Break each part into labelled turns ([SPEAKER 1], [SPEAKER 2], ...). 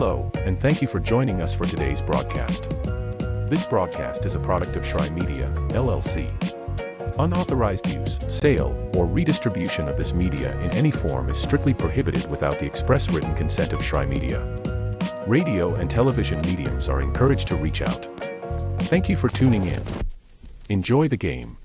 [SPEAKER 1] Hello, and thank you for joining us for today's broadcast. This broadcast is a product of Shry Media, LLC. Unauthorized use, sale, or redistribution of this media in any form is strictly prohibited without the express written consent of Shry Media. Radio and television mediums are encouraged to reach out. Thank you for tuning in. Enjoy the game.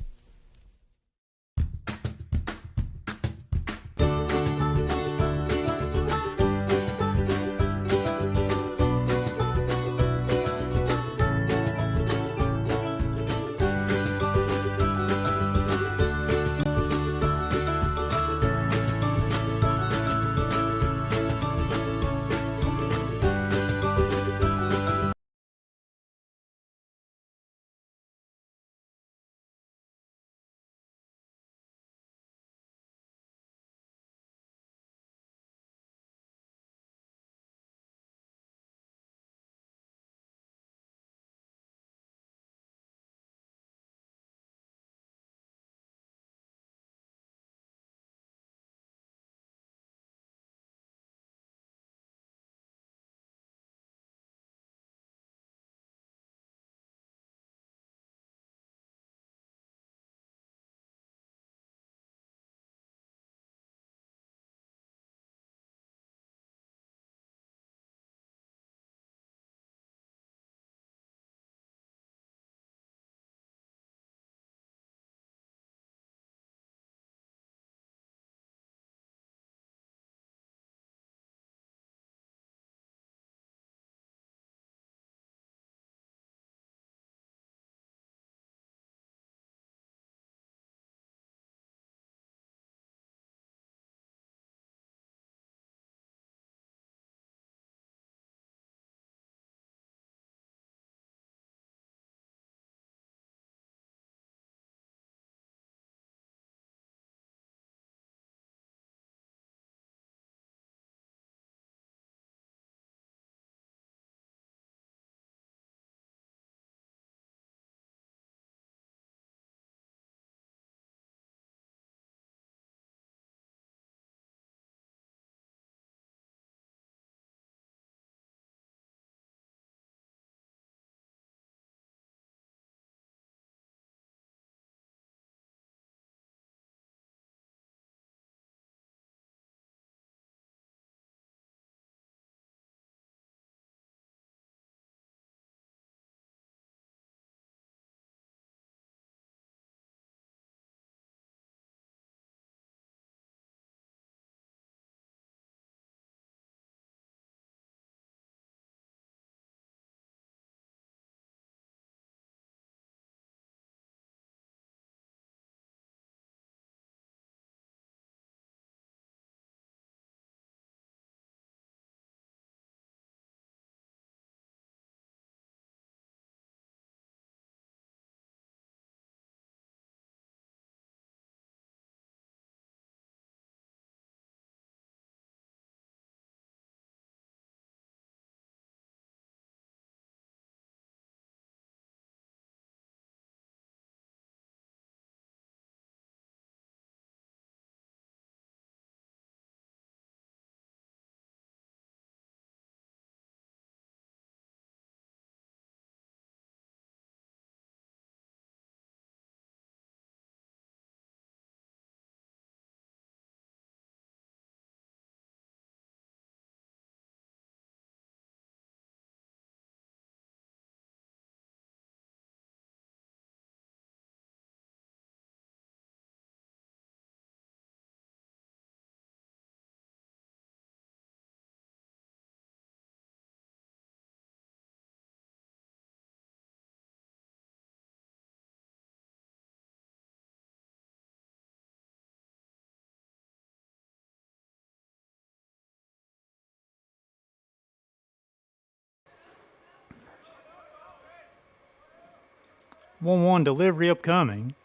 [SPEAKER 2] One delivery upcoming.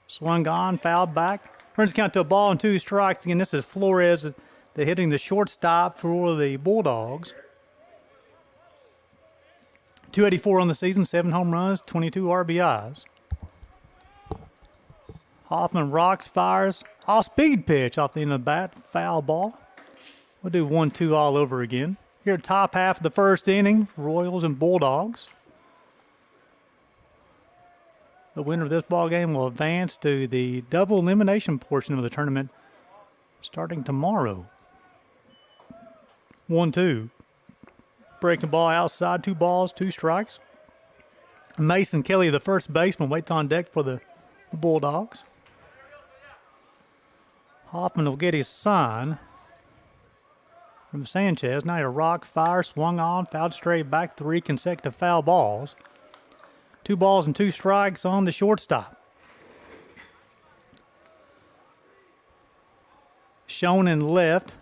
[SPEAKER 2] Swung on, fouled back. Runs count to a ball and 2 strikes. Again, this is Flores. They're hitting the shortstop for the Bulldogs. 284 on the season, 7 home runs, 22 RBIs. Hoffman rocks, fires. Off-speed pitch off the end of the bat. Foul ball. We'll do 1-2 all over again. here top half of the first inning, Royals and Bulldogs. The winner of this ball game will advance to the double elimination portion of the tournament starting tomorrow. 1-2. Breaking ball outside, 2 balls, 2 strikes. Mason Kelly, the first baseman, waits on deck for the Bulldogs. Hoffman will get his sign from Sanchez. Now a rock fire, swung on, fouled straight back, 3 consecutive foul balls. 2 balls and 2 strikes on the shortstop. Schoen in left.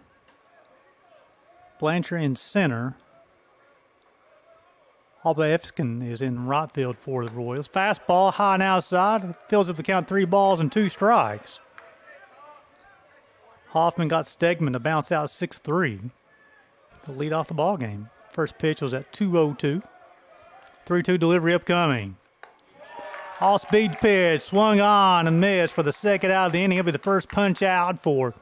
[SPEAKER 2] Blanchard in center. Albaevskin is in right field for the Royals. Fastball high and outside. Fills up the count, 3 balls and 2 strikes. Hoffman got Stegman to bounce out 6-3 to lead off the ball game. First pitch was at 2:02. 3-2 delivery upcoming. All-speed pitch, swung on and missed for the second out of the inning. It'll be the first punch out for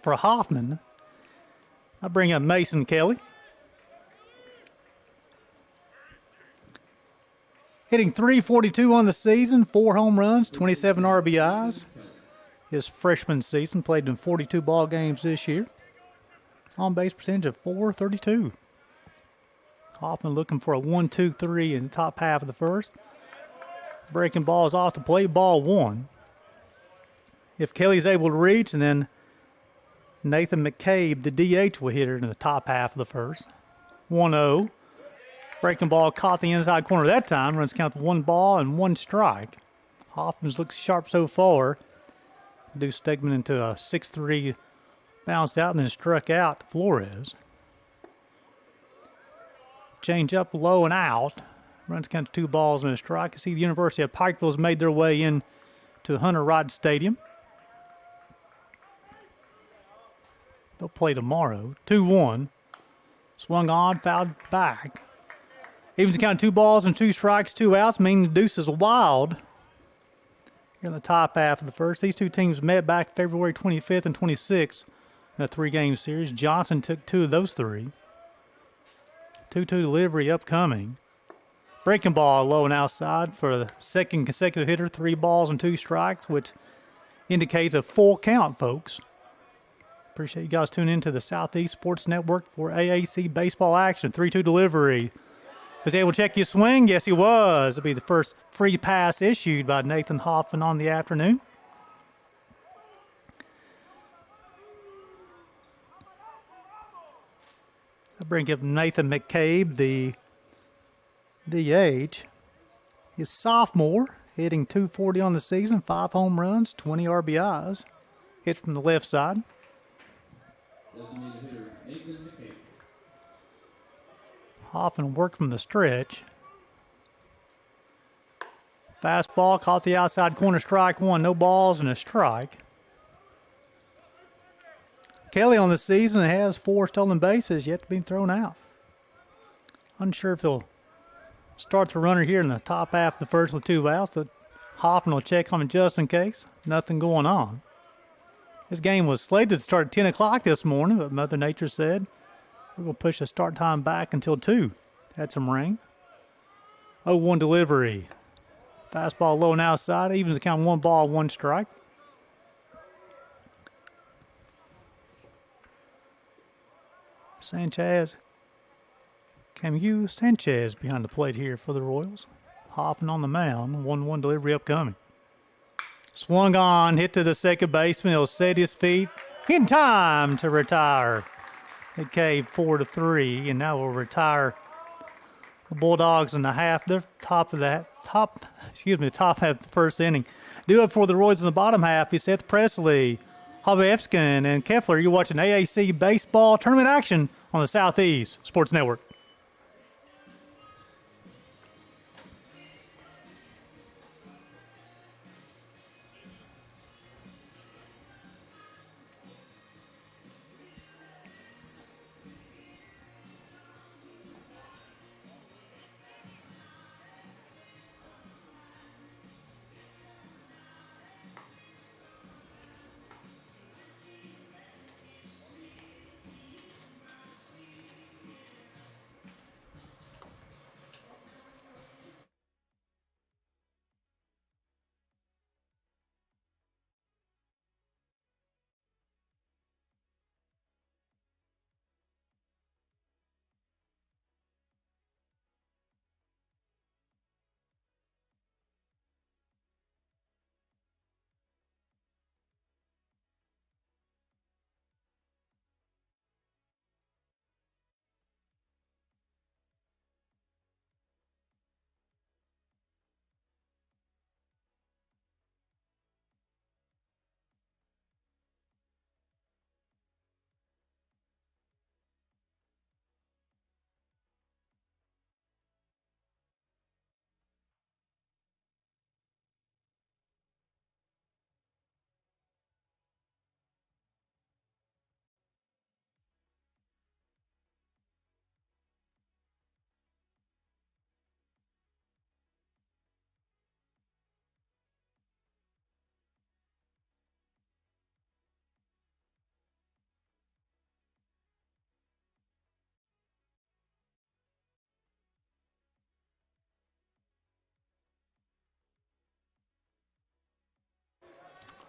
[SPEAKER 2] Hoffman. I bring up Mason Kelly. Hitting .342 on the season, 4 home runs, 27 RBIs. His freshman season, played in 42 ball games this year. On-base percentage of .432. Hoffman looking for a 1-2-3 in the top half of the first. Breaking ball is off the plate, ball 1. If Kelly's able to reach, and then Nathan McCabe, the DH, will hit it in the top half of the first. 1-0. Breaking ball caught the inside corner that time. Runs count to 1 ball and 1 strike. Hoffman's looks sharp so far. Do Stegman into a 6-3 bounce out and then struck out Flores. Change up low and out. Runs count to 2 balls and a strike. You see the University of Pikeville's made their way in to Hunter Rod Stadium. They'll play tomorrow. 2-1. Swung on, fouled back. Evens the count, 2 balls and 2 strikes, 2 outs, meaning the deuce is wild. Here in the top half of the first, these two teams met back February 25th and 26th in a 3-game series. Johnson took 2 of those 3. 2-2 delivery upcoming. Breaking ball low and outside for the second consecutive hitter, 3 balls and 2 strikes, which indicates a full count, folks. Appreciate you guys tuning into the Southeast Sports Network for AAC baseball action. 3-2 delivery. Was he able to check his swing? Yes, he was. It'll be the first free pass issued by Nathan Hoffman on the afternoon. I bring up Nathan McCabe, the DH. He's sophomore, hitting .240 on the season, 5 home runs, 20 RBIs. Hit from the left side.
[SPEAKER 3] Designated hitter, Nathan McCabe.
[SPEAKER 2] Hoffman worked from the stretch. Fastball caught the outside corner, strike 1. No balls and a strike. Kelly on the season has 4 stolen bases yet to be thrown out. Unsure if he'll start the runner here in the top half of the first with 2 outs, but Hoffman will check on him just in case. Nothing going on. This game was slated to start at 10 o'clock this morning, but Mother Nature said we're going to push the start time back until 2. Had some rain. 0-1 delivery. Fastball low and outside. Evens the count, 1 ball, 1 strike. Sanchez behind the plate here for the Royals. Hoffman on the mound. 1-1 delivery upcoming. Swung on, hit to the second baseman. He'll set his feet in time to retire. McCabe 4-3, and now we'll retire the Bulldogs in the top half of the first inning. Do it for the Royals in the bottom half. He's Seth Presley, Albaevskin, and Keffler. You're watching AAC baseball tournament action on the Southeast Sports Network.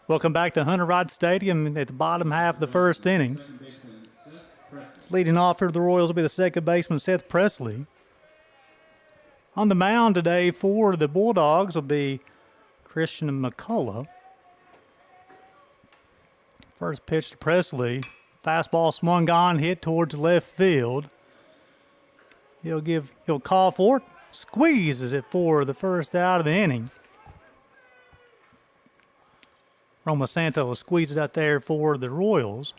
[SPEAKER 2] Welcome back to Hunter Rod Stadium at the bottom half of the first inning.
[SPEAKER 3] Second baseman Seth Presley.
[SPEAKER 2] Leading off for the Royals will be the second baseman, Seth Presley. On the mound today for the Bulldogs will be Christian McCullough. First pitch to Presley. Fastball swung on, hit towards left field. He'll call for it. Squeezes it for the first out of the inning. Roma Santos squeezes out there for the Royals.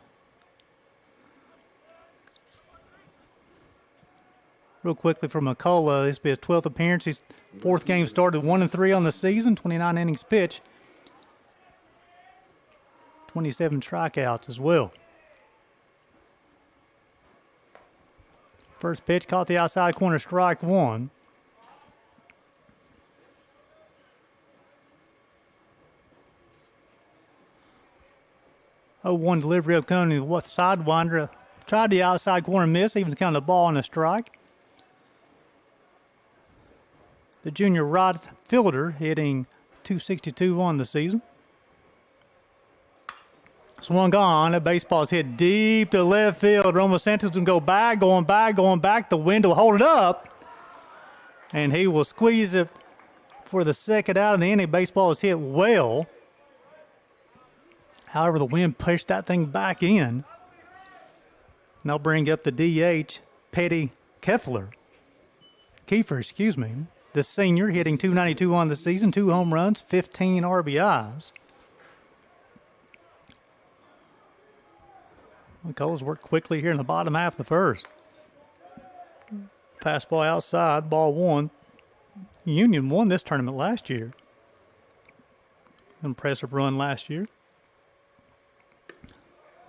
[SPEAKER 2] Real quickly for McCullough, this will be his 12th appearance. His fourth game started 1-3 on the season, 29 innings pitched, 27 strikeouts as well. First pitch caught the outside corner, strike one. One delivery upcoming with sidewinder. Tried the outside corner, miss, even counted the ball and a strike. The junior right fielder hitting .262 on the season. Swung on. That baseball's hit deep to left field. Roma Santos can go back, going back. The wind will hold it up. And he will squeeze it for the second out of the inning. Baseball is hit well. However, the wind pushed that thing back in. And they'll bring up the DH, Petty Kiefer, the senior, hitting .292 on the season, 2 home runs, 15 RBIs. McCullough's worked quickly here in the bottom half of the first. Fastball outside, ball one. Union won this tournament last year. Impressive run last year.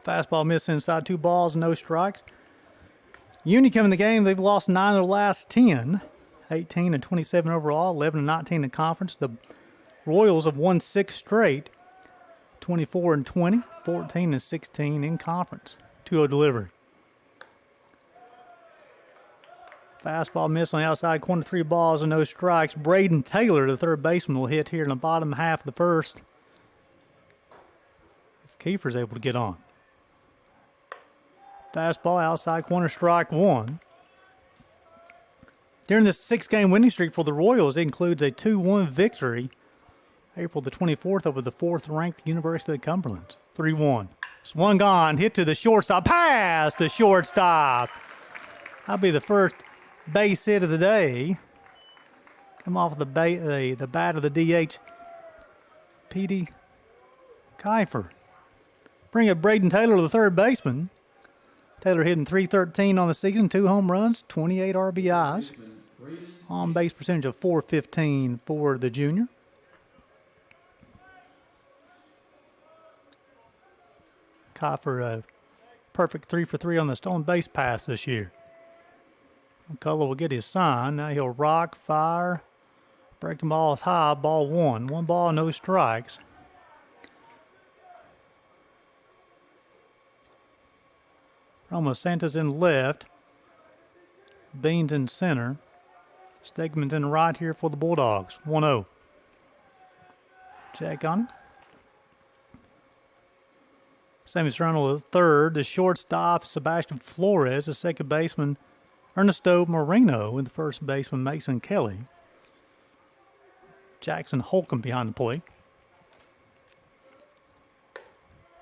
[SPEAKER 2] Fastball missed inside, 2 balls, no strikes. Union coming in the game, they've lost 9 of the last 10. 18-27 overall, 11-19 in conference. The Royals have won 6 straight, 24-20, 14-16 in conference. 2-0 delivery. Fastball missed on the outside corner, 3 balls and no strikes. Braden Taylor, the third baseman, will hit here in the bottom half of the first. If Kiefer's able to get on. Fastball outside corner, strike one. During this 6-game winning streak for the Royals, it includes a 2-1 victory April the 24th over the 4th-ranked University of Cumberland. 3-1. Swung on, hit to the shortstop, pass to shortstop. That'll be the first base hit of the day. Come off the bat of the DH, Petey Kiefer. Bring up Braden Taylor, the third baseman. Taylor hitting .313 on the season, 2 home runs, 28 RBIs. On base percentage of .415 for the junior. Kiefer a perfect 3 for 3 on the stolen base pass this year. McCullough will get his sign. Now he'll rock, fire, break the ball is high, ball one. 1 ball, no strikes. Roma Santos in left. Beans in center. Stegman's in right here for the Bulldogs. 1-0. Check on him. Sammy Serrano the third. The shortstop, Sebastian Flores. The second baseman, Ernesto Moreno. And the first baseman, Mason Kelly. Jackson Holcomb behind the plate.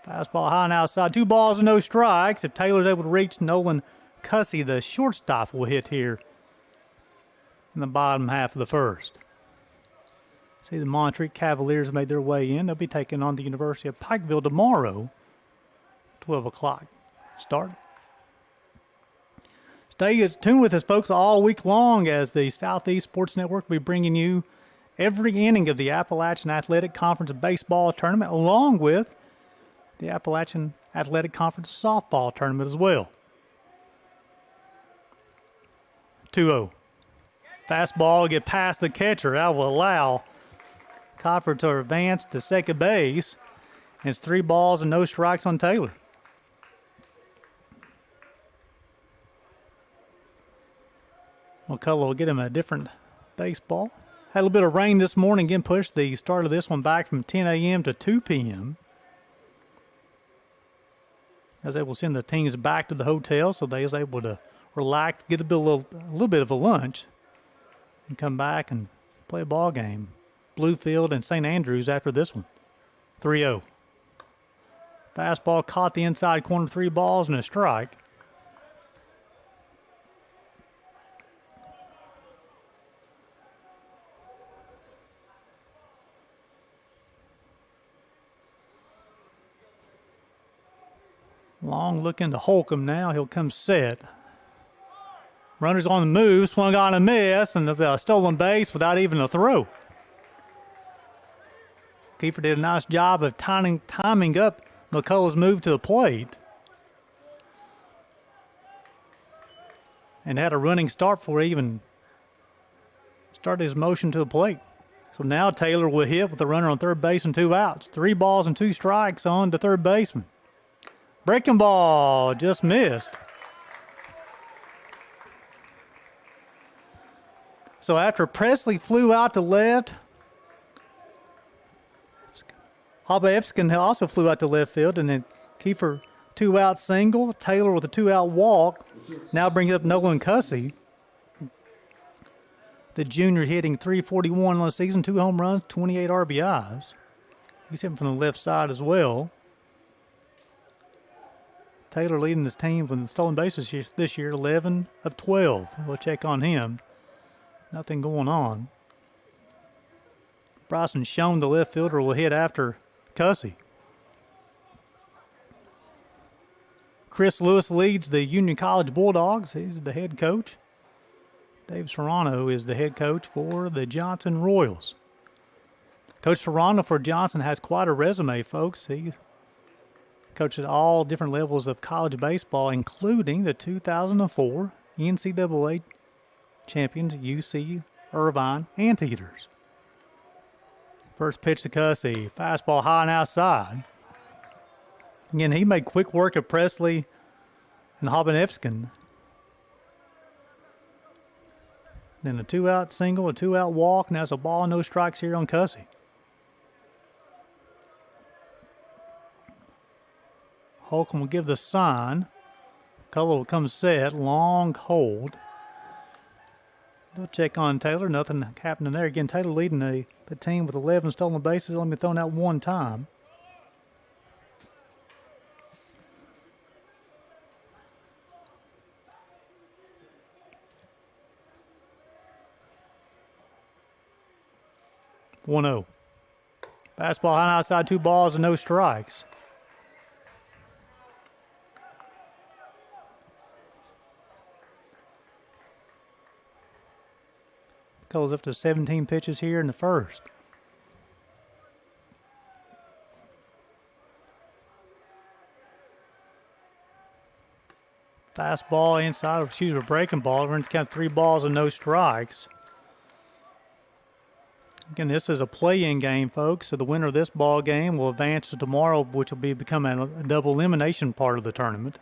[SPEAKER 2] Fastball high and outside. 2 balls and no strikes. If Taylor's able to reach, Nolan Cussy, the shortstop, will hit here in the bottom half of the first. See, the Montreat Cavaliers have made their way in. They'll be taking on the University of Pikeville tomorrow, 12 o'clock start. Stay tuned with us, folks, all week long as the Southeast Sports Network will be bringing you every inning of the Appalachian Athletic Conference Baseball Tournament, along with the Appalachian Athletic Conference Softball Tournament as well. 2-0. Fastball get past the catcher. That will allow Kiefer to advance to second base. And it's 3 balls and no strikes on Taylor. McCullough will get him a different baseball. Had a little bit of rain this morning. Again, pushed the start of this one back from 10 a.m. to 2 p.m. I was able to send the teams back to the hotel, so they was able to relax, get a little bit of a lunch, and come back and play a ball game. Bluefield and St. Andrews after this one. 3-0. Fastball caught the inside corner, 3 balls and a strike. Long looking to Holcomb now. He'll come set. Runners on the move, swung on a miss, and a stolen base without even a throw. Kiefer did a nice job of timing up McCullough's move to the plate. And had a running start before he even started his motion to the plate. So now Taylor will hit with a runner on third base and 2 outs. 3 balls and 2 strikes on to third baseman. Breaking ball, just missed. So after Presley flew out to left, Hobby also flew out to left field, and then Kiefer 2-out single. Taylor with a 2-out walk. Now brings up Nolan Cussy. The junior hitting .341 on the season, 2 home runs, 28 RBIs. He's hitting from the left side as well. Taylor leading his team from stolen bases this year, 11 of 12. We'll check on him. Nothing going on. Bryson Schoen, the left fielder, will hit after Cussy. Chris Lewis leads the Union College Bulldogs. He's the head coach. Dave Serrano is the head coach for the Johnson Royals. Coach Serrano for Johnson has quite a resume, folks. He coached at all different levels of college baseball, including the 2004 NCAA champions UC Irvine Anteaters. First pitch to Cussy. Fastball high and outside. Again, he made quick work of Presley and Hobby. Then a 2-out single, a 2-out walk, and that's a ball, no strikes here on Cussy. Holcomb will give the sign. Color will come set, long hold. They'll check on Taylor. Nothing happening there. Again, Taylor leading the team with 11 stolen bases, only been thrown out 1 time. (1-0). Fastball high and outside, 2 balls and no strikes. Goes up to 17 pitches here in the first. Fastball inside of a breaking ball. Runs count 3 balls and no strikes. Again, this is a play-in game, folks. So the winner of this ball game will advance to tomorrow, which will become a double elimination part of the tournament.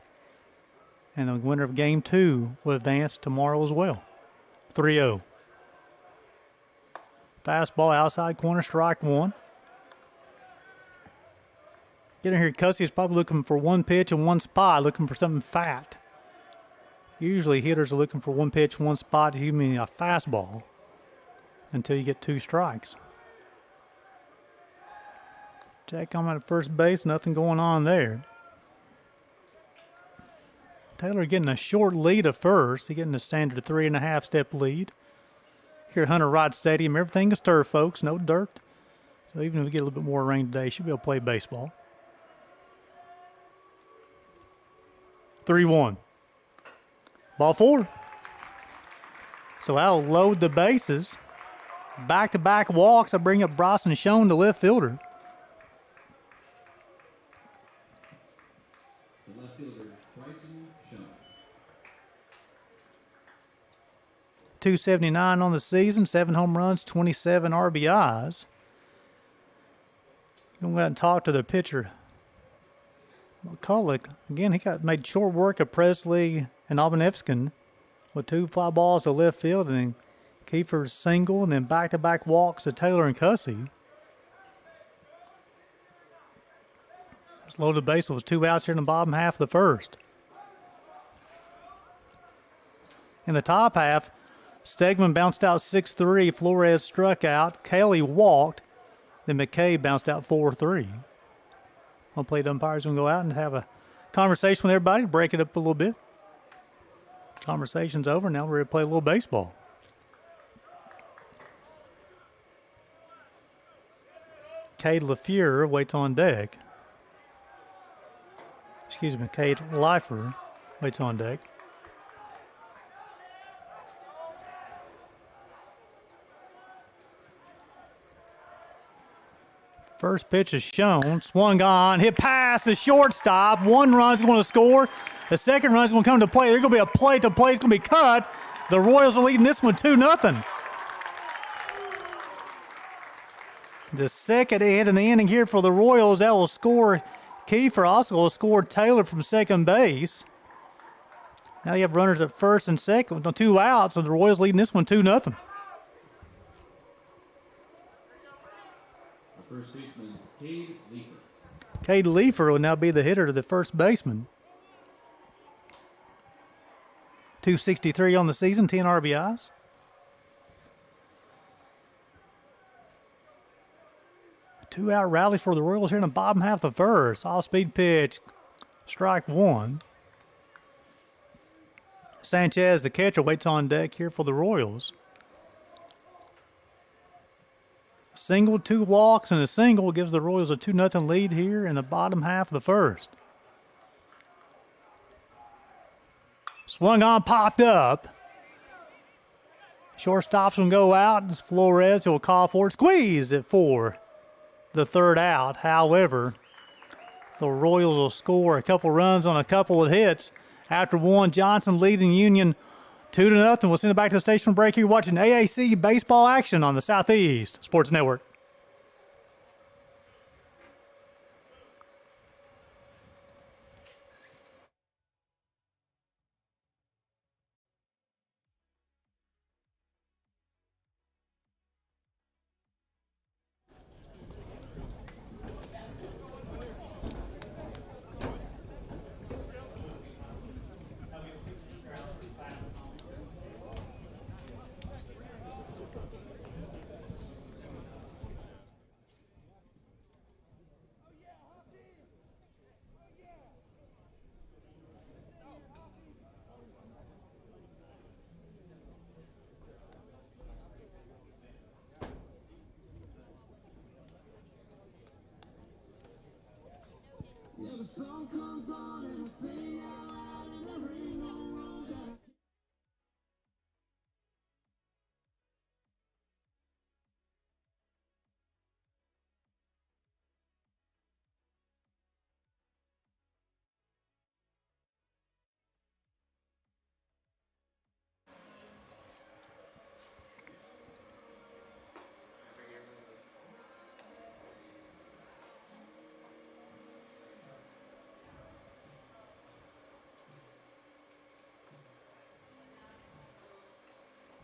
[SPEAKER 2] And the winner of game 2 will advance tomorrow as well. 3-0. Fastball outside corner, strike 1. Getting here, Cussy is probably looking for 1 pitch and 1 spot, looking for something fat. Usually hitters are looking for 1 pitch, 1 spot, you mean a fastball, until you get 2 strikes. Check on at first base, nothing going on there. Taylor getting a short lead at first. He's getting a standard 3.5-step lead. Here at Hunter Wright Stadium, everything is turf, folks, no dirt. So even if we get a little bit more rain today, should be able to play baseball. 3-1. Ball 4. So I'll load the bases. Back-to-back walks. I bring up Bryson Schoen, the left fielder.
[SPEAKER 3] The left fielder, Bryson Schoen.
[SPEAKER 2] 279 on the season, 7 home runs, 27 RBIs. I'm going to go out and talk to the pitcher. McCullough, again, he made short work of Presley and Albanevskin with 2 fly balls to left field, and then Kiefer's single, and then back-to-back walks to Taylor and Cussy. Loaded base with 2 outs here in the bottom half of the first. In the top half, Stegman bounced out 6-3. Flores struck out. Kelly walked. Then McKay bounced out 4-3. Home plate umpires going to go out and have a conversation with everybody, break it up a little bit. Conversation's over. Now we're going to play a little baseball. Cade LaFleur waits on deck. Excuse me, Cade Leifer waits on deck. First pitch is shown. Swung on. Hit past the shortstop. 1 run's going to score. The second run's going to come to play. There's going to be a play. The play's going to be cut. The Royals are leading this one 2-0. The second hit in the inning here for the Royals. That will score Kiefer. Also will score Taylor from second base. Now you have runners at first and second with 2 outs. So the Royals leading this one 2-0.
[SPEAKER 3] First baseman, Cade Leifer.
[SPEAKER 2] Cade Leifer will now be the hitter to the first baseman. 263 on the season, 10 RBIs. A 2-out rally for the Royals here in the bottom half of the first. Off-speed pitch, strike 1. Sanchez, the catcher, waits on deck here for the Royals. Single, 2 walks, and a single gives the Royals a 2-0 lead here in the bottom half of the first. Swung on, popped up. Shortstop's going to go out. It's Flores. He'll call for it. Squeeze it for the 3rd out. However, the Royals will score a couple runs on a couple of hits. After 1, Johnson leading Union 2-0. We'll send it back to the station break. You're watching AAC baseball action on the Southeast Sports Network.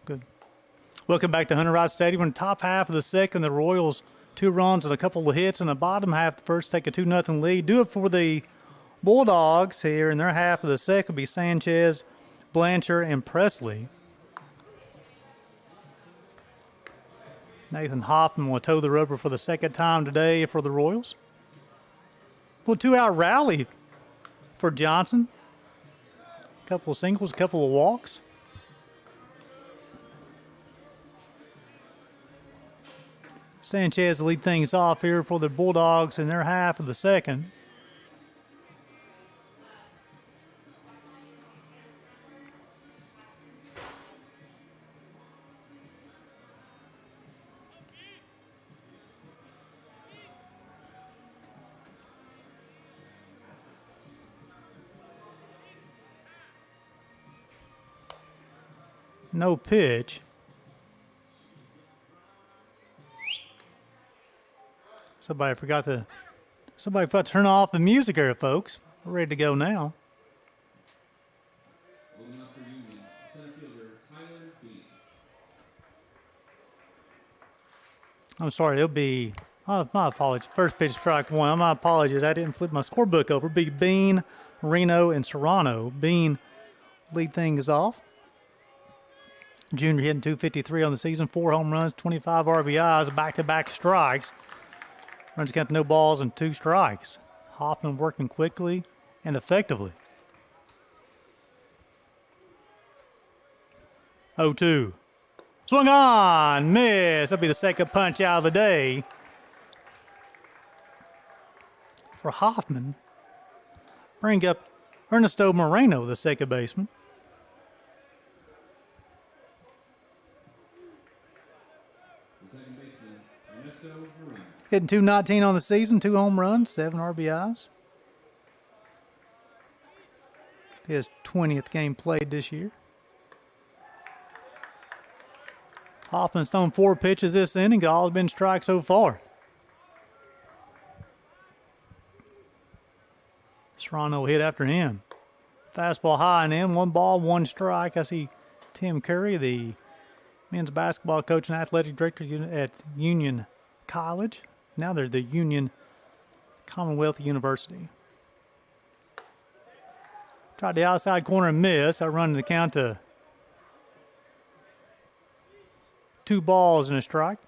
[SPEAKER 2] Good. Welcome back to Hunter Rod Stadium. In the top half of the second, the Royals 2 runs and a couple of hits. In the bottom half, the first take a 2-0 lead. Do it for the Bulldogs here in their half of the second. Be Sanchez, Blanchard, and Presley. Nathan Hoffman will toe the rubber for the second time today for the Royals. Well, 2-out rally for Johnson. A couple of singles, a couple of walks. Sanchez will lead things off here for the Bulldogs in their half of the second. No pitch. Somebody forgot to turn off the music here, folks. We're ready to go now.
[SPEAKER 3] Moving up for Union, center fielder Tyler Bean.
[SPEAKER 2] I'm sorry, it'll be Oh, my apologies. First pitch, strike one. My apologies. I didn't flip my scorebook over. Be Bean, Reno, and Serrano. Bean lead things off. Junior hitting 253 on the season, 4 home runs, 25 RBIs, back-to-back strikes. Runs count to no balls and 2 strikes. Hoffman working quickly and effectively. 0-2. Swung on, miss. That'll be the second punch out of the day for Hoffman. Bring up Ernesto Moreno, the second baseman.
[SPEAKER 3] The second baseman, Ernesto Moreno.
[SPEAKER 2] Hitting 219 on the season, 2 home runs, 7 RBIs. His 20th game played this year. Hoffman's thrown 4 pitches this inning, all have been strikes so far. Serrano hit after him. Fastball high and in, 1 ball, 1 strike. I see Tim Curry, the men's basketball coach and athletic director at Union College. Now they're the Union Commonwealth University. Tried the outside corner and missed. I run the count to 2 balls and a strike.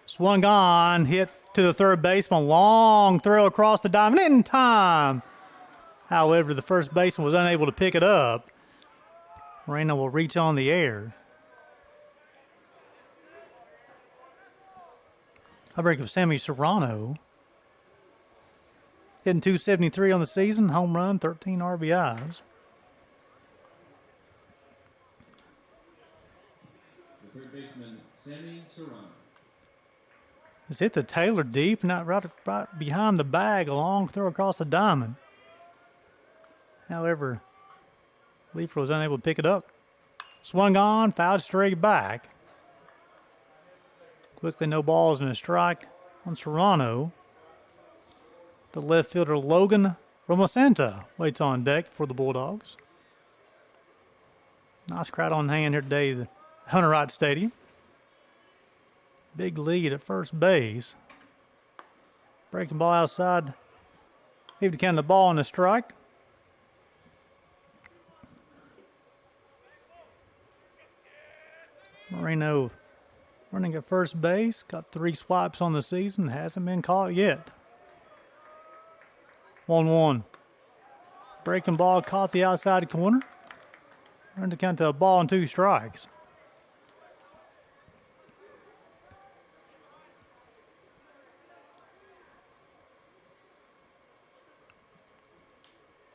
[SPEAKER 2] Swung on, hit to the third baseman. Long throw across the diamond in time. However, the first baseman was unable to pick it up. Moreno will reach on the air. I break up Sammy Serrano. Hitting 273 on the season, home run, 13 RBIs.
[SPEAKER 3] The third baseman, Sammy Serrano.
[SPEAKER 2] It's hit the Taylor deep, not right behind the bag, a long throw across the diamond. However, Leafer was unable to pick it up. Swung on, fouled straight back. Quickly, no balls and a strike on Serrano. The left fielder, Logan Romosanta, waits on deck for the Bulldogs. Nice crowd on hand here today at Hunter Wright Stadium. Big lead at first base. Breaking ball outside. Leave to count the ball and a strike. Moreno running at first base. Got 3 swipes on the season. Hasn't been caught yet. 1-1. Breaking ball caught the outside corner. Run to count to a ball and 2 strikes.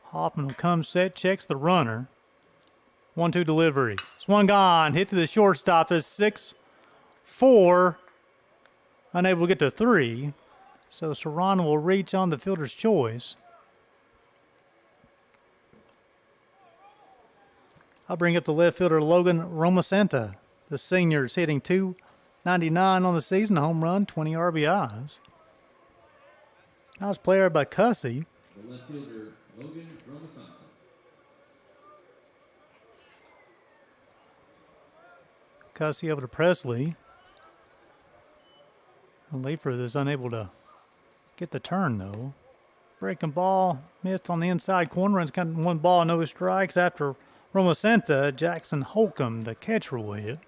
[SPEAKER 2] Hoffman will come set, checks the runner. 1-2 delivery. Swung on, hit to the shortstop. There's 6-4. Unable to get to 3. So Serrano will reach on the fielder's choice. I'll bring up the left fielder, Logan Romosanta. The senior is hitting 299 on the season, home run, 20 RBIs. Nice player by Cussy.
[SPEAKER 3] The left fielder, Logan Romosanta.
[SPEAKER 2] Cussy over to Presley. And Leifert is unable to get the turn, though. Breaking ball, missed on the inside corner. Runs got 1 ball, no strikes after Romosanta. Jackson Holcomb, the catcher, will hit.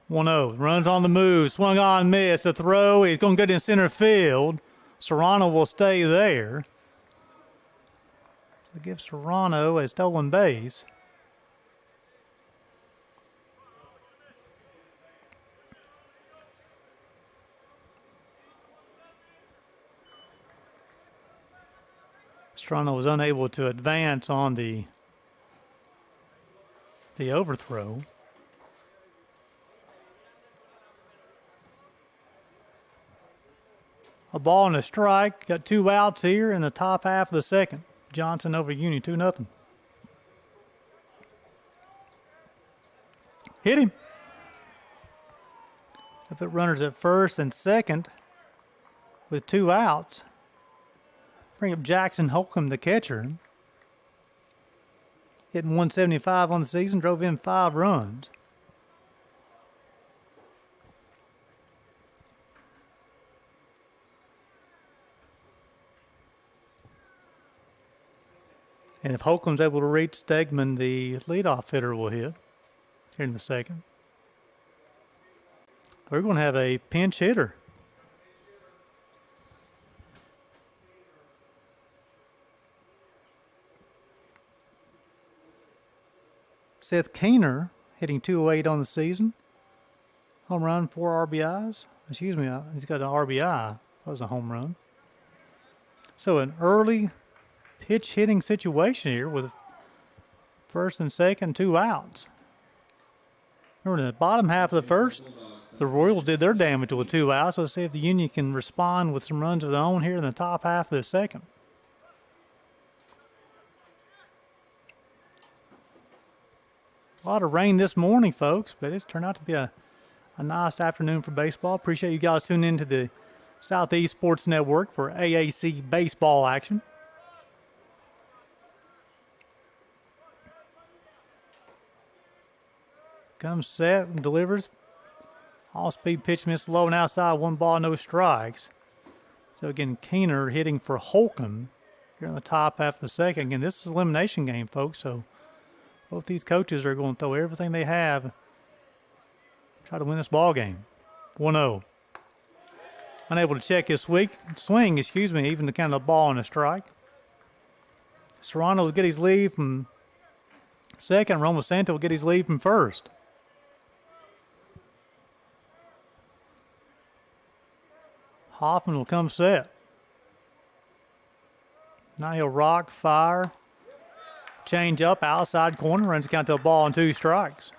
[SPEAKER 2] Runs on the move. Swung on, missed. A throw. He's going to get in center field. Serrano will stay there. So give Serrano a stolen base. Serrano was unable to advance on the overthrow. A ball and a strike. Got 2 outs here in the top half of the second. Johnson over Union, 2-0. Hit him. I put runners at first and second with 2 outs. Bring up Jackson Holcomb, the catcher. Hitting 175 on the season, drove in 5 runs. And if Holcomb's able to reach Stegman, the leadoff hitter will hit here in the second. We're going to have a pinch hitter. Seth Keener hitting 208 on the season. Home run, 4 RBIs. Excuse me, he's got an RBI. That was a home run. So an early pitch hitting situation here with first and second, 2 outs. Remember, in the bottom half of the first, the Royals did their damage with 2 outs. Let's see if the Union can respond with some runs of their own here in the top half of the second. A lot of rain this morning, folks, but it's turned out to be a nice afternoon for baseball. Appreciate you guys tuning in to the Southeast Sports Network for AAC baseball action. Comes set and delivers. All-speed pitch missed low and outside. 1 ball, no strikes. So again, Keener hitting for Holcomb here in the top half of the second. Again, this is an elimination game, folks, so both these coaches are going to throw everything they have, try to win this ball game. 1-0. Unable to check his swing, even to count the ball and a strike. Serrano will get his lead from second. Roma Santa will get his lead from first. Hoffman will come set. Now he'll rock, fire, change up, outside corner, runs the count to a ball and 2 strikes.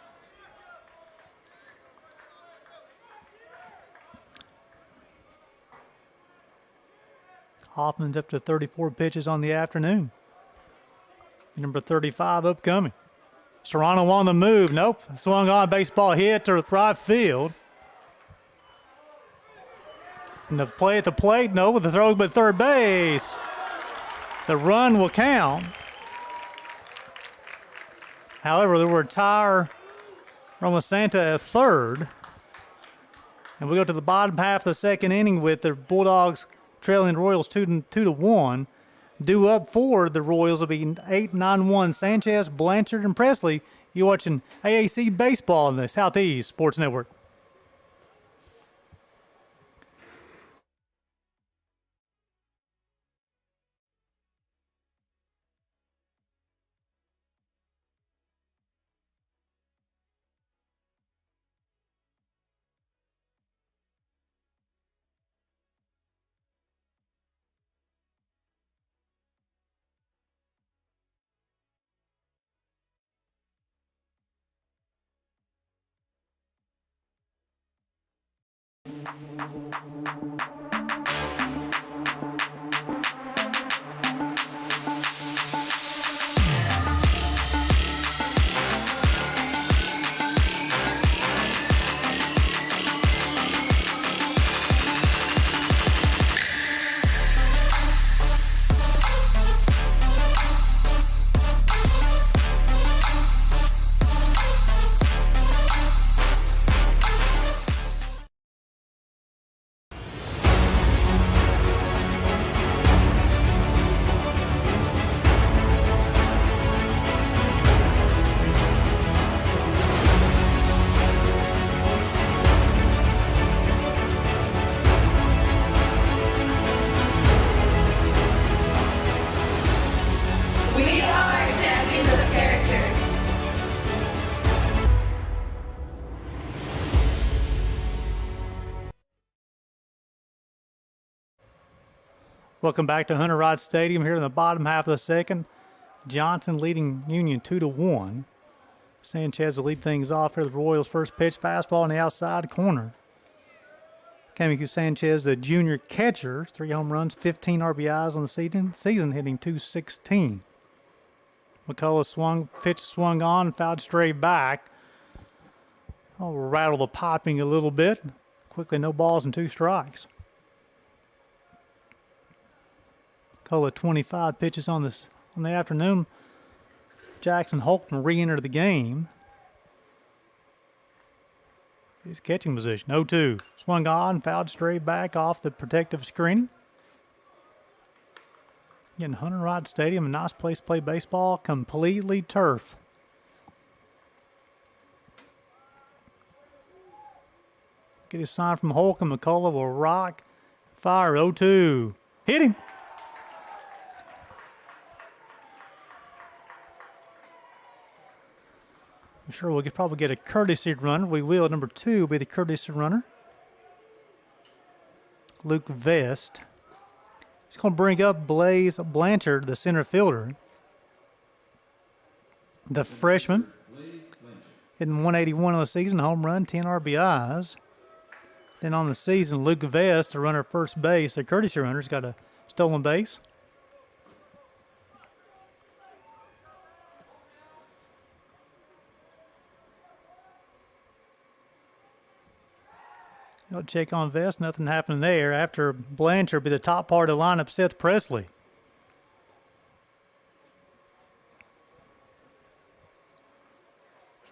[SPEAKER 2] Hoffman's up to 34 pitches on the afternoon. Number 35 upcoming. Serrano on the move. Nope. Swung on, baseball hit to right field. And the play at the plate, no, with the throw but third base. The run will count. However, there were tire Roma Santa at third. And we go to the bottom half of the second inning with the Bulldogs trailing the Royals 2-1. Due up for the Royals will be 8-9-1 Sanchez, Blanchard, and Presley. You're watching AAC Baseball on the Southeast Sports Network. Welcome back to Hunter Rod Stadium here in the bottom half of the second. Johnson leading Union 2-1. Sanchez will lead things off here. The Royals' first pitch, fastball on the outside corner. Kamiko Sanchez, the junior catcher, 3 home runs, 15 RBIs on the season hitting .216. McCullough pitch swung on, fouled straight back. I'll rattle the piping a little bit. Quickly, no balls and 2 strikes. McCullough 25 pitches on the afternoon. Jackson Holcomb re-entered the game. His catching position, 0-2. Swung on, fouled straight back off the protective screen. Again, Hunter Wright Stadium, a nice place to play baseball, completely turf. Get a sign from Holcomb. McCullough will rock. Fire, 0-2. Hit him. I'm sure we'll probably get a courtesy runner. We will. Number 2 will be the courtesy runner. Luke Vest. He's going to bring up Blaze Blanchard, the center fielder. The freshman. Hitting 181 on the season, home run, 10 RBIs. Then on the season, Luke Vest, the runner at first base, the courtesy runner, has got a stolen base. I'll check on Vest. Nothing happened there. After Blanchard be the top part of the lineup, Seth Presley.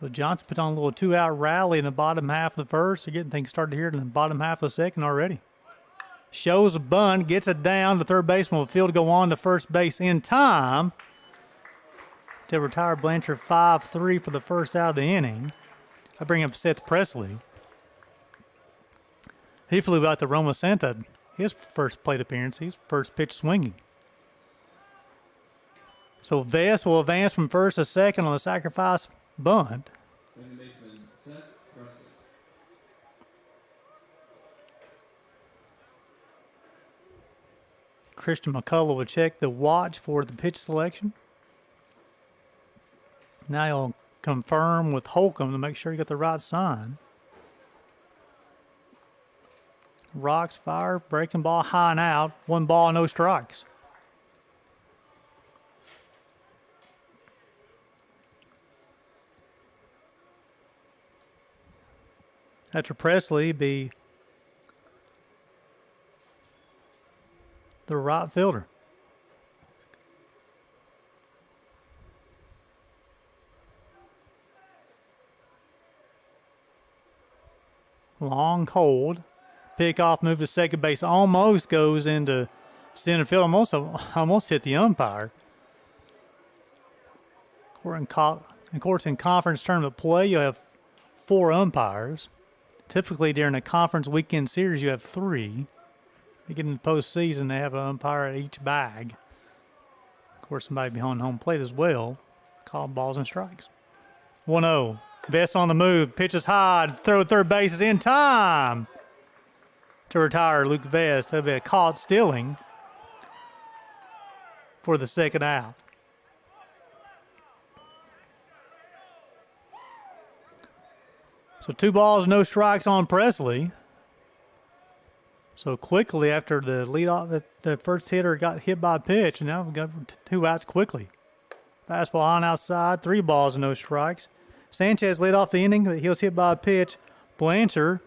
[SPEAKER 2] So Johnson put on a little 2-out rally in the bottom half of the first. They're getting things started here in the bottom half of the second already. Shows a bunt, gets it down. The third baseman will field to go on to first base in time to retire Blanchard 5-3 for the first out of the inning. I bring up Seth Presley. He flew out to Roma Santa, his first plate appearance, his first pitch swinging. So Vest will advance from first to second on the sacrifice bunt.
[SPEAKER 3] Second baseman Seth Presley.
[SPEAKER 2] Christian McCullough will check the watch for the pitch selection. Now he'll confirm with Holcomb to make sure he got the right sign. Rocks, fire, breaking ball, high and out. 1 ball, no strikes. After Presley be the right fielder. Long hold. Pick off, move to second base. Almost goes into center field. Almost hit the umpire. Of course, in conference tournament play, you have 4 umpires. Typically, during a conference weekend series, you have 3. You get into the postseason, they have an umpire at each bag. Of course, somebody behind home plate as well. Call balls and strikes. 1-0. Vest on the move. Pitches high. Throw at third base is in time to retire Luke Vest. That'll be a caught stealing for the second out. So 2 balls, no strikes on Presley. So quickly after the leadoff, the first hitter got hit by a pitch, and now we've got 2 outs quickly. Fastball on outside, 3 balls and no strikes. Sanchez led off the inning, but he was hit by a pitch. Blanchard,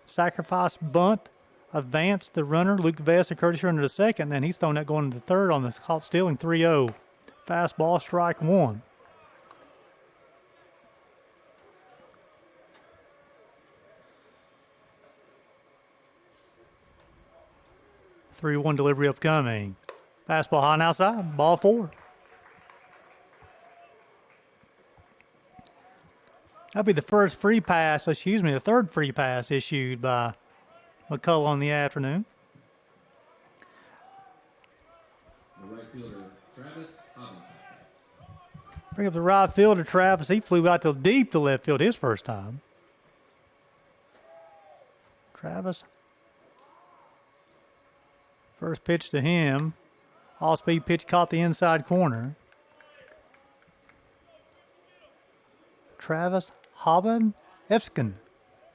[SPEAKER 2] sacrifice bunt, advanced the runner. Luke Vest, a courtesy runner to second, and he's thrown that going into third on this caught stealing 3-0. Fastball, strike 1. Three-one delivery upcoming. Fastball high and outside. Ball 4. That'll be the first free pass, the third free pass issued by McCullough on the afternoon.
[SPEAKER 3] The right fielder, Travis Hobinson.
[SPEAKER 2] Bring up the right fielder, Travis. He flew out to deep to left field his first time. Travis. First pitch to him. All-speed pitch caught the inside corner. Travis Haba Efskin,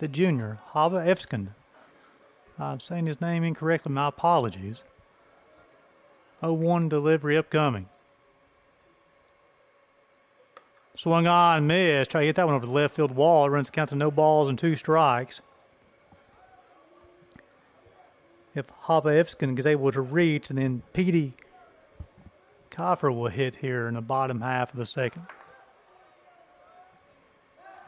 [SPEAKER 2] the junior. Haba Efskin. I'm saying his name incorrectly. My apologies. 0-1 delivery upcoming. Swung on, missed. Try to hit that one over the left field wall. It runs the count to no balls and 2 strikes. If Haba Efskin is able to reach, and then Petey Coffer will hit here in the bottom half of the second.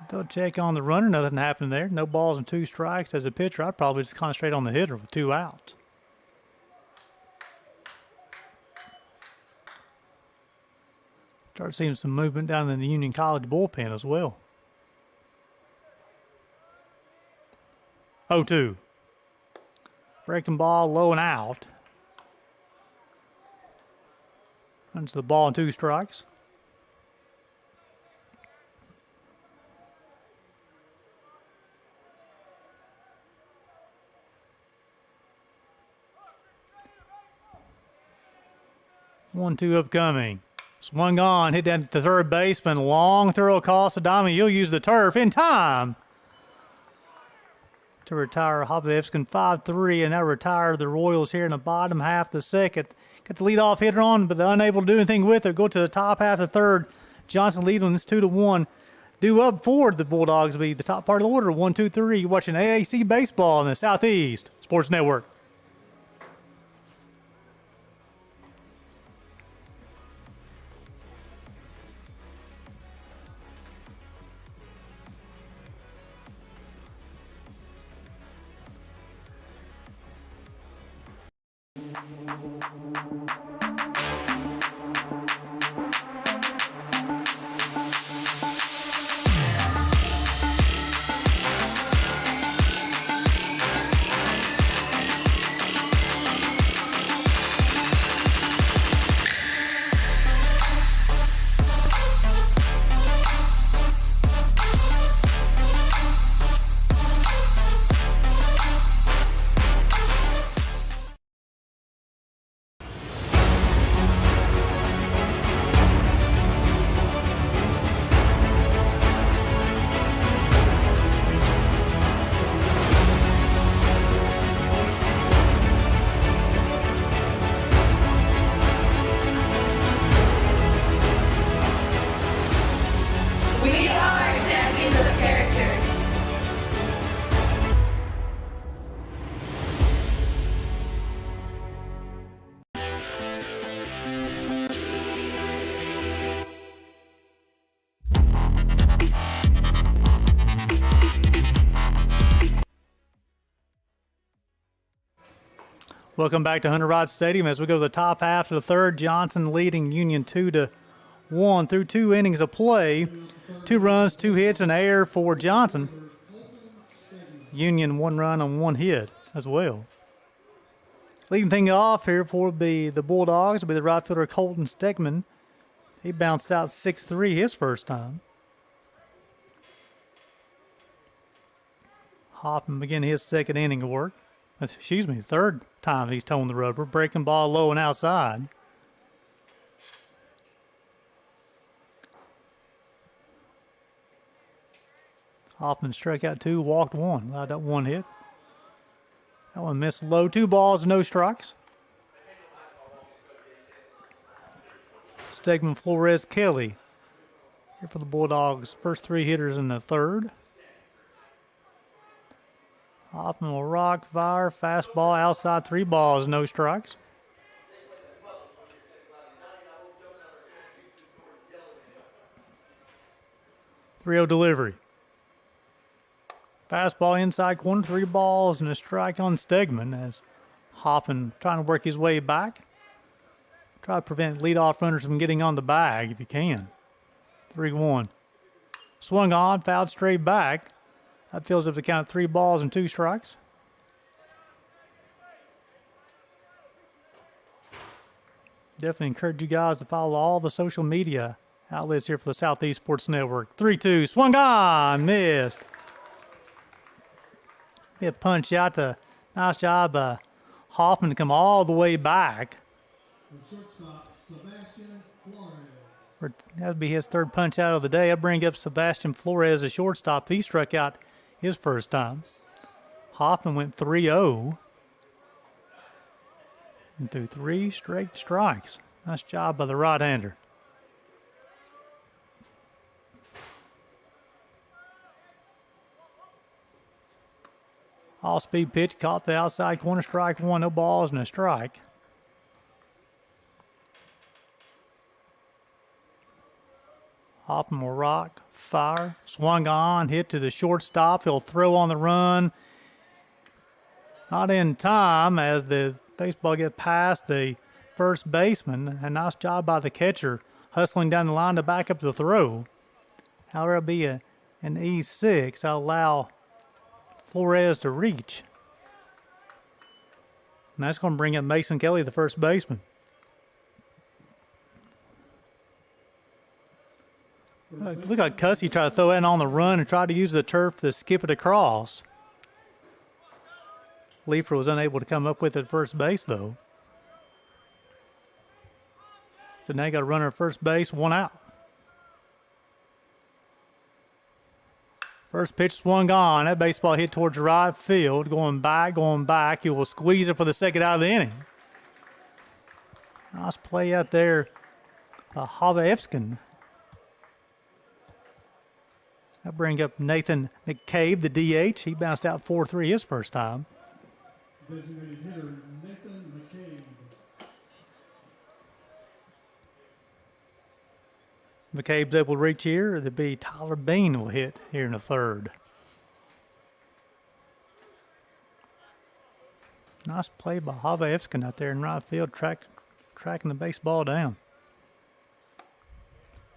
[SPEAKER 2] They'll check on the runner. Nothing happened there. No balls and 2 strikes. As a pitcher, I'd probably just concentrate on the hitter with 2 outs. Start seeing some movement down in the Union College bullpen as well. 0-2. Breaking ball, low and out. Runs the ball and 2 strikes. One, 2 upcoming. Swung on, hit down to third baseman. Long throw across the diamond. You'll use the turf in time to retire Hopevskin 5-3, and now retire the Royals here in the bottom half of the second. Got the leadoff hitter on, but they're unable to do anything with it. Go to the top half of the third. Johnson leads on this 2-1. Due up for the Bulldogs will be the top part of the order. 1, 2, 3. You're watching AAC baseball on the Southeast Sports Network. Welcome back to Hunter Rod Stadium as we go to the top half of the third. Johnson leading Union 2-1 through 2 innings of play. 2 runs, 2 hits, and error for Johnson. Union 1 run and 1 hit as well. Leading things off here for the Bulldogs will be the right fielder Colton Steckman. He bounced out 6-3 his first time. Hoffman began his second inning of work. Third time he's toning the rubber. Breaking ball low and outside. Hoffman struck out 2, walked 1. Allowed that 1 hit. That one missed low. 2 balls, no strikes. Stegman, Flores, Kelly here for the Bulldogs. First 3 hitters in the third. Hoffman will rock, fire, fastball, outside, 3 balls, no strikes. Three-oh delivery. Fastball inside corner, 3 balls, and a strike on Stegman as Hoffman trying to work his way back. Try to prevent leadoff runners from getting on the bag if you can. 3-1. Swung on, fouled straight back. That fills up the count of 3 balls and 2 strikes. Definitely encourage you guys to follow all the social media outlets here for the Southeast Sports Network. 3-2, swung on, missed. Be a punch out to, nice job, Hoffman to come all the way back. That would be his 3rd punch out of the day. I bring up Sebastian Flores, a shortstop. He struck out his first time. Hoffman went 3-0 and threw 3 straight strikes. Nice job by the right-hander. All-speed pitch, caught the outside corner, strike 1, no balls and a strike. Hoffman will rock, fire, swung on, hit to the shortstop. He'll throw on the run. Not in time as the baseball gets past the first baseman. A nice job by the catcher hustling down the line to back up the throw. However, it'll be an E6. I'll allow Flores to reach. And that's going to bring up Mason Kelly, the first baseman. Look like Cussy tried to throw in on the run and tried to use the turf to skip it across. Leifer was unable to come up with it at first base, though. So now you got a runner at first base, one out. First pitch swung on. That baseball hit towards the right field. Going back. He will squeeze it for the second out of the inning. Nice play out there by Havaevskin. That brings up Nathan McCabe, the DH. He bounced out 4-3 his first time.
[SPEAKER 4] Designated hitter Nathan McCabe.
[SPEAKER 2] McCabe's able to reach here. It'll be Tyler Bean will hit here in the third. Nice play by Havaevskin out there in right field, tracking the baseball down.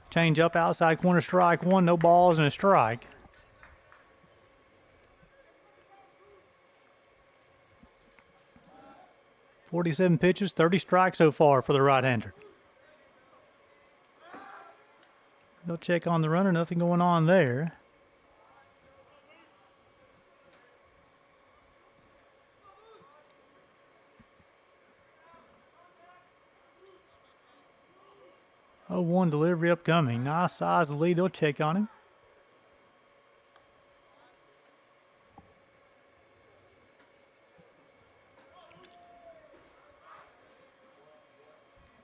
[SPEAKER 2] Change up outside corner, strike one, no balls and a strike. .47 pitches, 30 strikes so far for the right-hander. They'll check on the runner, nothing going on there. Oh, 1 delivery upcoming. Nice size lead. They'll check on him.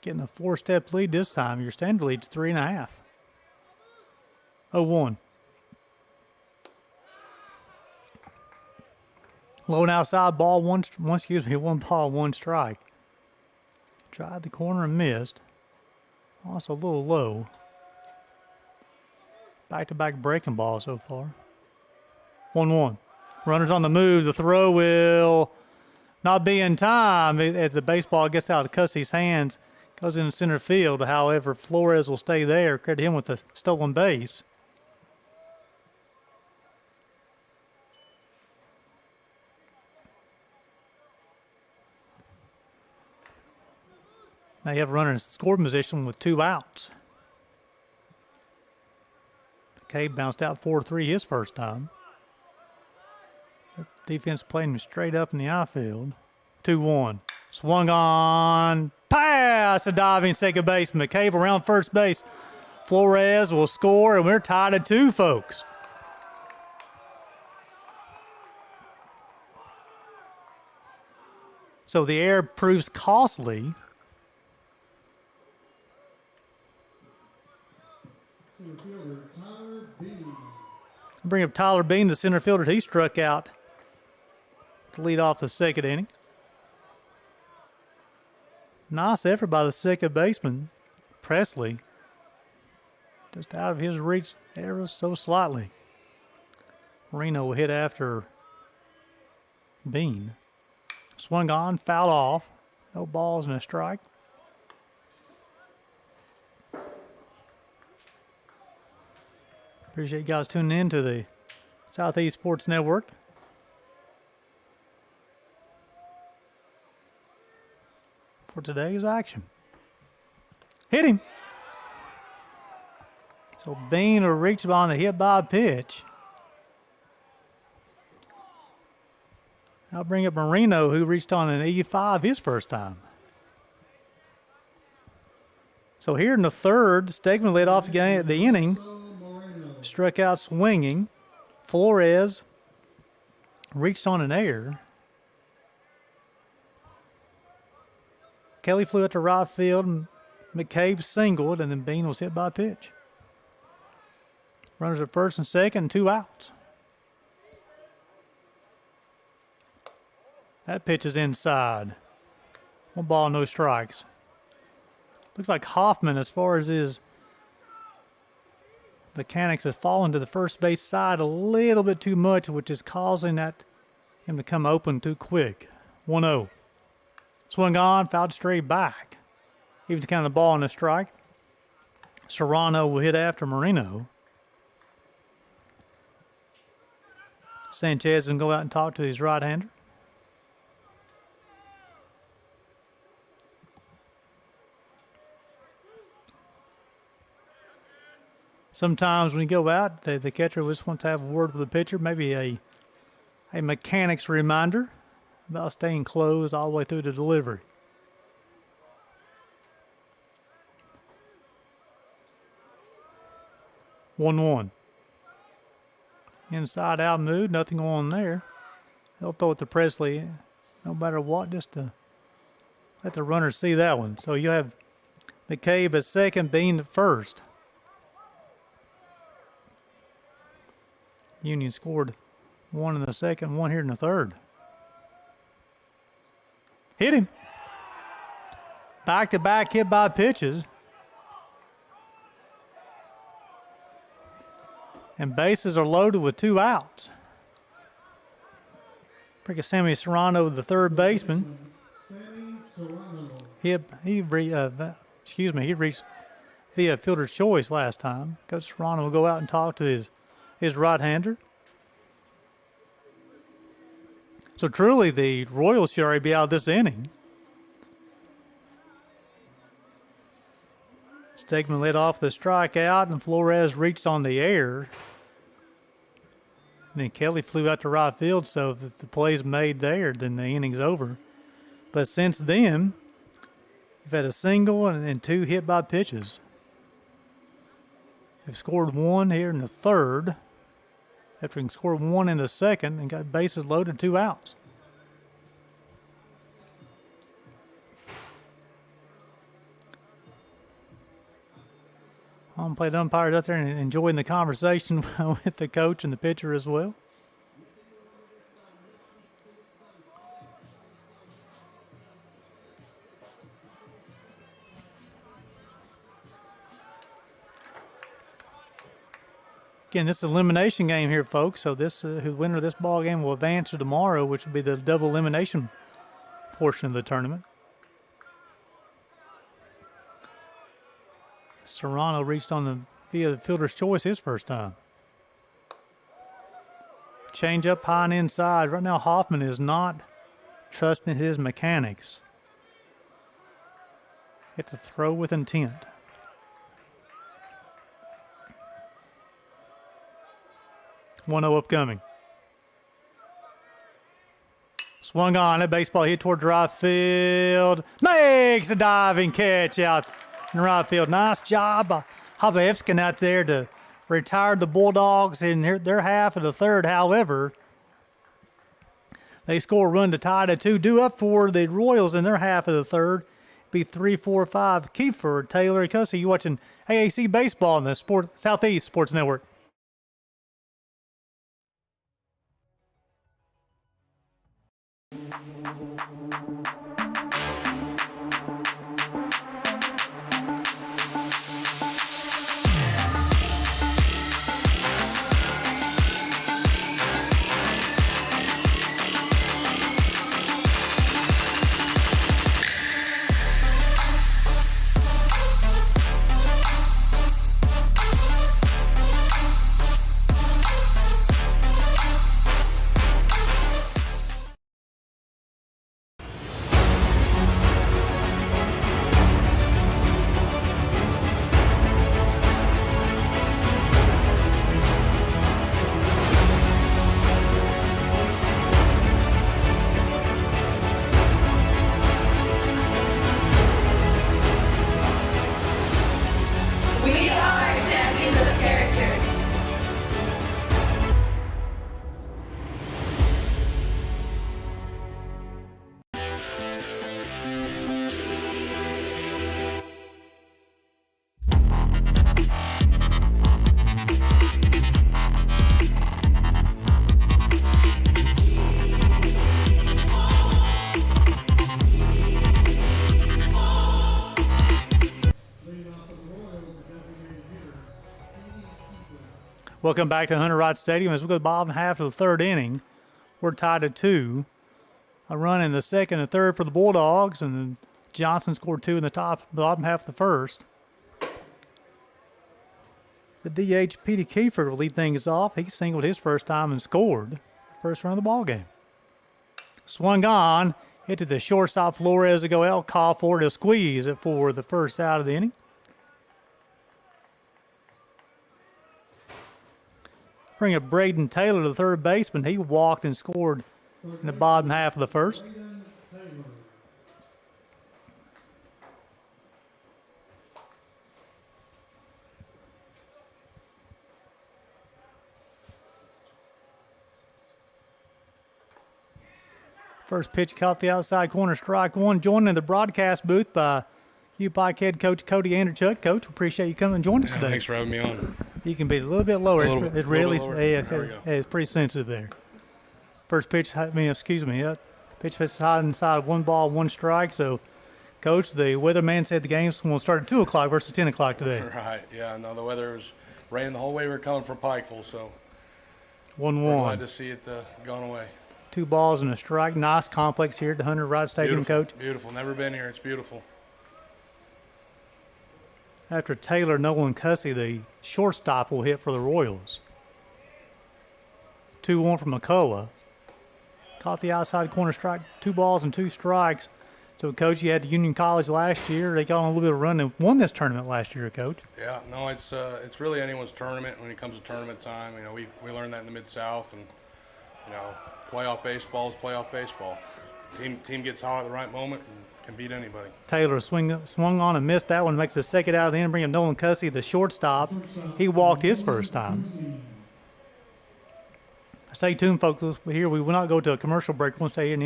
[SPEAKER 2] Getting a 4-step lead this time. Your standard lead's 3.5. 0-1. Low and outside, ball one ball, one strike. Tried the corner and missed. Also a little low. Back-to-back breaking ball so far. 1-1. Runners on the move. The throw will not be in time as the baseball gets out of Cussy's hands. Goes in center field. However, Flores will stay there. Credit him with the stolen base. Now you have a runner in scoring position with 2 outs. McCabe bounced out 4-3 his first time. Defense playing him straight up in the outfield. 2-1. Swung on. Pass. A diving second base. McCabe around first base. Flores will score, and we're tied at 2, folks. So the error proves costly.
[SPEAKER 4] Center fielder Tyler Bean.
[SPEAKER 2] Bring up Tyler Bean, the center fielder. He struck out to lead off the second inning. Nice effort by the second baseman, Presley. Just out of his reach ever so slightly. Marino will hit after Bean. Swung on, fouled off. No balls and a strike. Appreciate you guys tuning in to the Southeast Sports Network. For today's action. Hit him. So Bean will reach on the hit by pitch. I'll bring up Marino, who reached on an E5 his first time. So here in the third, Stegman led off the inning. Struck out swinging. Flores reached on an error. Kelly flew out to right field. McCabe singled, and then Bean was hit by a pitch. Runners at first and second, 2 outs. That pitch is inside. 1 ball, no strikes. Looks like Hoffman, as far as his Mechanics has fallen to the first base side a little bit too much, which is causing him to come open too quick. 1-0. Swung on, fouled straight back. Evens count the ball on the strike. Serrano will hit after Marino. Sanchez can go out and talk to his right-hander. Sometimes when you go out, the catcher just wants to have a word with the pitcher, maybe a mechanics reminder about staying closed all the way through the delivery. One. Inside out mood, nothing on there. They'll throw it to Presley no matter what, just to let the runner see that one. So you have McCabe at second, Bean at first. Union scored one in the second, one here in the third. Hit him. Back-to-back hit by pitches. And bases are loaded with 2 outs. Bring Sammy Serrano, the third baseman.
[SPEAKER 4] Sammy Serrano.
[SPEAKER 2] He reached via fielder's choice last time. Coach Serrano will go out and talk to his right-hander. So truly, the Royals should already be out of this inning. Stegman led off the strikeout, and Flores reached on the air. And then Kelly flew out to right field, so if the play's made there, then the inning's over. But since then, you've had a single and 2 hit by pitches. They've scored 1 here in the third, after he scored 1 in the second and got bases loaded, 2 outs. Home plate umpires out there and enjoying the conversation with the coach and the pitcher as well. Again, this is an elimination game here, folks. So this, who winner of this ball game will advance to tomorrow, which will be the double elimination portion of the tournament. Serrano reached on via the fielder's choice his first time. Change up high and inside. Right now, Hoffman is not trusting his mechanics. Hit to throw with intent. One 0 upcoming. Swung on, a baseball hit toward right field. Makes a diving catch out in right field. Nice job by Habevskin out there to retire the Bulldogs in their half of the third. However, they score a run to tie it at 2. Due up for the Royals in their half of the third. Be 3-4-5. Kiefer, Taylor, and Cussy. You watching AAC baseball on the Southeast Sports Network. Welcome back to Hunter Wright Stadium as we go to the bottom half of the third inning. We're tied at 2. A run in the second and third for the Bulldogs, and then Johnson scored 2 in the bottom half of the first. The DH, Petey Kiefer, will lead things off. He singled his first time and scored. First run of the ball game. Swung on, hit to the shortstop Flores to go out. Call for it to squeeze it for the first out of the inning. Bring up Braden Taylor, the third baseman. He walked and scored in the bottom half of the first.
[SPEAKER 4] Braden Taylor.
[SPEAKER 2] First pitch caught the outside corner, strike one. Joined in the broadcast booth by UPike head coach Cody Anderchuk. Coach, appreciate you coming and joining us today.
[SPEAKER 5] Thanks for having me on.
[SPEAKER 2] You can be a little bit lower.
[SPEAKER 5] Little
[SPEAKER 2] It's
[SPEAKER 5] bit
[SPEAKER 2] really,
[SPEAKER 5] lower.
[SPEAKER 2] yeah,
[SPEAKER 5] There we go.
[SPEAKER 2] it's pretty sensitive there. First pitch, pitch hits high inside, 1 ball, 1 strike. So, Coach, the weatherman said the game's going to start at 2 o'clock versus 10 o'clock today.
[SPEAKER 5] Right, yeah, no, the weather was raining the whole way we were coming from Pikeville, so
[SPEAKER 2] 1-1.
[SPEAKER 5] we're glad to see it gone away.
[SPEAKER 2] 2 balls and a strike. Nice complex here at the Hunter Wright Stadium,
[SPEAKER 5] Beautiful,
[SPEAKER 2] Coach.
[SPEAKER 5] beautiful. Never been here. It's beautiful.
[SPEAKER 2] After Taylor, Nolan Cussey, the shortstop, will hit for the Royals. 2-1 from McCullough. Caught the outside corner strike, 2 balls and 2 strikes. So, Coach, you had Union College last year. They got on a little bit of a run and won this tournament last year, Coach.
[SPEAKER 5] Yeah, no, it's really anyone's tournament when it comes to tournament time. You know, we learned that in the Mid-South, and you know, playoff baseball is playoff baseball. Team gets hot at the right moment and can beat anybody.
[SPEAKER 2] Taylor swung on and missed that one. Makes the second out of the inning. Bring up Nolan Cussey, the shortstop. He walked his first time. Stay tuned, folks. Here we will not go to a commercial break. We'll stay here and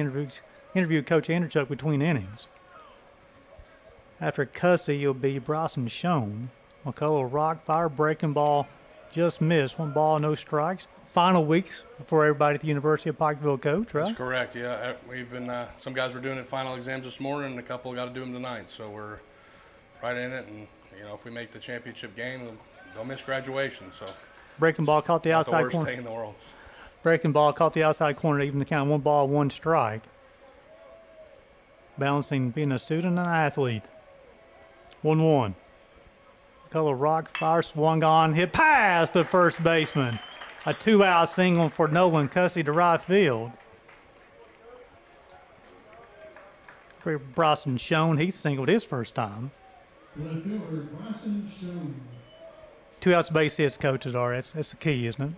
[SPEAKER 2] interview Coach Anderchuk between innings. After Cussey, it'll be Bryson Schoen. McCullough rock, fire, breaking ball, just missed. 1 ball, no strikes. Final weeks for everybody at the University of Pikeville, Coach, right?
[SPEAKER 5] That's correct. Yeah, we've been. Some guys were doing it final exams this morning, and a couple got to do them tonight. So we're right in it, and you know, if we make the championship game, they'll miss graduation. So
[SPEAKER 2] Breaking ball caught the
[SPEAKER 5] not the
[SPEAKER 2] outside
[SPEAKER 5] worst
[SPEAKER 2] corner.
[SPEAKER 5] thing in the world.
[SPEAKER 2] Breaking ball caught the outside corner, even the count 1 ball, 1 strike. Balancing being a student and an athlete. 1-1. McCullough rock, fire, swung on, hit past the first baseman. A 2-out single for Nolan Cussey to right field. Bryson Schoen, he singled his first time.
[SPEAKER 4] Left fielder Bryson Schoen.
[SPEAKER 2] 2 outs, base hits, coaches are. That's the key, isn't it?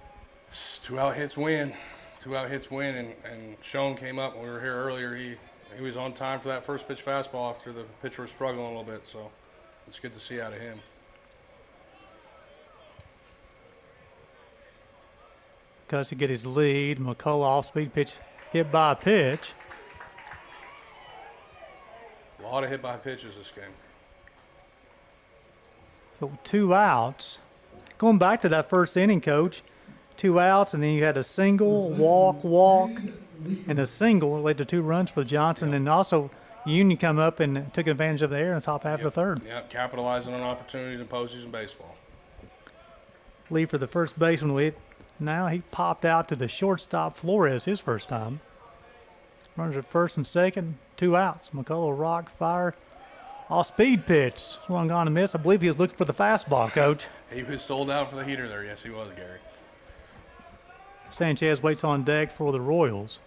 [SPEAKER 5] 2 out hits win. 2 out hits win, and Schoen came up when we were here earlier. He was on time for that first pitch fastball after the pitcher was struggling a little bit, so it's good to see out of him.
[SPEAKER 2] Cussey get his lead. McCullough off-speed pitch hit by a pitch.
[SPEAKER 5] A lot of hit by pitches this game.
[SPEAKER 2] So 2 outs. Going back to that first inning, Coach, 2 outs, and then you had a single, walk, and a single led to 2 runs for Johnson. And also Union come up and took advantage of the air in the top half of the third.
[SPEAKER 5] Yep, capitalizing on opportunities and postseason baseball.
[SPEAKER 2] Lead for the first baseman. Now he popped out to the shortstop Flores his first time. Runners at first and second, 2 outs. McCullough rock, fire, off-speed pitch. Swung on and missed. I believe he was looking for the fastball, Coach.
[SPEAKER 5] He was sold out for the heater there. Yes, he was, Gary.
[SPEAKER 2] Sanchez waits on deck for the Royals.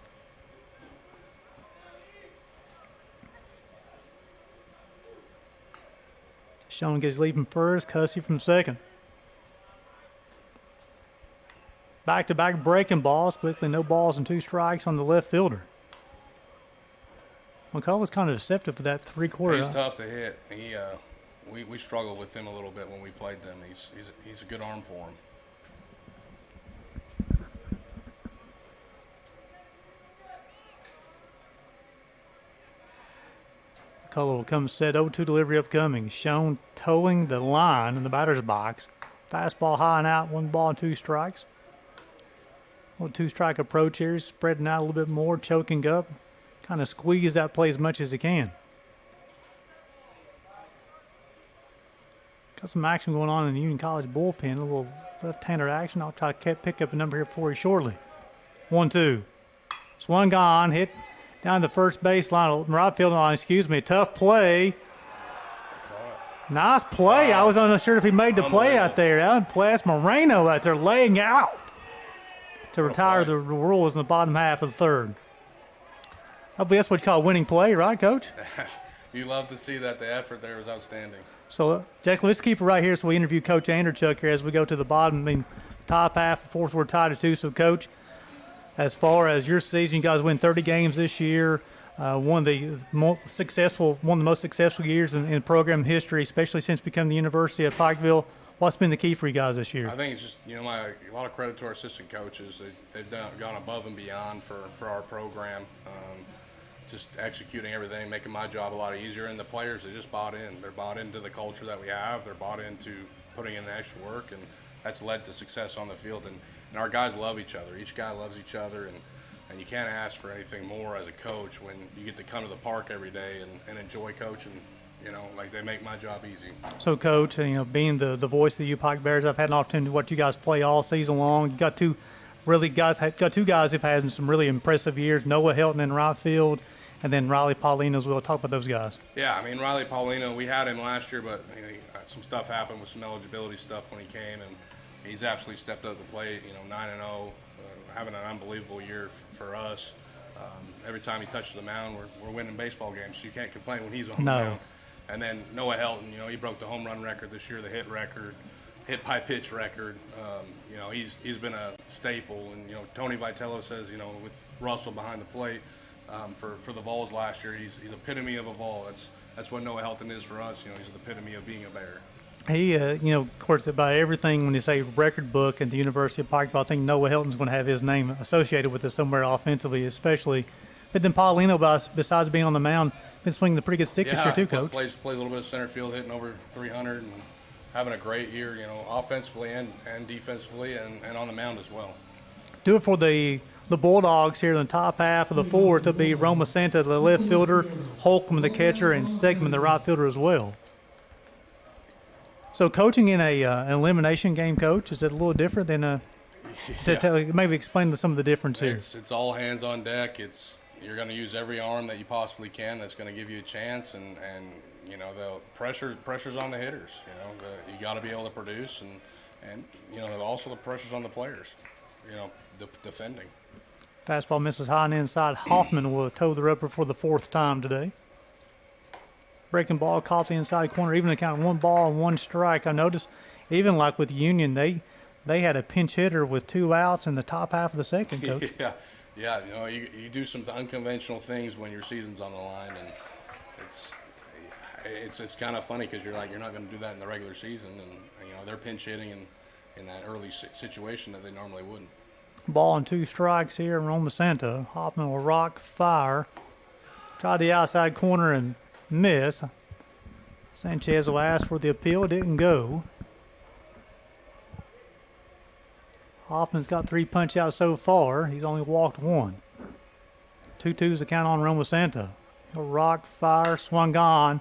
[SPEAKER 2] Schoen gets lead from first, Cussey from second. Back-to-back breaking balls, quickly no balls and 2 strikes on the left fielder. McCullough's kind of deceptive for that 3-quarter.
[SPEAKER 5] He's tough to hit. We struggled with him a little bit when we played them. He's a good arm for him.
[SPEAKER 2] McCullough will come set, 0-2 delivery upcoming. Schoen towing the line in the batter's box. Fastball high and out, 1 ball and 2 strikes. Little 2-strike approach here, spreading out a little bit more, choking up. Kind of squeeze that play as much as he can. Got some action going on in the Union College bullpen. A little Left-hander action. I'll try to pick up a number here for you shortly. 1-2. Swung on, hit down the first baseline, right field line, excuse me. Tough play. Nice play. I was unsure if he made the play out there. That play, that's Moreno out there laying out to retire the Royals in the bottom half of the third. I believe that's what you call a winning play, right, Coach?
[SPEAKER 5] You love to see that. The effort there was outstanding.
[SPEAKER 2] So, Jack, let's keep it right here so we interview Coach Anderchuk here as we go to the bottom. I mean, top half, the fourth, we're tied at 2. So, Coach, as far as your season, you guys win 30 games this year. One of the most successful years in program history, especially since becoming the University of Pikeville. What's been the key for you guys this year?
[SPEAKER 5] I think it's just, a lot of credit to our assistant coaches. They've gone above and beyond for our program, just executing everything, making my job a lot easier. And the players, they just bought in. They're bought into the culture that we have. They're bought into putting in the extra work, and that's led to success on the field. And our guys love each other. Each guy loves each other, and you can't ask for anything more as a coach when you get to come to the park every day and enjoy coaching. They make my job easy.
[SPEAKER 2] So, Coach, being the voice of the U Pike Bears, I've had an opportunity to watch you guys play all season long. You got two guys who've had some really impressive years, Noah Helton in right field, and then Riley Paulino as well. Talk about those guys.
[SPEAKER 5] Yeah, Riley Paulino, we had him last year, but some stuff happened with some eligibility stuff when he came, and he's absolutely stepped up to the plate, 9-0, having an unbelievable year for us. Every time he touches the mound, we're winning baseball games, so you can't complain when he's on the mound. And then Noah Helton, he broke the home run record this year, the hit record, hit by pitch record. He's been a staple. And, Tony Vitello says, with Russell behind the plate for the Vols last year, he's epitome of a Vol. That's what Noah Helton is for us. He's the epitome of being a Bear.
[SPEAKER 2] He, of course, by everything, when you say record book at the University of Pikeville, I think Noah Helton's going to have his name associated with it somewhere offensively, especially. But then Paulino, besides being on the mound, been swinging the pretty good stick this year too, Coach.
[SPEAKER 5] Plays a little bit of center field, hitting over 300 and having a great year, offensively and defensively and on the mound as well.
[SPEAKER 2] Do it for the Bulldogs here in the top half of the fourth. It'll be Roma Santa, the left fielder, Holcomb, the catcher, and Stegman, the right fielder as well. So coaching in an elimination game, Coach, is it a little different than maybe explain some of the difference here?
[SPEAKER 5] It's all hands on deck. You're going to use every arm that you possibly can that's going to give you a chance, and the pressure's on the hitters. You got to be able to produce, and also the pressure's on the players. Defending.
[SPEAKER 2] Fastball misses high and inside. Hoffman will toe the rubber for the fourth time today. Breaking ball caught the inside corner, even the count of 1 ball and 1 strike. I noticed, even like with Union, they had a pinch hitter with 2 outs in the top half of the second, Coach.
[SPEAKER 5] Yeah. You do some unconventional things when your season's on the line, and it's kind of funny because you're not going to do that in the regular season, and they're pinch hitting in that early situation that they normally wouldn't. Ball
[SPEAKER 2] and 2 strikes here in Roma Santa. Hoffman will rock, fire, try the outside corner and miss. Sanchez will ask for the appeal. Didn't go. Hoffman's got 3 punch outs so far. He's only walked 1. 2-2's the count on Roma Santa. He'll rock, fire, swung on.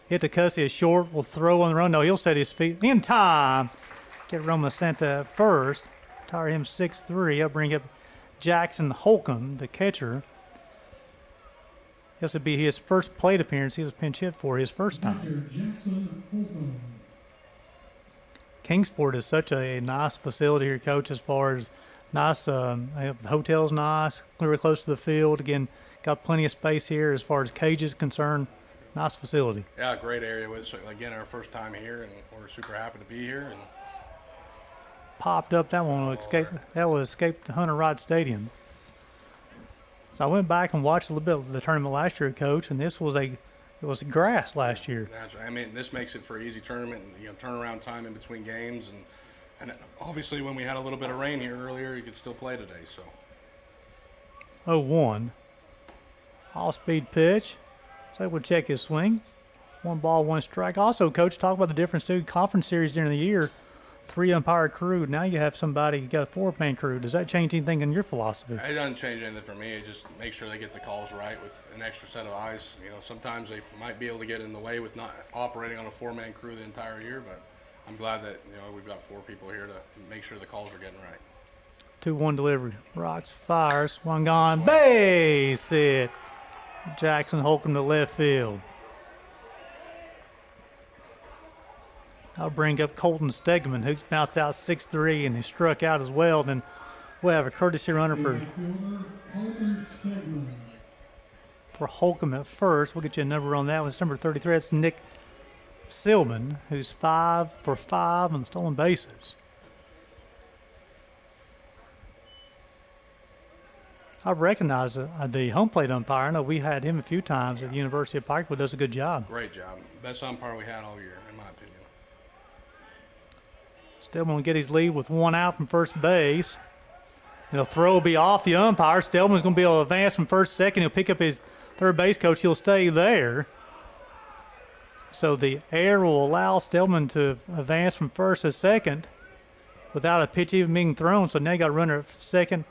[SPEAKER 2] Hit the Cussy short. Will throw on the run. No, he'll set his feet in time. Get Roma Santa at first. Tire him 6-3. He'll bring up Jackson Holcomb, the catcher. This would be his first plate appearance. He was pinch hit for his first time. Kingsport is such a nice facility here, Coach, as far as nice. The hotel's nice, very close to the field. Again, got plenty of space here as far as cages concerned. Nice facility.
[SPEAKER 5] Yeah, great area. Again, our first time here, and we're super happy to be here. And
[SPEAKER 2] popped up. That one will escape. That will escape the Hunter Wright Stadium. So I went back and watched a little bit of the tournament last year, Coach, and it was grass last year.
[SPEAKER 5] Naturally. This makes it for an easy tournament, and, turnaround time in between games, and obviously when we had a little bit of rain here earlier, you could still play today. So
[SPEAKER 2] 0-1, all-speed pitch. So we'll check his swing. 1 ball, 1 strike. Also, Coach, talk about the difference too. Conference series during the year. 3 umpire crew. Now you have somebody, you got a 4-man crew. Does that change anything in your philosophy?
[SPEAKER 5] It doesn't change anything for me. It just make sure they get the calls right with an extra set of eyes. Sometimes they might be able to get in the way with not operating on a 4-man crew the entire year, but I'm glad that we've got 4 people here to make sure the calls are getting right.
[SPEAKER 2] 2-1 delivery. Rocks fires. Swung on. Base hit. Jackson Holcomb to left field. I'll bring up Colton Stegman, who's bounced out 6-3, and he struck out as well. Then we'll have a courtesy runner
[SPEAKER 4] The
[SPEAKER 2] for
[SPEAKER 4] right fielder, Colton Stegman.
[SPEAKER 2] Holcomb at first. We'll get you a number on that one. It's number 33. That's Nick Silman, who's 5 for 5 on stolen bases. I've recognized the home plate umpire. I know we had him a few times at the University of Pikeville. Does a good job.
[SPEAKER 5] Great job. Best umpire we had all year, in my opinion.
[SPEAKER 2] Stillman will get his lead with 1 out from first base. The throw will be off the umpire. Stillman's going to be able to advance from first, second. He'll pick up his third base coach. He'll stay there. So the air will allow Stillman to advance from first to second without a pitch even being thrown. So now you got a runner at second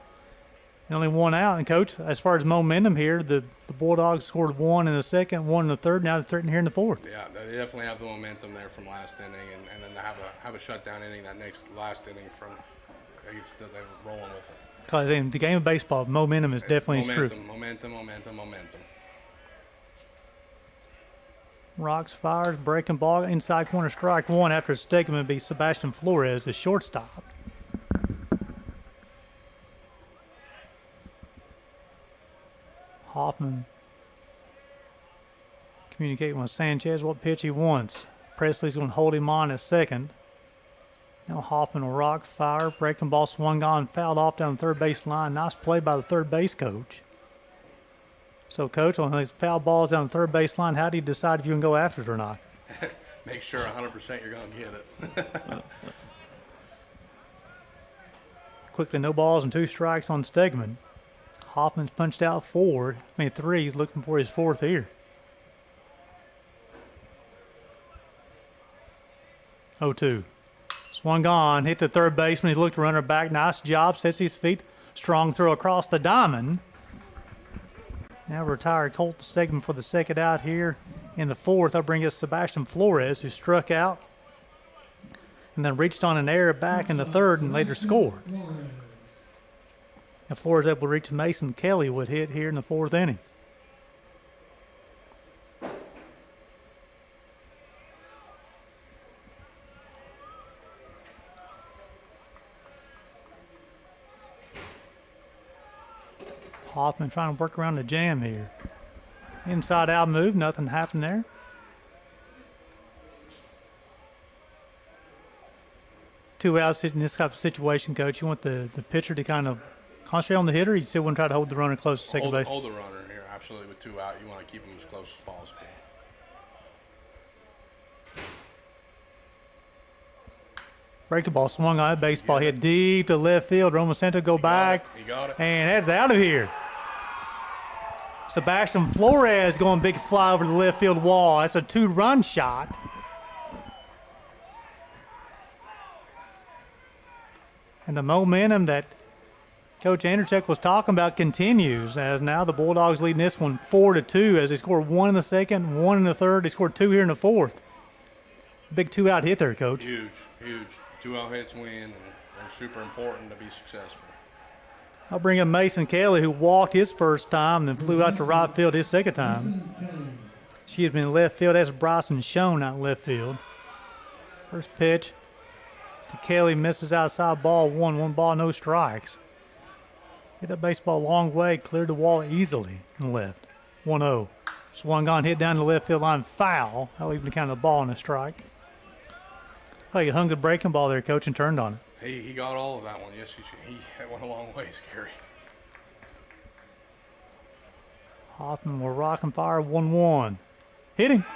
[SPEAKER 2] and only 1 out. And, Coach, as far as momentum here, the Bulldogs scored 1 in the second, 1 in the third. Now they're threatening here in the fourth.
[SPEAKER 5] Yeah, they definitely have the momentum there from last inning, and then to have a shutdown inning that last inning from they're rolling with it.
[SPEAKER 2] Because in the game of baseball, momentum is definitely true.
[SPEAKER 5] Momentum.
[SPEAKER 2] Rocks fires, breaking ball, inside corner, strike 1 after Stegman would be Sebastian Flores, the shortstop. Hoffman communicating with Sanchez what pitch he wants. Presley's going to hold him on at second. Now Hoffman will rock, fire, breaking ball swung on, fouled off down the third base line. Nice play by the third base coach. So, Coach, on these foul balls down the third base line, how do you decide if you can go after it or not?
[SPEAKER 5] Make sure 100% you're going to get it.
[SPEAKER 2] Quickly, no balls and 2 strikes on Stegman. Hoffman's punched out 3. He's looking for his 4th here. 0-2. Swung on, hit the third baseman. He looked the runner back. Nice job, sets his feet. Strong throw across the diamond. Now retired Colton Stegman for the second out here in the 4th. I'll bring us Sebastian Flores, who struck out and then reached on an error back in the 3rd and later scored. And Flores able to reach Mason Kelly would hit here in the 4th inning. Hoffman trying to work around the jam here. Inside out move, nothing happened there. Two outs in this type of situation, Coach. You want the pitcher to kind of concentrate on the hitter, or you still want to try to hold the runner close to second base?
[SPEAKER 5] Hold the runner here, absolutely. With 2 out, you want to keep him as close as possible.
[SPEAKER 2] Break the ball, swung on it, baseball hit deep to left field. Romo Santo go back.
[SPEAKER 5] He got it.
[SPEAKER 2] And that's out of here. Sebastian Flores going big fly over the left field wall. That's a 2-run shot. And the momentum that Coach Anderchuk was talking about continues, as now the Bulldogs leading this one 4-2 as they scored 1 in the second, 1 in the third. They scored 2 here in the 4th. Big 2-out hit there, Coach.
[SPEAKER 5] Huge. 2-out hits win, and they're super important to be successful.
[SPEAKER 2] I'll bring in Mason Kelly, who walked his first time, then flew out to right field his second time. She has been in left field. That's Bryson Schoen out in left field. First pitch to Kelly, misses outside, ball 1. 1 ball, no strikes. Hit that baseball a long way, cleared the wall easily in left. 1-0. Swung on, hit down the left field line, foul. I'll even count the ball and a strike. Oh, you hung the breaking ball there, Coach, and turned on it.
[SPEAKER 5] He got all of that one. Yes, he went a long way, Scary.
[SPEAKER 2] Hoffman will rock and fire 1-1. Hit him.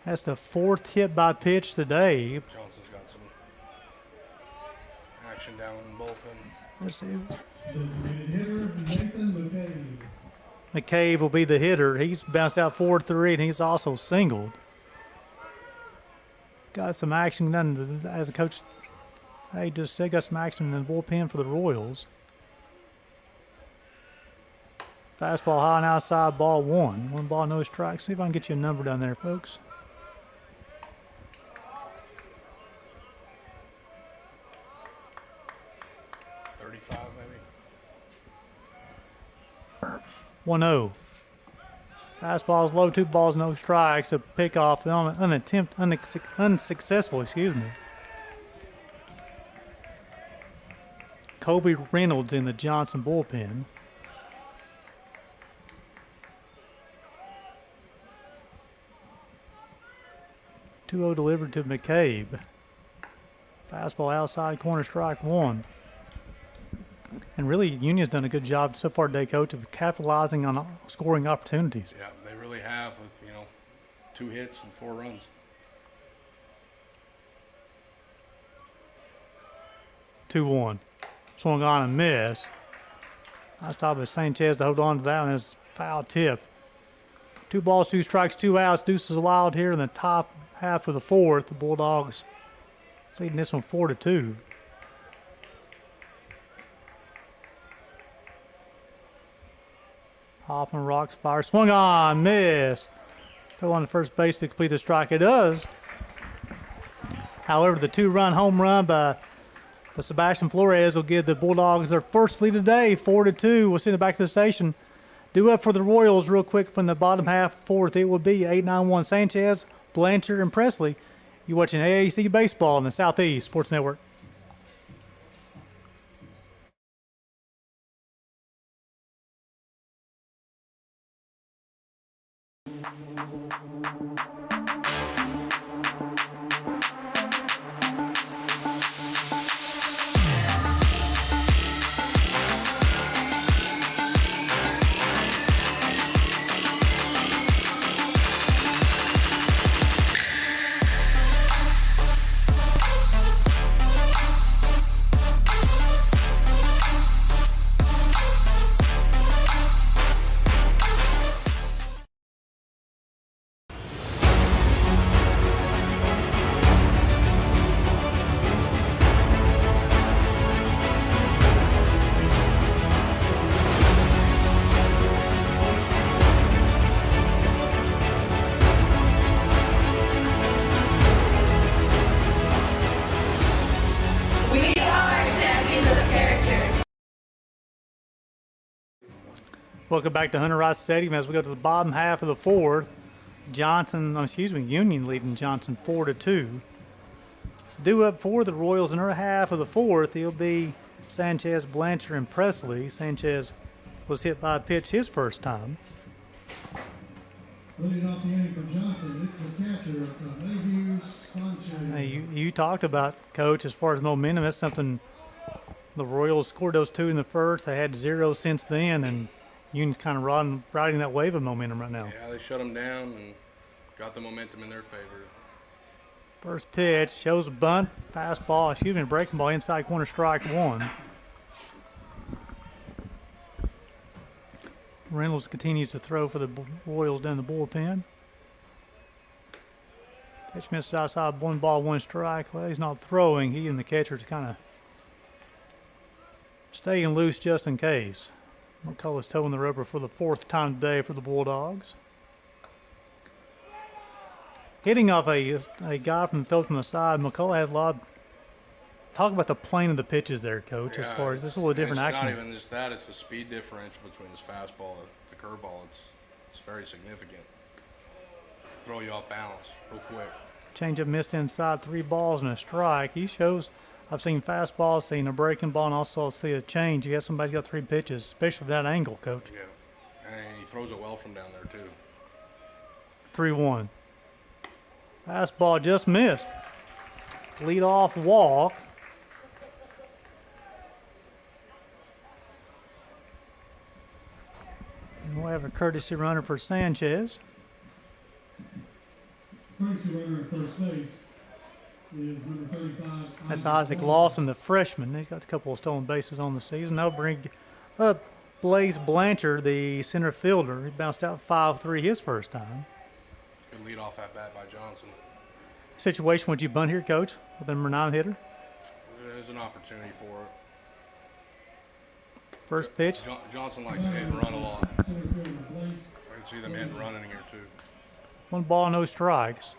[SPEAKER 2] That's the 4th hit by pitch today.
[SPEAKER 5] Johnson's got some action down in both of them.
[SPEAKER 2] Let's see.
[SPEAKER 4] Designated hitter, Nathan McCabe.
[SPEAKER 2] McCabe will be the hitter. He's bounced out 4-3, and he's also singled. Got some action done, as the coach just said, got some action in the bullpen for the Royals. Fastball high and outside, ball one. One ball, no strikes. See if I can get you a number down there, folks.
[SPEAKER 5] Maybe.
[SPEAKER 2] 1-0. Fastball's low, 2 balls, no strikes. A pickoff unsuccessful, excuse me. Kobe Reynolds in the Johnson bullpen. 2-0 delivered to McCabe. Fastball outside corner, strike one. And really, Union's done a good job so far today, Coach, of capitalizing on scoring opportunities.
[SPEAKER 5] Yeah, they really have with, 2 hits and 4 runs.
[SPEAKER 2] Two-one. Swung on and missed. Nice job of Sanchez to hold on to that one. It's foul tip. 2 balls, 2 strikes, 2 outs. Deuces Wild here in the top half of the fourth. The Bulldogs leading this one 4-2. Hoffman rocks, fire, swung on, miss. Go on to first base to complete the strike. It does. However, the 2-run home run by Sebastian Flores will give the Bulldogs their first lead today, 4-2. We'll send it back to the station. Due up for the Royals real quick from the bottom half fourth. It will be 8-9-1 Sanchez, Blanchard, and Presley. You're watching AAC Baseball in the Southeast Sports Network. Welcome back to Hunter Rice Stadium as we go to the bottom half of the fourth. Union leading Johnson 4-2. Due up for the Royals in her half of the fourth, it'll be Sanchez, Blanchard, and Presley. Sanchez was hit by a pitch his first time.
[SPEAKER 4] Leading off the inning for Johnson, it's the catcher, Mayhew Sanchez.
[SPEAKER 2] Hey, you talked about, Coach, as far as momentum. That's something the Royals scored those 2 in the first. They had 0 since then, and Union's kind of riding that wave of momentum right now.
[SPEAKER 5] Yeah, they shut them down and got the momentum in their favor.
[SPEAKER 2] First pitch shows a bunt, breaking ball, inside corner, strike one. Reynolds continues to throw for the Royals down the bullpen. Pitch misses outside, 1 ball, 1 strike. Well, he's not throwing. He and the catcher's kind of staying loose just in case. McCullough's toeing the rubber for the 4th time today for the Bulldogs. Hitting off a guy from the throw from the side, McCullough has a lot of talk about the plane of the pitches there, Coach, as far as this is a little different action.
[SPEAKER 5] It's not even just that, it's the speed differential between his fastball and the curveball. It's very significant. Throw you off balance real quick.
[SPEAKER 2] Changeup missed inside, 3 balls and a strike. He shows, I've seen fastballs, seen a breaking ball, and also see a change. You got somebody got 3 pitches, especially with that angle, Coach.
[SPEAKER 5] Yeah, and he throws it well from down there too.
[SPEAKER 2] 3-1. Fastball just missed. Lead off walk. And we'll have a courtesy runner for Sanchez.
[SPEAKER 4] Courtesy runner at first base is number 35.
[SPEAKER 2] That's Isaac Lawson, the freshman. He's got a couple of stolen bases on the season. They'll bring up Blaze Blanchard, the center fielder. He bounced out 5-3 his first time.
[SPEAKER 5] Good lead off at bat by Johnson.
[SPEAKER 2] Situation, would you bunt here, Coach, with the number 9 hitter?
[SPEAKER 5] There's an opportunity for it.
[SPEAKER 2] First pitch.
[SPEAKER 5] Johnson likes to hit and run a lot.
[SPEAKER 4] Center fielder Blaze.
[SPEAKER 5] I can see them hitting and running in here too.
[SPEAKER 2] 1 ball, no strikes.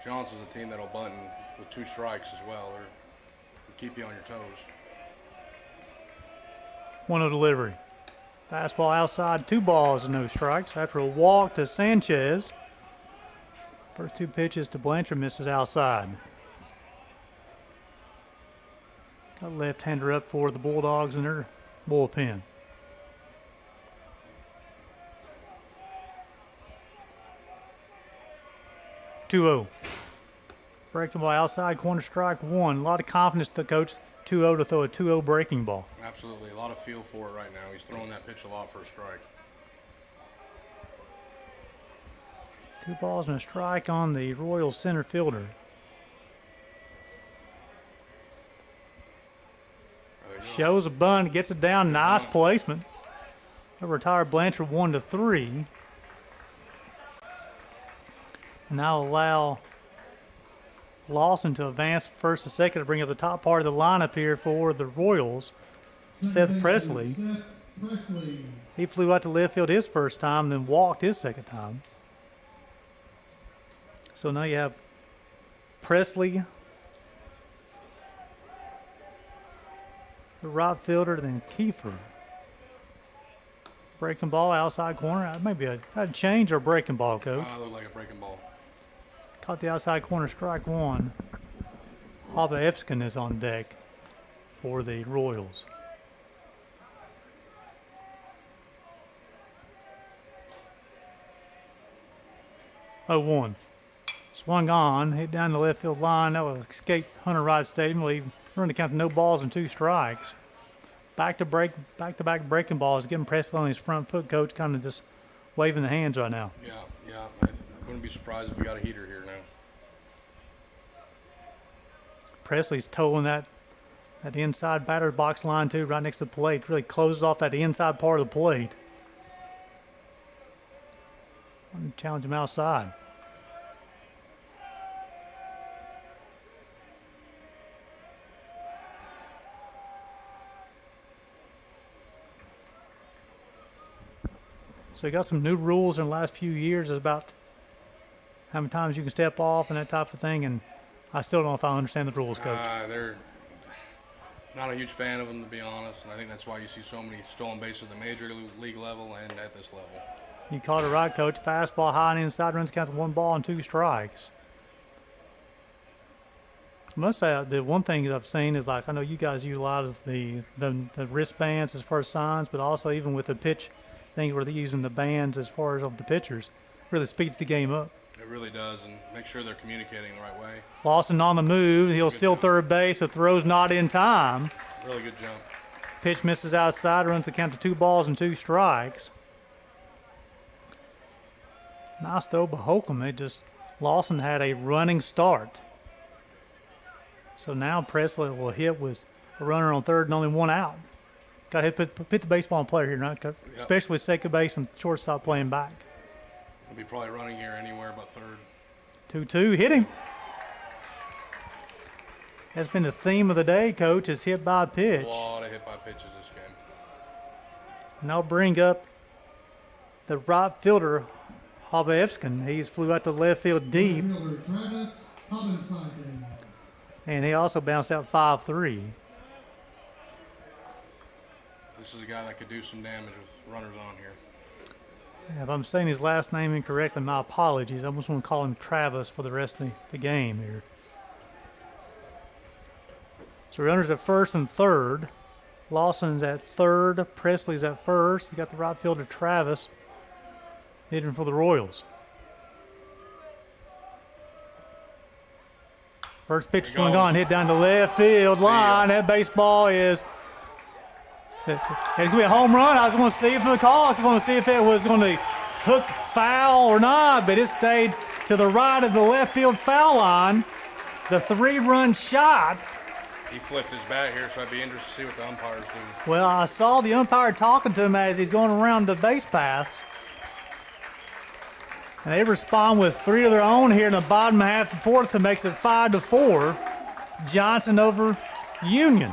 [SPEAKER 5] Johnson's a team that'll bunt with 2 strikes as well. They'll keep you on your toes.
[SPEAKER 2] 1-0 delivery. Fastball outside, 2 balls and no strikes. After a walk to Sanchez. First 2 pitches to Blanchard, misses outside. Got a left-hander up for the Bulldogs in their bullpen. Two-0. Breaking ball outside, corner strike 1. A lot of confidence to coach 2-0 to throw a 2-0 breaking ball.
[SPEAKER 5] Absolutely, a lot of feel for it right now. He's throwing that pitch a lot for a strike.
[SPEAKER 2] 2 balls and a strike on the Royals center fielder.
[SPEAKER 5] There you go.
[SPEAKER 2] Shows a bunt, gets it down, nice placement. They'll retire Blanchard 1-3. And now allow Lawson to advance first and second to bring up the top part of the lineup here for the Royals. Seth
[SPEAKER 4] Second
[SPEAKER 2] Presley.
[SPEAKER 4] baseman, Seth Presley.
[SPEAKER 2] He flew out to left field his first time, then walked his second time. So now you have Presley, the right fielder, then Kiefer. Breaking ball outside corner. Maybe a change or breaking ball, coach.
[SPEAKER 5] Looked like a breaking ball.
[SPEAKER 2] Caught the outside corner, strike 1. Hobaevskin is on deck for the Royals. Oh, 1. Swung on, hit down the left field line. That will escape Hunter Wright Stadium. Leave run to count to no balls and 2 strikes. Back-to-back breaking balls, getting Presley on his front foot. Coach kind of just waving the hands right now.
[SPEAKER 5] Yeah. I wouldn't be surprised if we got a heater here now.
[SPEAKER 2] Presley's towing that inside batter's box line too, right next to the plate. Really closes off that inside part of the plate. Want to challenge him outside. So you got some new rules in the last few years about how many times you can step off and that type of thing, and I still don't know if I understand the rules, Coach.
[SPEAKER 5] They're not a huge fan of them, to be honest, and I think that's why you see so many stolen bases at the major league level and at this level.
[SPEAKER 2] You caught it right, Coach. Fastball high and inside, runs count to 1 ball and 2 strikes. I must say, the one thing that I've seen is, like, I know you guys utilize the wristbands as far as signs, but also even with the pitch thing where they're using the bands as far as of the pitchers, really speeds the game up.
[SPEAKER 5] It really does, and make sure they're communicating the right way.
[SPEAKER 2] Lawson on the move. He'll steal third base. The throw's not in time.
[SPEAKER 5] Really good jump.
[SPEAKER 2] Pitch misses outside, runs the count to 2 balls and 2 strikes. Nice throw by Holcomb. Lawson had a running start. So now Presley will hit with a runner on third and only 1 out. Got to put the baseball in play here, right? Especially with second base and shortstop playing back.
[SPEAKER 5] He'll be probably running here anywhere but third.
[SPEAKER 2] 2-2, hitting. That's been the theme of the day, Coach, is hit by pitch.
[SPEAKER 5] A lot of hit by pitches this game.
[SPEAKER 2] And I'll bring up the right fielder, Hobaevskin. He's flew out to left field deep,
[SPEAKER 4] Fielder Travis Hobbensagen.
[SPEAKER 2] and he also bounced out 5-3.
[SPEAKER 5] This is a guy that could do some damage with runners on here.
[SPEAKER 2] If I'm saying his last name incorrectly, my apologies. I just want to call him Travis for the rest of the game here. So runners at first and third. Lawson's at third. Presley's at first. You got the right fielder Travis hitting for the Royals. First pitch
[SPEAKER 5] There
[SPEAKER 2] swung
[SPEAKER 5] goes.
[SPEAKER 2] on, hit down the left field
[SPEAKER 5] See ya.
[SPEAKER 2] line. That baseball is. It's going to be a home run. I was going to see for the call. I was going to see if it was going to hook foul or not, but it stayed to the right of the left field foul line. The 3-run shot.
[SPEAKER 5] He flipped his bat here, so I'd be interested to see what the umpires do.
[SPEAKER 2] Well, I saw the umpire talking to him as he's going around the base paths. And they respond with 3 of their own here in the bottom half of the fourth. That makes it 5-4. Johnson over Union.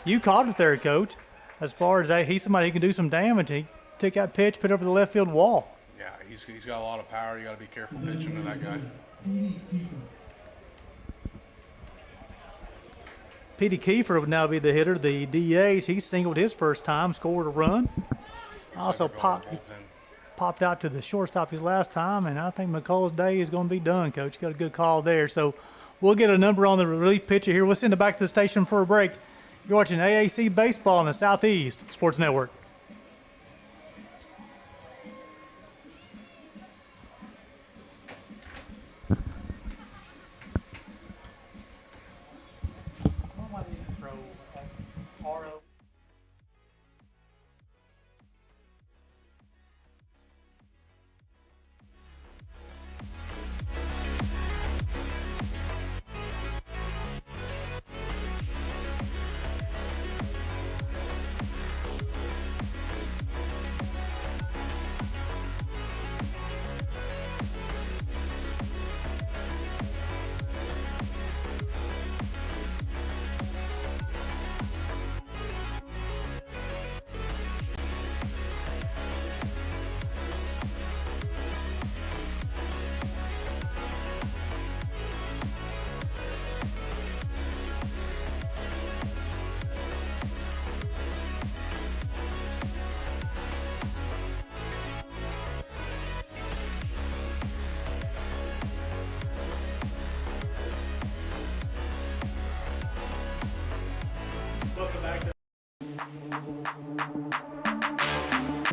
[SPEAKER 2] You called it there, Coach. As far as that, he's somebody who can do some damage. He took that pitch, put it over the left field wall.
[SPEAKER 5] Yeah, he's got a lot of power. You got to be careful pitching to that guy.
[SPEAKER 2] Petey Kiefer would now be the hitter, the DH. He singled his first time, scored a run. Also popped out to the shortstop his last time, and I think McCullough's day is going to be done, Coach. You got a good call there. So we'll get a number on the relief pitcher here. We'll send it back to the station for a break. You're watching AAC Baseball on the Southeast Sports Network.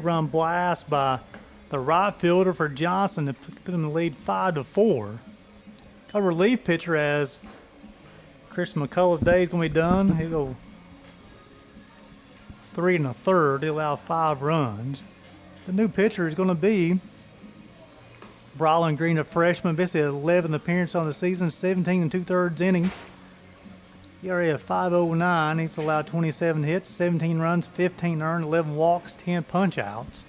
[SPEAKER 2] Run blast by the right fielder for Johnson to put him in the lead 5-4. A relief pitcher as Christian McCullough's day is going to be done. He'll go 3 1/3. He'll allow 5 runs. The new pitcher is going to be Brylan Green, a freshman, basically 11th appearance on the season, 17 2/3 innings. ERA of 5.09. He's allowed 27 hits, 17 runs, 15 earned, 11 walks, 10 punch outs.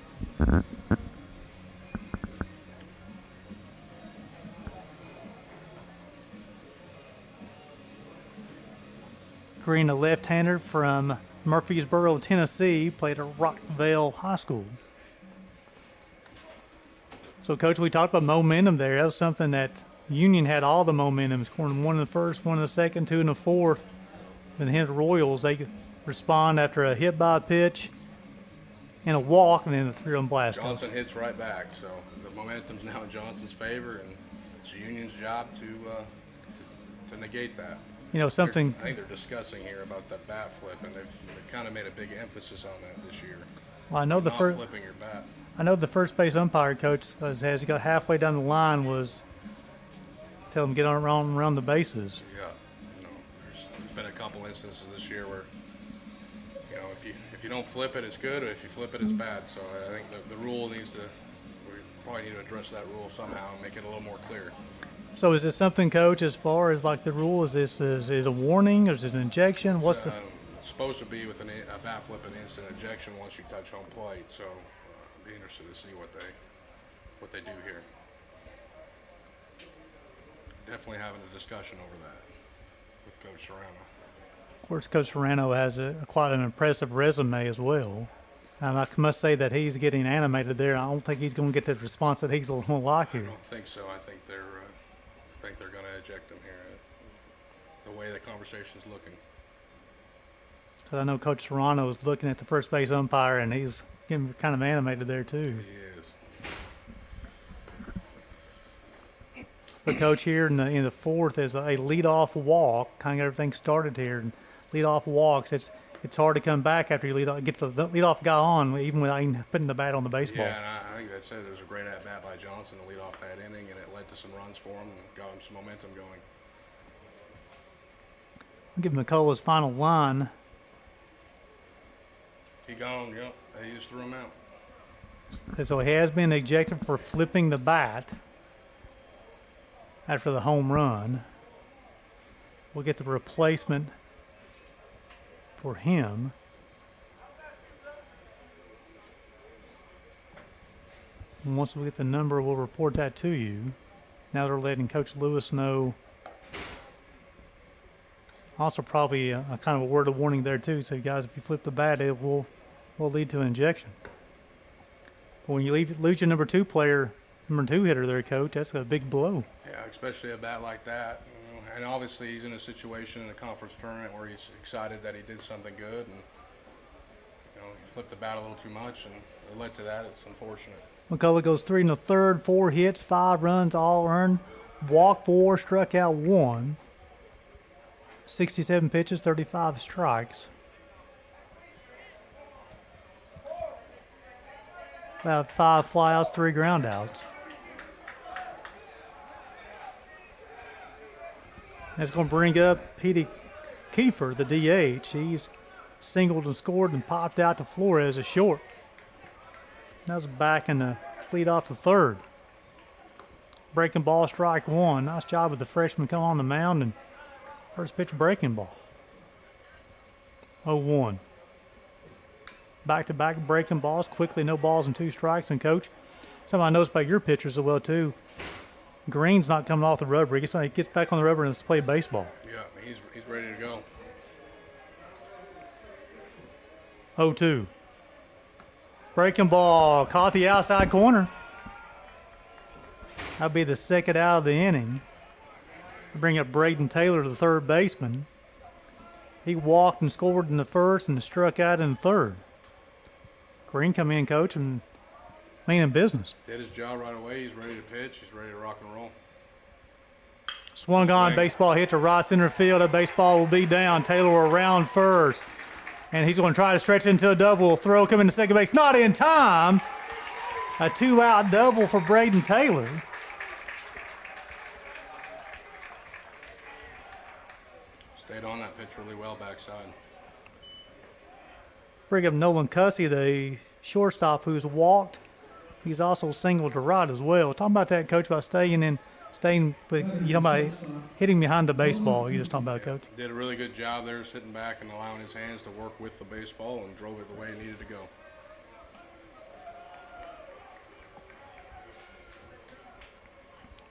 [SPEAKER 2] Green, a left-hander from Murfreesboro, Tennessee, played at Rockville High School. So, Coach, we talked about momentum there. That was something that Union had all the momentum, scoring 1 in the first, 1 in the second, 2 in the fourth. Then hit Royals. They respond after a hit by a pitch and a walk, and then a 3-run blast.
[SPEAKER 5] Johnson hits right back, so the momentum's now in Johnson's favor, and it's Union's job to negate that.
[SPEAKER 2] You know, something.
[SPEAKER 5] I think they're discussing here about that bat flip, and they've kind of made a big emphasis on that this year.
[SPEAKER 2] Well, I know the
[SPEAKER 5] Not
[SPEAKER 2] first.
[SPEAKER 5] flipping your bat.
[SPEAKER 2] I know the first base umpire, Coach, as he got halfway down the line, was telling him to get on around the bases.
[SPEAKER 5] Yeah, there's been a couple instances this year where, if you don't flip it, it's good, or if you flip it, it's bad. So I think the rule we probably need to address that rule somehow and make it a little more clear.
[SPEAKER 2] So is this something, Coach, as far as like the rule, is a warning, or is it an injection?
[SPEAKER 5] It's supposed to be with a bat flip and instant ejection once you touch home plate. So I'd be interested to see what they do here. Definitely having a discussion over that with Coach Serrano.
[SPEAKER 2] Of course, Coach Serrano has quite an impressive resume as well. I must say that he's getting animated there. I don't think he's going to get the response that he's going to like here.
[SPEAKER 5] I don't think so. I think they're going to eject him here. The way the conversation's looking.
[SPEAKER 2] Because I know Coach Serrano is looking at the first base umpire, and he's getting kind of animated there too.
[SPEAKER 5] He is.
[SPEAKER 2] But Coach, here in the fourth is a leadoff walk. Kind of everything started here. And leadoff walks. It's hard to come back after you get the leadoff guy on, even without even putting the bat on the baseball.
[SPEAKER 5] Yeah, and I think that said it was a great at bat by Johnson to lead off that inning, and it led to some runs for him and got him some momentum going.
[SPEAKER 2] I'll give McCullough's final line.
[SPEAKER 5] He gone. Yep. They just threw him out.
[SPEAKER 2] So he has been ejected for flipping the bat after the home run. We'll get the replacement for him. And once we get the number, we'll report that to you. Now they're letting Coach Lewis know Also, probably a kind of a word of warning there too. So, guys, if you flip the bat, it will lead to an injection. But when you lose your number 2 player, number 2 hitter there, Coach, that's a big blow.
[SPEAKER 5] Yeah, especially a bat like that. You know, and obviously he's in a situation in a conference tournament where he's excited that he did something good, and you know, he flipped the bat a little too much, and it led to that. It's unfortunate.
[SPEAKER 2] McCullough goes 3 in the third, 4 hits, 5 runs, all earned, walked 4, struck out 1. 67 pitches, 35 strikes. About 5 flyouts, 3 groundouts. That's going to bring up Petey Kiefer, the DH. He's singled and scored and popped out to Flores as short. That's back in the lead off the third. Breaking ball, strike 1. Nice job with the freshman coming on the mound and first pitch breaking ball. 0-1. Back-to-back breaking balls quickly, no balls and 2 strikes. And, Coach, something I noticed about your pitchers as well, too. Green's not coming off the rubber. He gets back on the rubber and let's play baseball.
[SPEAKER 5] Yeah, he's ready to go.
[SPEAKER 2] 0-2. Breaking ball, caught the outside corner. That'll be the second out of the inning. Bring up Braden Taylor, the third baseman. He walked and scored in the first and struck out in the third. Green come in, Coach, and meaning business.
[SPEAKER 5] Did his job right away. He's ready to pitch. He's ready to rock and roll.
[SPEAKER 2] Swung on, baseball hit to right center field. That baseball will be down. Taylor will round first. And he's going to try to stretch it into a double. Throw coming to second base. Not in time. A 2-out double for Braden Taylor.
[SPEAKER 5] Stayed on that pitch really well backside.
[SPEAKER 2] Bring up Nolan Cussy, the shortstop who's walked. He's also singled to right as well. Talking about that, Coach, about staying, but you talking about hitting behind the baseball. You just talking about, Coach.
[SPEAKER 5] Did a really good job there, sitting back and allowing his hands to work with the baseball and drove it the way it needed to go.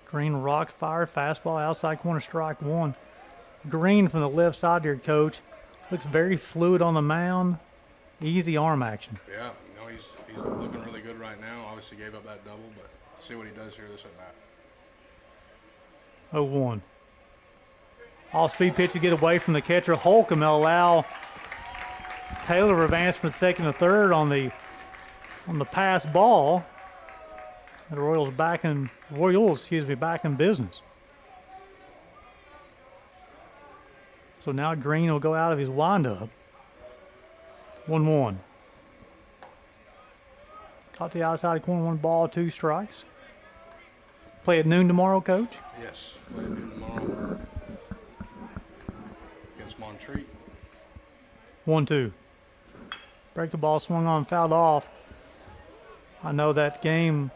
[SPEAKER 2] Green rock fire, fastball, outside corner, strike 1. Green from the left side here, Coach. Looks very fluid on the mound. Easy arm action.
[SPEAKER 5] Yeah, no, he's looking really good right now. Obviously gave up that double, but see what he does here this at bat.
[SPEAKER 2] 0-1. Off-speed pitch to get away from the catcher. Holcomb will allow Taylor to advance from second to third on the pass ball. The Royals back in business. So now Green will go out of his windup. 1-1. Caught the outside corner, 1 ball, 2 strikes. Play at noon tomorrow, Coach?
[SPEAKER 5] Yes, play at noon tomorrow against Montreat.
[SPEAKER 2] 1-2. Break the ball, swung on, fouled off. I know that game,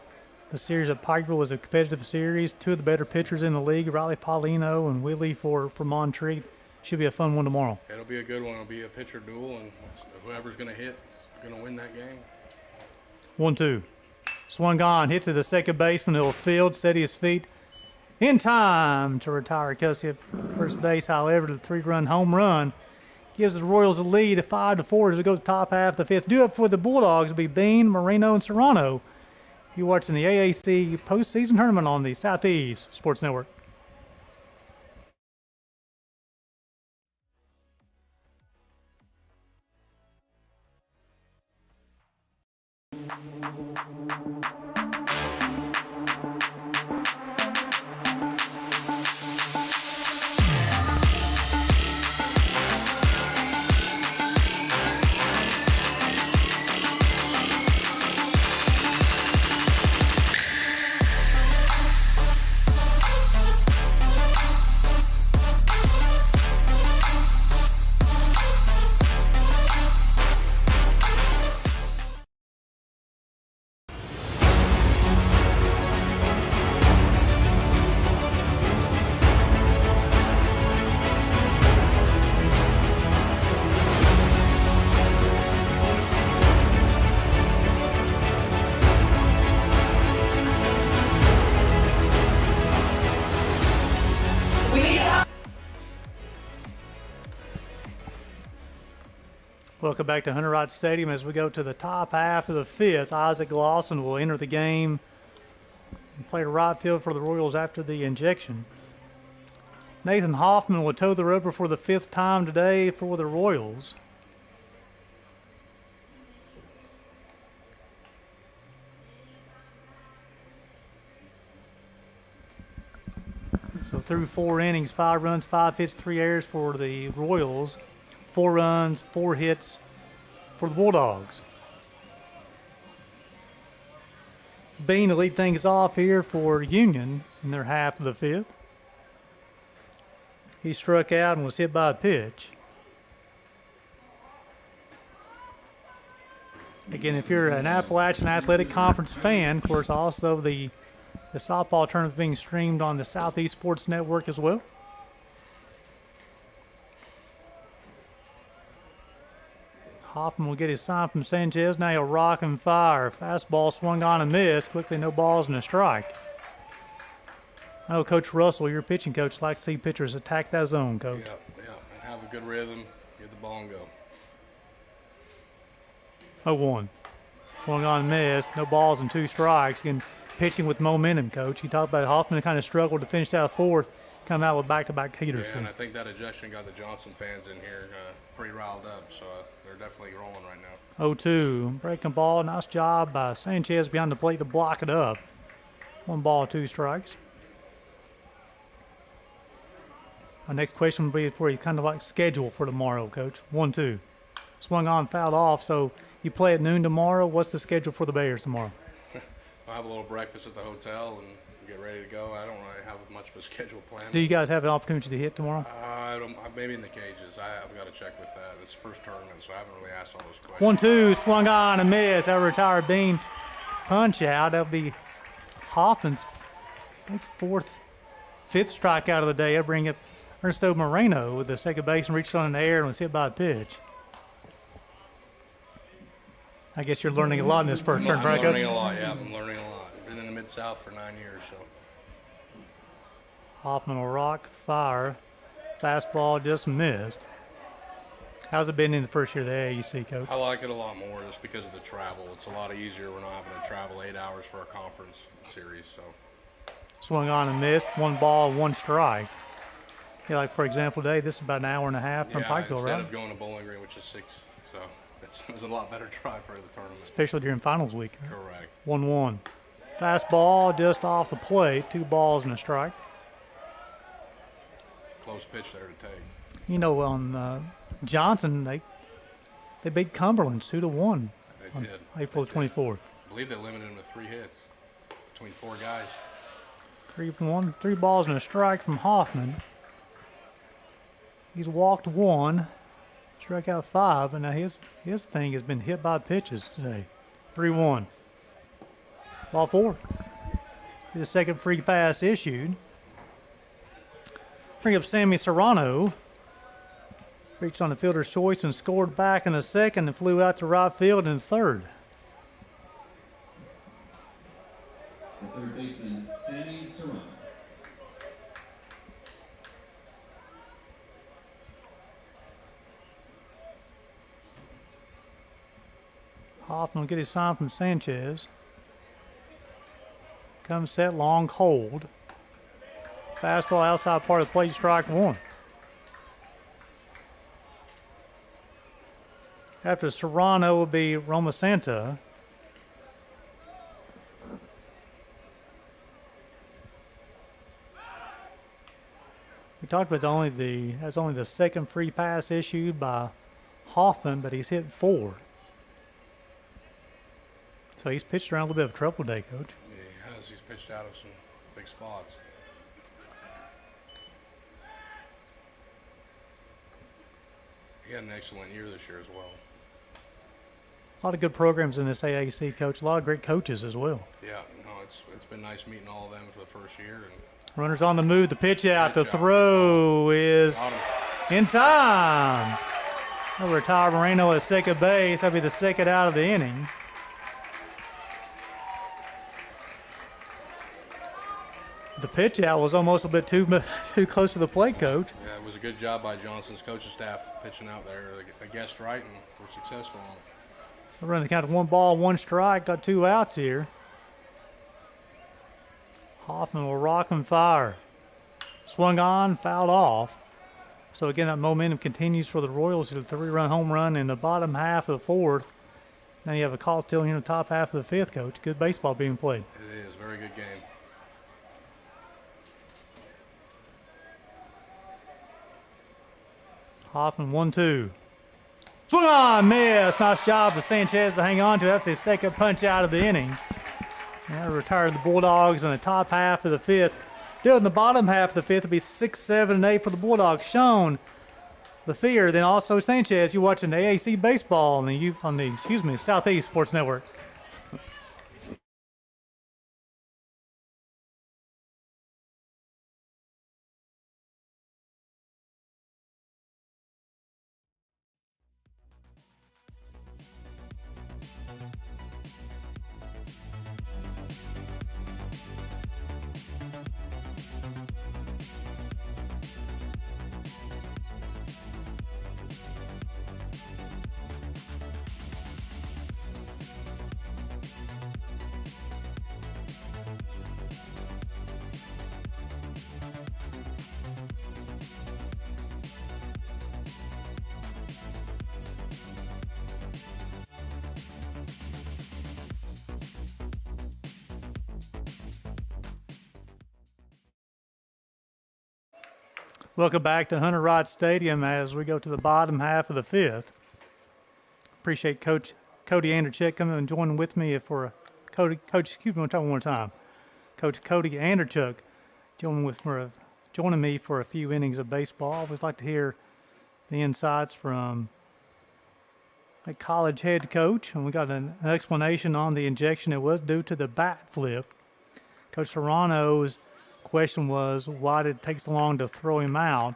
[SPEAKER 2] the series at Pikeville, was a competitive series. 2 of the better pitchers in the league, Riley Paulino and Willie for Montreat. Should be a fun one tomorrow.
[SPEAKER 5] It'll be a good one. It'll be a pitcher duel, and whoever's going to hit is going to win that game.
[SPEAKER 2] 1-2. Swung on, hit to the second baseman. He'll field, steady his feet in time to retire Cussy at first base. However, the 3-run home run gives the Royals a lead at 5-4 as we go to the top half of the 5th. Due up for the Bulldogs will be Bean, Moreno, and Serrano. You're watching the AAC postseason tournament on the Southeast Sports Network. Welcome back to Hunter Wright Stadium as we go to the top half of the fifth. Isaac Lawson will enter the game and play to right field for the Royals after the injection. Nathan Hoffman will toe the rubber for the fifth time today for the Royals. So through 4 innings, 5 runs, 5 hits, 3 errors for the Royals. 4 runs, 4 hits for the Bulldogs. Bean to lead things off here for Union in their half of the fifth. He struck out and was hit by a pitch. Again, if you're an Appalachian Athletic Conference fan, of course, also the softball tournament being streamed on the Southeast Sports Network as well. Hoffman will get his sign from Sanchez. Now he'll rock and fire. Fastball swung on and missed. Quickly, no balls and a strike. I know Coach Russell, your pitching coach, likes to see pitchers attack that zone, Coach.
[SPEAKER 5] Yeah, and have a good rhythm, get the ball and go.
[SPEAKER 2] 0-1. Swung on and missed. No balls and 2 strikes. Again, pitching with momentum, Coach. You talked about Hoffman kind of struggled to finish out fourth, come out with back-to-back heaters.
[SPEAKER 5] Yeah, and I think that ejection got the Johnson fans in here pretty riled up, so they're definitely rolling right now.
[SPEAKER 2] 0-2. Breaking ball. Nice job by Sanchez behind the plate to block it up. 1 ball, 2 strikes. My next question would be for you, kind of like schedule for tomorrow, Coach. 1-2. Swung on, fouled off. So you play at noon tomorrow. What's the schedule for the Bears tomorrow?
[SPEAKER 5] I'll have a little breakfast at the hotel and get ready to go. I don't really have much of a schedule planned.
[SPEAKER 2] Do you guys have an opportunity to hit tomorrow?
[SPEAKER 5] Maybe in the cages. I've got to check with that. It's the first tournament, so I haven't really asked all those questions.
[SPEAKER 2] 1-2, swung on and missed. That retired Bean punch out. That'll be Hoffman's, I think, 5th strikeout of the day. That'll bring up Ernesto Moreno with the second baseman, reached on in the air and was hit by a pitch. I guess you're learning a lot in this first turn, right,
[SPEAKER 5] I'm
[SPEAKER 2] Coach?
[SPEAKER 5] learning a lot, yeah. I'm learning a lot. Been in the Mid-South for 9 years, so.
[SPEAKER 2] Hoffman will rock, fire. Fastball just missed. How's it been in the first year of the AAC, Coach?
[SPEAKER 5] I like it a lot more just because of the travel. It's a lot easier. We're not having to travel 8 hours for a conference series, so.
[SPEAKER 2] Swung on and missed. 1 ball, 1 strike. Yeah, like, for example, today, this is about an hour and a half from Pikeville,
[SPEAKER 5] instead
[SPEAKER 2] right?
[SPEAKER 5] of going to Bowling Green, which is 6, so it was a lot better drive for the tournament.
[SPEAKER 2] Especially during finals week.
[SPEAKER 5] Correct.
[SPEAKER 2] 1-1. Fastball just off the plate. 2 balls and a strike.
[SPEAKER 5] Close pitch there to take.
[SPEAKER 2] You know, on Johnson, they beat Cumberland 2-1
[SPEAKER 5] They did.
[SPEAKER 2] April
[SPEAKER 5] They did.
[SPEAKER 2] 24th.
[SPEAKER 5] I believe they limited him to 3 hits between 4 guys.
[SPEAKER 2] 3 balls and a strike from Hoffman. He's walked 1, struck out 5, and now his thing has been hit by pitches today. 3-1. Ball 4. The second free pass issued. Bring up Sammy Serrano. Reached on the fielder's choice and scored back in the second and flew out to right field in third.
[SPEAKER 3] The third baseman, Sammy Serrano.
[SPEAKER 2] Hoffman will get his sign from Sanchez. Comes set, long hold. Fastball outside part of the plate, strike 1. After Serrano will be Roma Santa. We talked about that's only the second free pass issued by Hoffman, but he's hit 4. So he's pitched around a little bit of trouble today, Coach.
[SPEAKER 5] Yeah, he has. He's pitched out of some big spots. He had an excellent year this year as well.
[SPEAKER 2] A lot of good programs in this AAC, Coach. A lot of great coaches as well.
[SPEAKER 5] Yeah, no, it's been nice meeting all of them for the first year. And
[SPEAKER 2] Runners on the move. The pitch out. The
[SPEAKER 5] Pitch out.
[SPEAKER 2] throw is
[SPEAKER 5] got him.
[SPEAKER 2] in time. They'll retire Moreno at second base. That'll be the second out of the inning. The pitch out was almost a bit too close to the plate, Coach.
[SPEAKER 5] Yeah, it was a good job by Johnson's coaching staff pitching out there. They guessed right and were successful on it.
[SPEAKER 2] We're running the count of 1 ball, 1 strike. Got 2 outs here. Hoffman will rock and fire. Swung on, fouled off. So again, that momentum continues for the Royals. A 3-run home run in the bottom half of the 4th. Now you have a call still here in the top half of the 5th, Coach. Good baseball being played.
[SPEAKER 5] It is. Very good game.
[SPEAKER 2] Hoffman 1-2. Swung on, miss. Nice job for Sanchez to hang on to. That's his second punch out of the inning. Now retired the Bulldogs in the top half of the 5th. Still in the bottom half of the 5th, it'll be 6, 7, and 8 for the Bulldogs. Sean, the Fear, then also Sanchez. You're watching the AAC baseball on the Southeast Sports Network. Welcome back to Hunter Wright Stadium as we go to the bottom half of the 5th. Appreciate Coach Cody Anderchuk coming and joining with me for Coach, excuse me, one more time. Coach Cody Anderchuk joining me for a few innings of baseball. I always like to hear the insights from a college head coach, and we got an explanation on the injection. It was due to the bat flip. Coach Serrano's question was, why did it take so long to throw him out?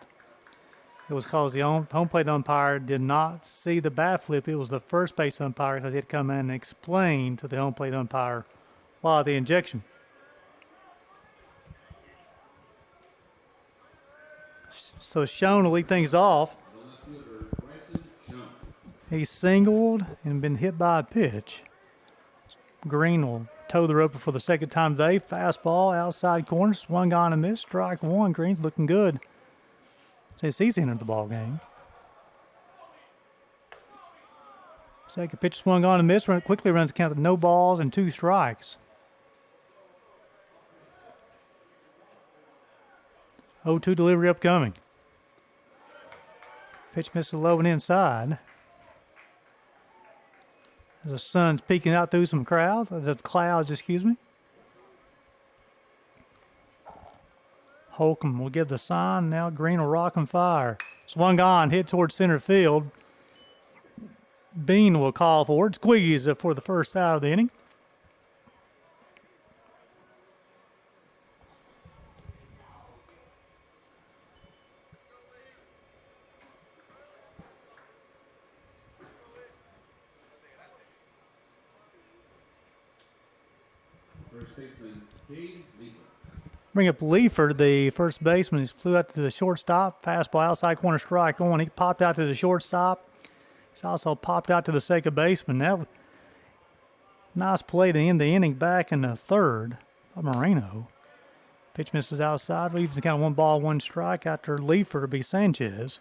[SPEAKER 2] It was because the home plate umpire did not see the bat flip. It was the first base umpire that had come in and explain to the home plate umpire why the injection. So Schoen will lead things off. He singled and been hit by a pitch. Green will toe the roper for the second time today. Fastball, outside corner, swung on and missed. Strike 1. Green's looking good since he's entered the ball game. Second pitch swung on and missed. Quickly runs the count of no balls and 2 strikes. 0-2 delivery upcoming. Pitch misses low and inside. The sun's peeking out through some clouds, excuse me. Holcomb will give the sign. Now Green will rock and fire. Swung on, hit towards center field. Bean will call for it. Squeeze for the first out of the inning.
[SPEAKER 3] First baseman, Cade Leifert.
[SPEAKER 2] Bring up Leifert, the first baseman. He flew out to the shortstop. Fastball, outside corner, strike 1. He popped out to the shortstop. He's also popped out to the second baseman. That was nice play to end the inning back in the 3rd of Moreno. Pitch misses outside. Leaves the count of 1 ball, 1 strike. After Leifert will be Sanchez.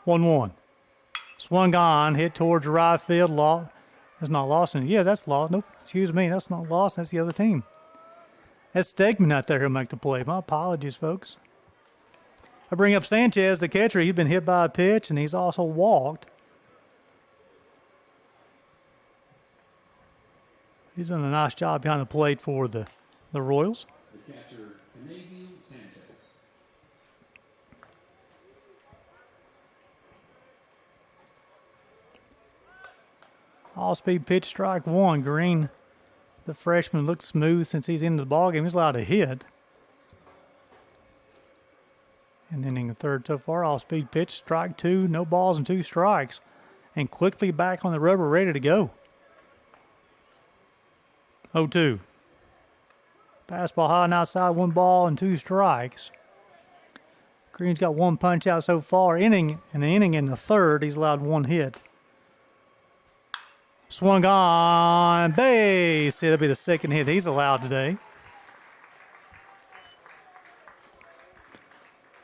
[SPEAKER 2] 1-1. Swung on, hit towards right field. That's not Lawson. Yeah, that's Lawson. Nope, excuse me. That's not Lawson. That's the other team. That's Stegman out there who'll make the play. My apologies, folks. I bring up Sanchez, the catcher. He's been hit by a pitch, and he's also walked. He's done a nice job behind the plate for the Royals.
[SPEAKER 3] The catcher, Canadian Sanchez.
[SPEAKER 2] All-speed pitch, strike 1. Green, the freshman, looks smooth since he's into the ballgame. He's allowed to hit. And inning the 3rd so far. All-speed pitch, strike 2. No balls and 2 strikes. And quickly back on the rubber, ready to go. 0-2. Fastball high and outside, 1 ball and 2 strikes. Green's got 1 punch out so far. In the inning in the third, he's allowed 1 hit. Swung on base. It'll be the 2nd hit he's allowed today.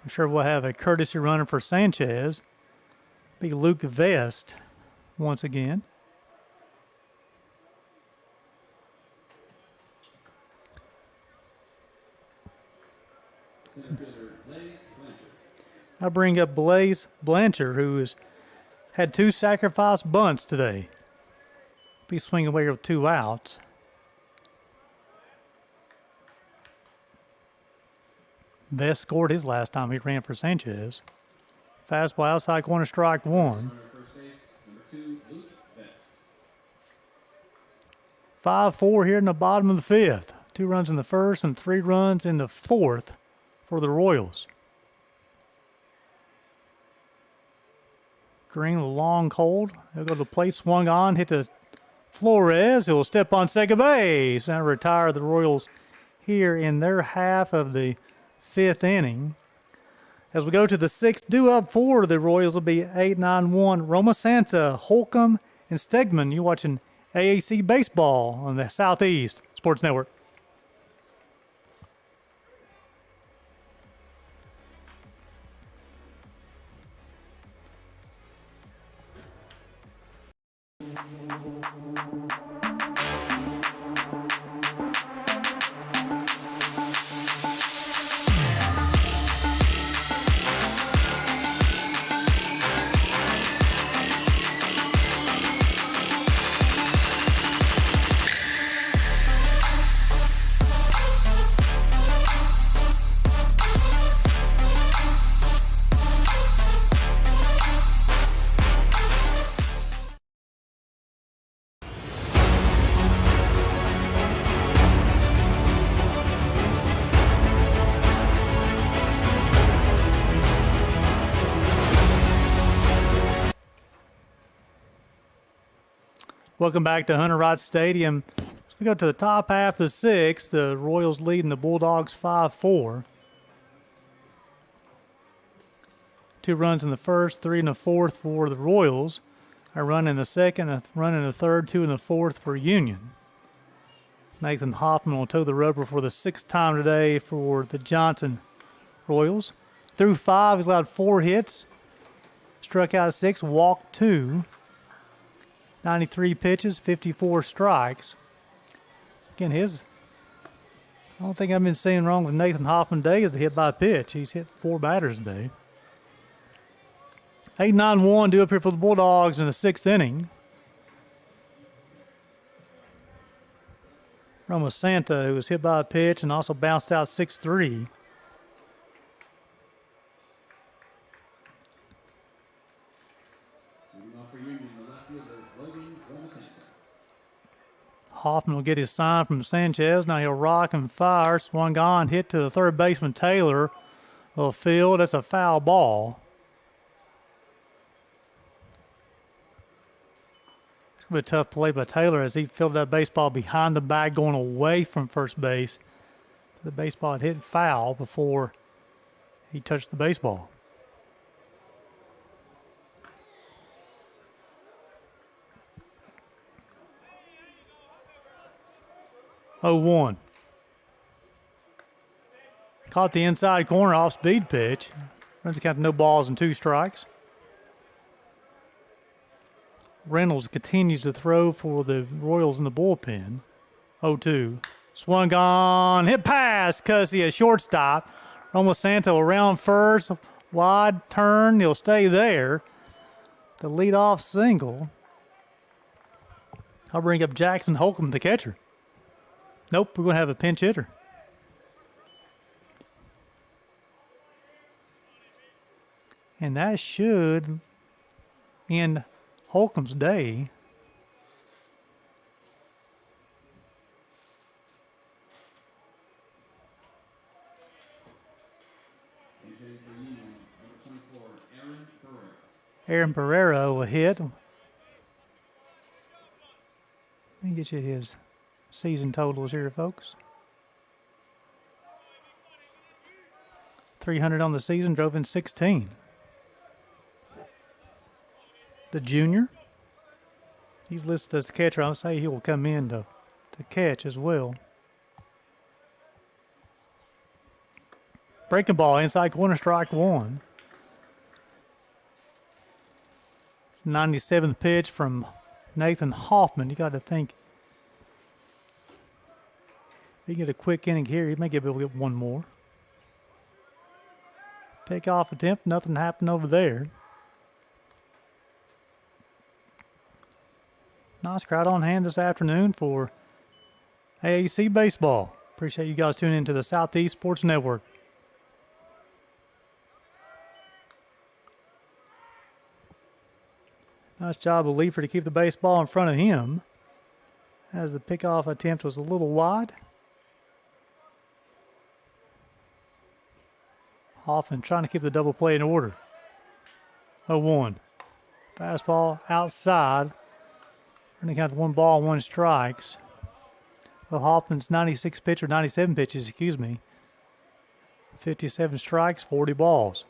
[SPEAKER 2] I'm sure we'll have a courtesy runner for Sanchez. Be Luke Vest once again.
[SPEAKER 3] Center fielder Blaze Blanchard.
[SPEAKER 2] I bring up Blaze Blanchard, who has had 2 sacrifice bunts today. Be swinging away with 2 outs. Vest scored his last time he ran for Sanchez. Fastball outside corner, strike 1.
[SPEAKER 3] Runner first base, number 2, Luke Vest.
[SPEAKER 2] 5-4 here in the bottom of the 5th. 2 runs in the first and 3 runs in the 4th for the Royals. Green with a long cold. He'll go to the plate, swung on, hit to Flores. He'll step on second base and retire the Royals here in their half of the 5th inning. As we go to the 6th, due up for the Royals will be 8-9-1. Roma Santa, Holcomb, and Stegman. You're watching AAC Baseball on the Southeast Sports Network. Welcome back to Hunter Wright Stadium. As we go to the top half of the 6th, the Royals leading the Bulldogs 5-4. 2 runs in the first, 3 in the 4th for the Royals. A run in the 2nd, a run in the 3rd, 2 in the 4th for Union. Nathan Hoffman will toe the rubber for the 6th time today for the Johnson Royals. Through 5, he's allowed 4 hits. Struck out 6, walked 2. 93 pitches, 54 strikes. Again, I don't think I've been seeing wrong with Nathan Hoffman today is the hit by pitch. He's hit 4 batters today. 8-9-1 due up here for the Bulldogs in the 6th inning. Roma Santa, who was hit by a pitch and also bounced out 6-3. Hoffman will get his sign from Sanchez. Now he'll rock and fire. Swung on, hit to the third baseman Taylor of field. That's a foul ball. It's going to be a tough play by Taylor as he fielded that baseball behind the bag going away from first base. The baseball had hit foul before he touched the baseball. 0-1. Caught the inside corner off speed pitch. Runs the count to no balls and 2 strikes. Reynolds continues to throw for the Royals in the bullpen. 0-2. Swung on. Hit pass. Cussy at shortstop. Roma Santo around first. Wide turn. He'll stay there. The leadoff single. I'll bring up Jackson Holcomb, the catcher. Nope, we're going to have a pinch hitter. And that should end Holcomb's day. Aaron Pereira will hit. Let me get you his season totals here, folks. 300 on the season, drove in 16. The junior, he's listed as a catcher. I'll say he will come in to catch as well. Breaking ball, inside corner, strike one. 97th pitch from Nathan Hoffman. You got to think, if he get a quick inning here, he may be able to get one more. Pick off attempt, nothing happened over there. Nice crowd on hand this afternoon for AAC baseball. Appreciate you guys tuning into the Southeast Sports Network. Nice job of Leifer to keep the baseball in front of him, as the pickoff attempt was a little wide. Hoffman trying to keep the double play in order. 0-1. Fastball outside. Running count to 1 ball, 1 strikes. Well, Hoffman's 96 pitch, or 97 pitches, excuse me. 57 strikes, 40 balls.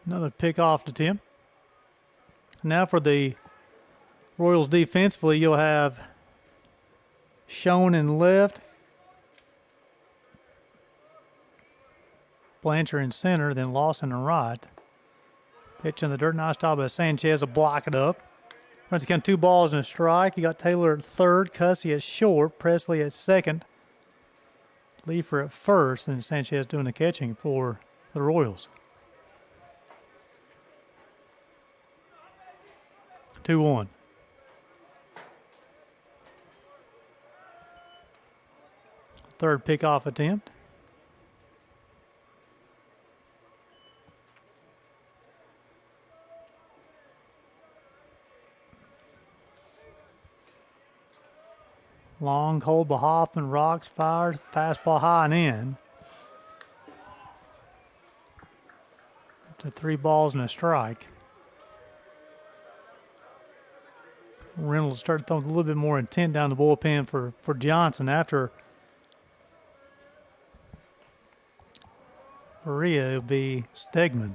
[SPEAKER 2] Another pickoff attempt. Now for the Royals defensively, you'll have Schoen in left, Blanchard in center, then Lawson in right. Pitch in the dirt. Nice job by Sanchez to block it up. Runs count 2 balls and a strike. You got Taylor at third, Cussy at short, Presley at second, Leifer at first, and Sanchez doing the catching for the Royals. 2-1. Third pickoff attempt. Long hold by Hoffman, rocks, fired, fastball high and in. Up to 3 balls and a strike. Reynolds started throwing a little bit more intent down the bullpen for Johnson after Maria. It'll be Stegman.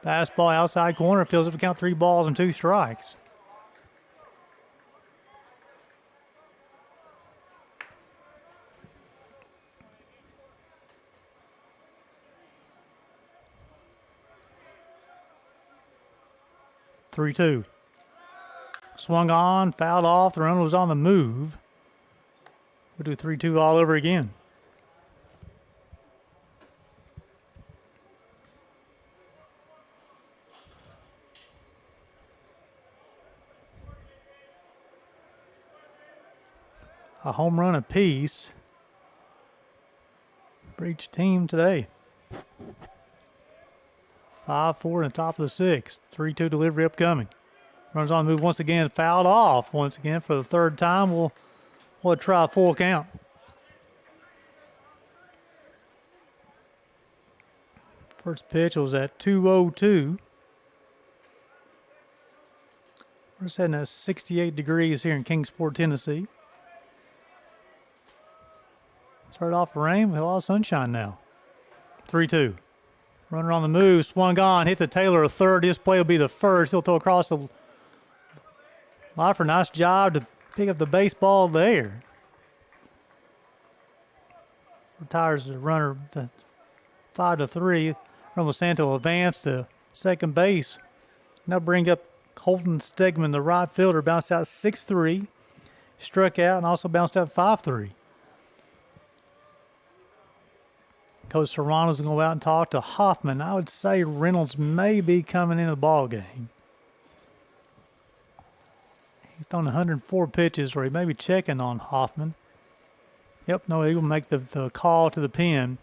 [SPEAKER 2] Fastball outside corner, fills up to count 3 balls and 2 strikes. Three-two. Swung on, fouled off. The runner was on the move. We'll do 3-2 all over again. A home run apiece for each team today. 5-4 in the top of the 6th. 3-2 delivery upcoming. Runners on the move once again, fouled off once again for the 3rd time. We'll try a full count. First pitch was at 2:02. We're sitting at 68 degrees here in Kingsport, Tennessee. Started off rain with a lot of sunshine now. 3-2. Runner on the move, swung on, hit the Taylor a third. This play will be the first. He'll throw across the line for a nice job to pick up the baseball there. Retires the runner to 5-3. Romo Santo advanced to second base. Now brings up Colton Stegman, the right fielder, bounced out 6-3. Struck out and also bounced out 5-3. Coach Serrano's going to go out and talk to Hoffman. I would say Reynolds may be coming into the ball game. He's thrown 104 pitches, or he may be checking on Hoffman. Yep, no, he will make the call to the pen.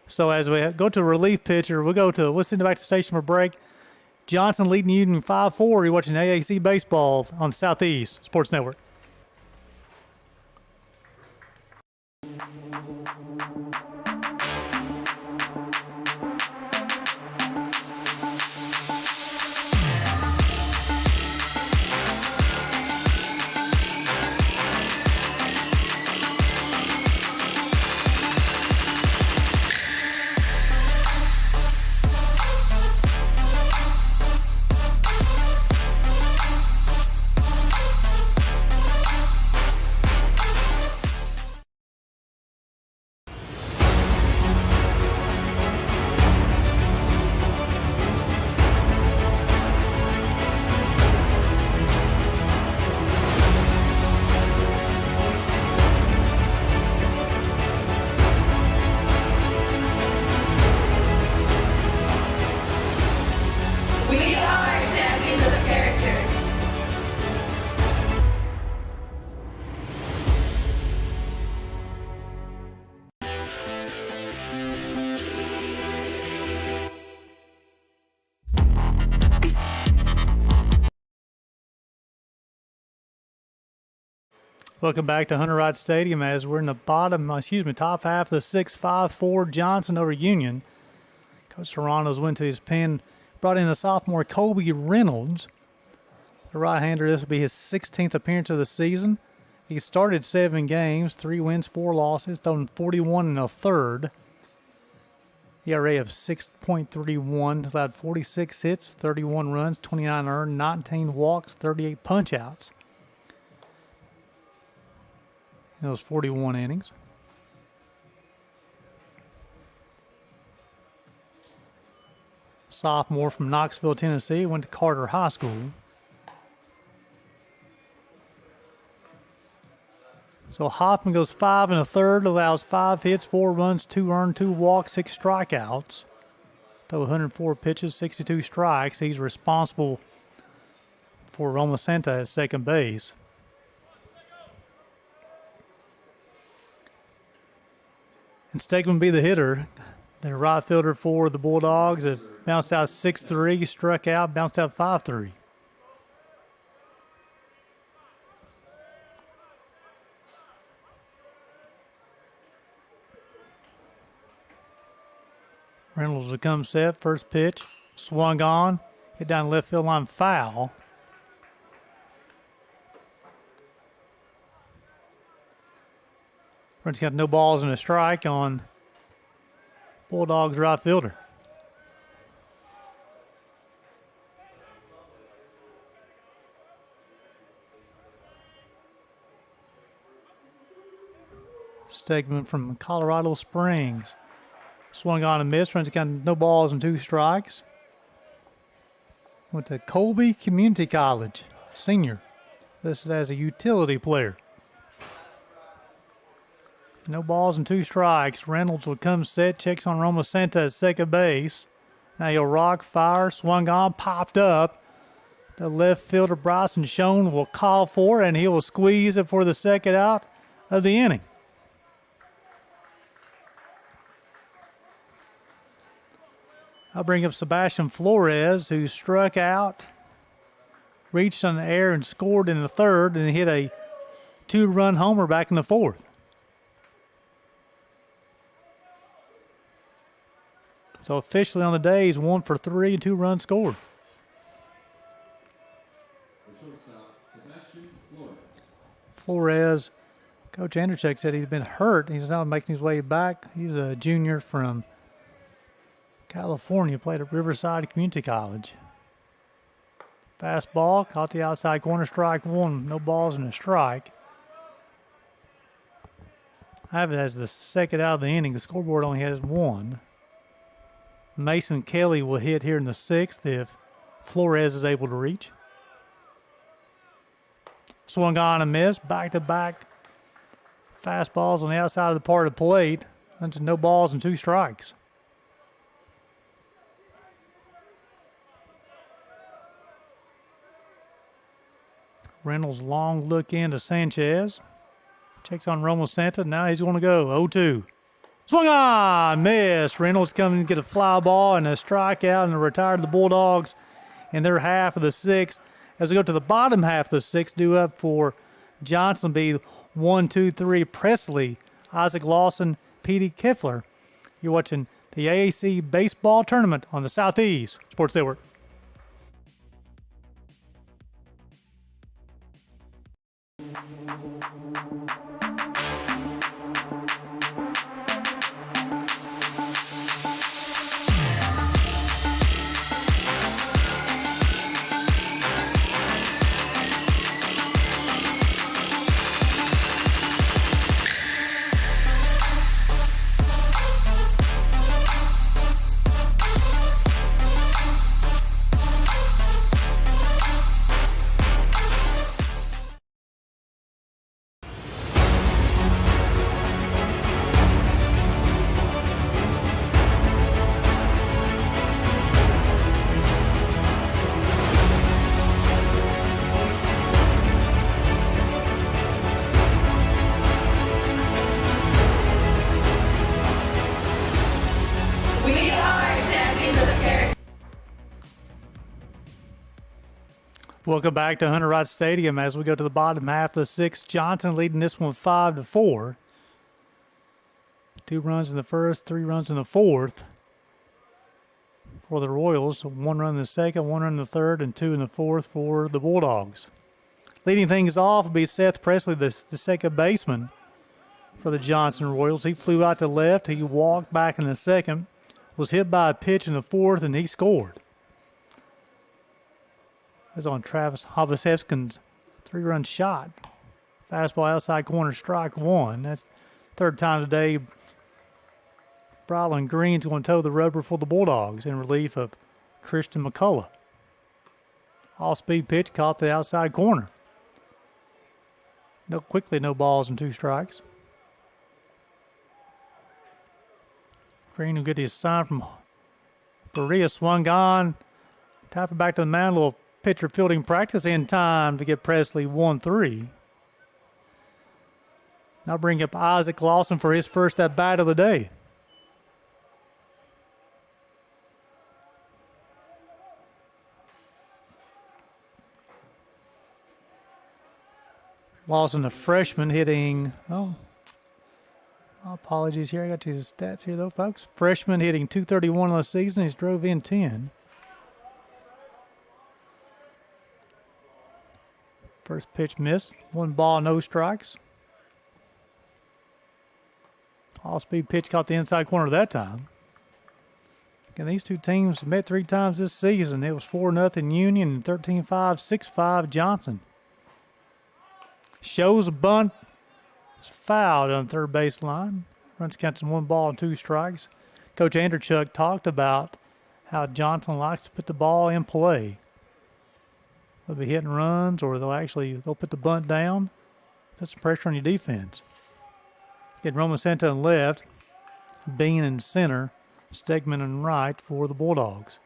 [SPEAKER 2] So as we go to a relief pitcher, we'll send it back to the station for break. Johnson leading Union 5-4. You're watching AAC baseball on the Southeast Sports Network. Welcome back to Hunter Wright Stadium as we're in the top half of the 6-5-4 Johnson over Union. Coach Serrano's went to his pen, brought in the sophomore Colby Reynolds. The right-hander, this will be his 16th appearance of the season. He started 7 games, 3 wins, 4 losses, thrown 41 and a third. ERA of 6.31, has allowed 46 hits, 31 runs, 29 earned, 19 walks, 38 punch-outs in those 41 innings. Sophomore from Knoxville, Tennessee, went to Carter High School. So Hoffman goes 5 1/3, allows 5 hits, 4 runs, 2 earned, 2 walks, 6 strikeouts. Throw 104 pitches, 62 strikes. He's responsible for Roma Santa at second base. And Stegman will be the hitter. The right fielder for the Bulldogs have bounced out 6-3, struck out, bounced out 5-3. Reynolds will come set. First pitch. Swung on. Hit down left field line, foul. Reynolds got no balls and a strike on Bulldogs right fielder. Stegman from Colorado Springs. Swung on and missed. Runs got no balls and 2 strikes. Went to Colby Community College. Senior. Listed as a utility player. No balls and 2 strikes. Reynolds will come set. Checks on Roma Santa at second base. Now he'll rock, fire. Swung on, popped up. The left fielder Bryson Schoen will call for it, and he will squeeze it for the second out of the inning. I'll bring up Sebastian Flores, who struck out, reached on the air and scored in the third, and hit a 2-run homer back in the fourth. So officially on the day, he's 1 for 3 and 2 runs scored. Flores, Coach Anderchek said he's been hurt. He's now making his way back. He's a junior from California, played at Riverside Community College. Fastball, caught the outside corner, strike 1, no balls and a strike. I have it as the second out of the inning. The scoreboard only has 1. Mason Kelly will hit here in the 6th if Flores is able to reach. Swung on and missed, back-to-back fastballs on the outside of the part of the plate. That's no balls and 2 strikes. Reynolds long look into Sanchez. Checks on Roma Santa. Now he's going to go 0-2. Swung on, miss. Reynolds coming to get a fly ball and a strikeout and retired the Bulldogs in their half of the 6th. As we go to the bottom half of the 6th, due up for Johnson be 1-2-3 Presley, Isaac Lawson, Petey Kiffler. You're watching the AAC Baseball Tournament on the Southeast Sports Network. Welcome back to Hunter Wright Stadium as we go to the bottom half of the sixth. Johnson leading this one 5-4. 2 runs in the first, 3 runs in the fourth for the Royals. 1 run in the second, 1 run in the third, and 2 in the fourth for the Bulldogs. Leading things off will be Seth Presley, the second baseman for the Johnson Royals. He flew out to left. He walked back in the second, was hit by a pitch in the fourth, and he scored. That's on Travis Hovasevskin's 3-run shot. Fastball outside corner, strike 1. That's third time today Brylan Green's going to toe the rubber for the Bulldogs in relief of Christian McCullough. All-speed pitch caught the outside corner. No balls and 2 strikes. Green will get his sign from Berea. Swung on. Tap it back to the mound. A little pitcher fielding practice in time to get Presley 1-3. Now bring up Isaac Lawson for his first at bat of the day. Lawson, a freshman, hitting, apologies here. I got his stats here, though, folks. Freshman hitting .231 on the season. He's drove in 10. First pitch missed. 1 ball, no strikes. All-speed pitch caught the inside corner that time. Again, these two teams met 3 times this season. It was 4-0 Union and 13-5, 6-5 Johnson. Shows a bunt. It's fouled on the third base line. Runs counted 1 ball and 2 strikes. Coach Anderchuk talked about how Johnson likes to put the ball in play. They'll be hitting runs, or they'll put the bunt down, put some pressure on your defense. Get Roman Santa in left, Bean in center, Stegman in right for the Bulldogs.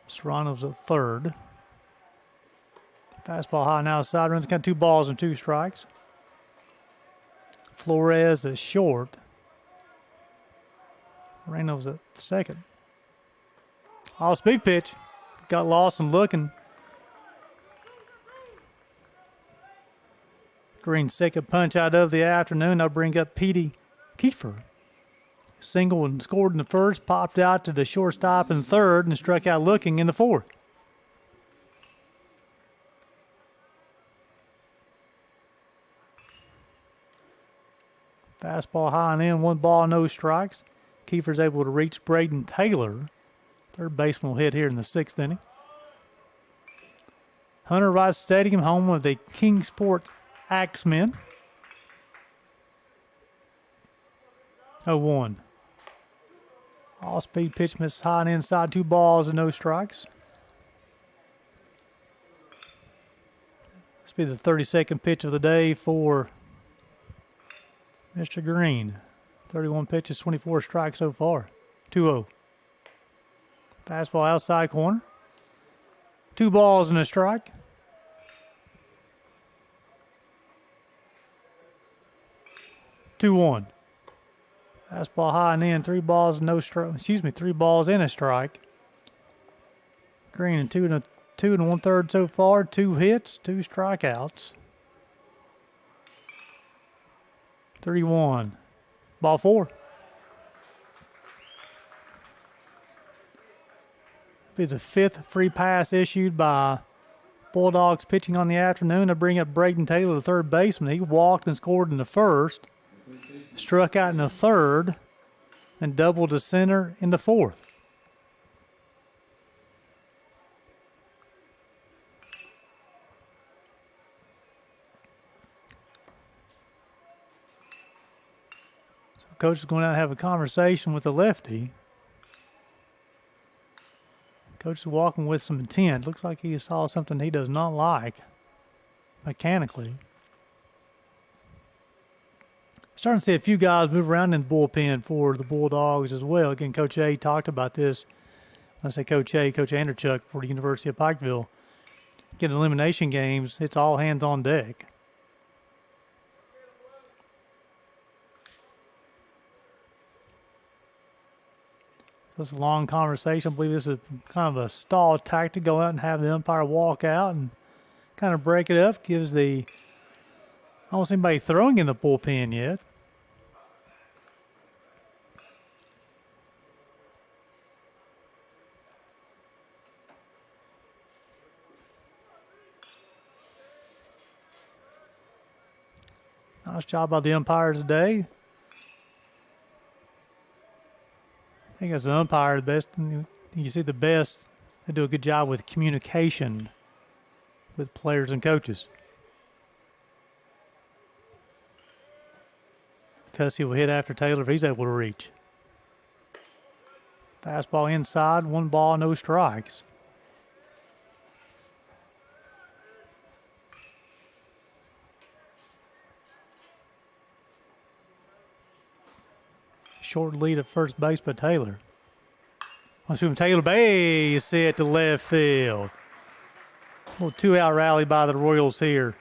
[SPEAKER 2] Serrano's at third. Fastball high and outside, runs got 2 balls and 2 strikes. Flores is short. Moreno's at second. All-speed pitch. Got Lawson looking. Green's second punch out of the afternoon. I'll bring up Petey Kiefer. Single and scored in the first, popped out to the shortstop in third, and struck out looking in the fourth. Fastball high and in, 1 ball, no strikes. Kiefer's able to reach Braden Taylor. Third baseman will hit here in the 6th inning. Hunter Wright Stadium, home of the Kingsport Axemen. 0-1. All-speed pitch misses high and inside, 2 balls and no strikes. This will be the 32nd pitch of the day for Mr. Green. 31 pitches, 24 strikes so far. 2-0. Fastball outside corner. 2 balls and a strike. Two-one. Fastball high and in. 3 balls and no strike. 3 balls and a strike. Green and 2 and 1/3 so far. 2 hits, 2 strikeouts. 3-1. Ball 4. Be the 5th free pass issued by Bulldogs pitching on the afternoon to bring up Braden Taylor, the third baseman. He walked and scored in the first, struck out in the third, and doubled to center in the fourth. So coach is going out and have a conversation with the lefty. Coach is walking with some intent. Looks like he saw something he does not like mechanically. Starting to see a few guys move around in the bullpen for the Bulldogs as well. Again, Coach A talked about this. When I say Coach A, Coach Anderchuk for the University of Pikeville. Getting elimination games, it's all hands on deck. This long conversation. I believe this is kind of a stall tactic. Go out and have the umpire walk out and kind of break it up. Gives the, I don't see anybody throwing in the bullpen yet. Nice job by the umpires today. I think as an umpire, the best, you see the best, they do a good job with communication with players and coaches. Cussy will hit after Taylor if he's able to reach. Fastball inside, 1 ball, no strikes. Short lead at first base by Taylor. Let's see Taylor base hit to left field. A little 2-out rally by the Royals here.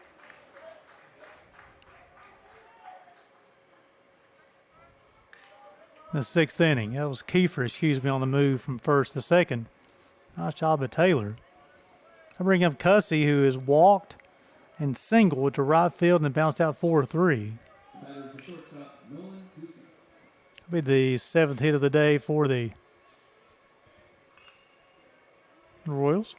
[SPEAKER 2] The 6th inning. That was Kiefer, on the move from first to second. Nice job by Taylor. I bring up Cussy, who has walked and singled to right field and bounced out 4-3. Be the 7th hit of the day for the Royals.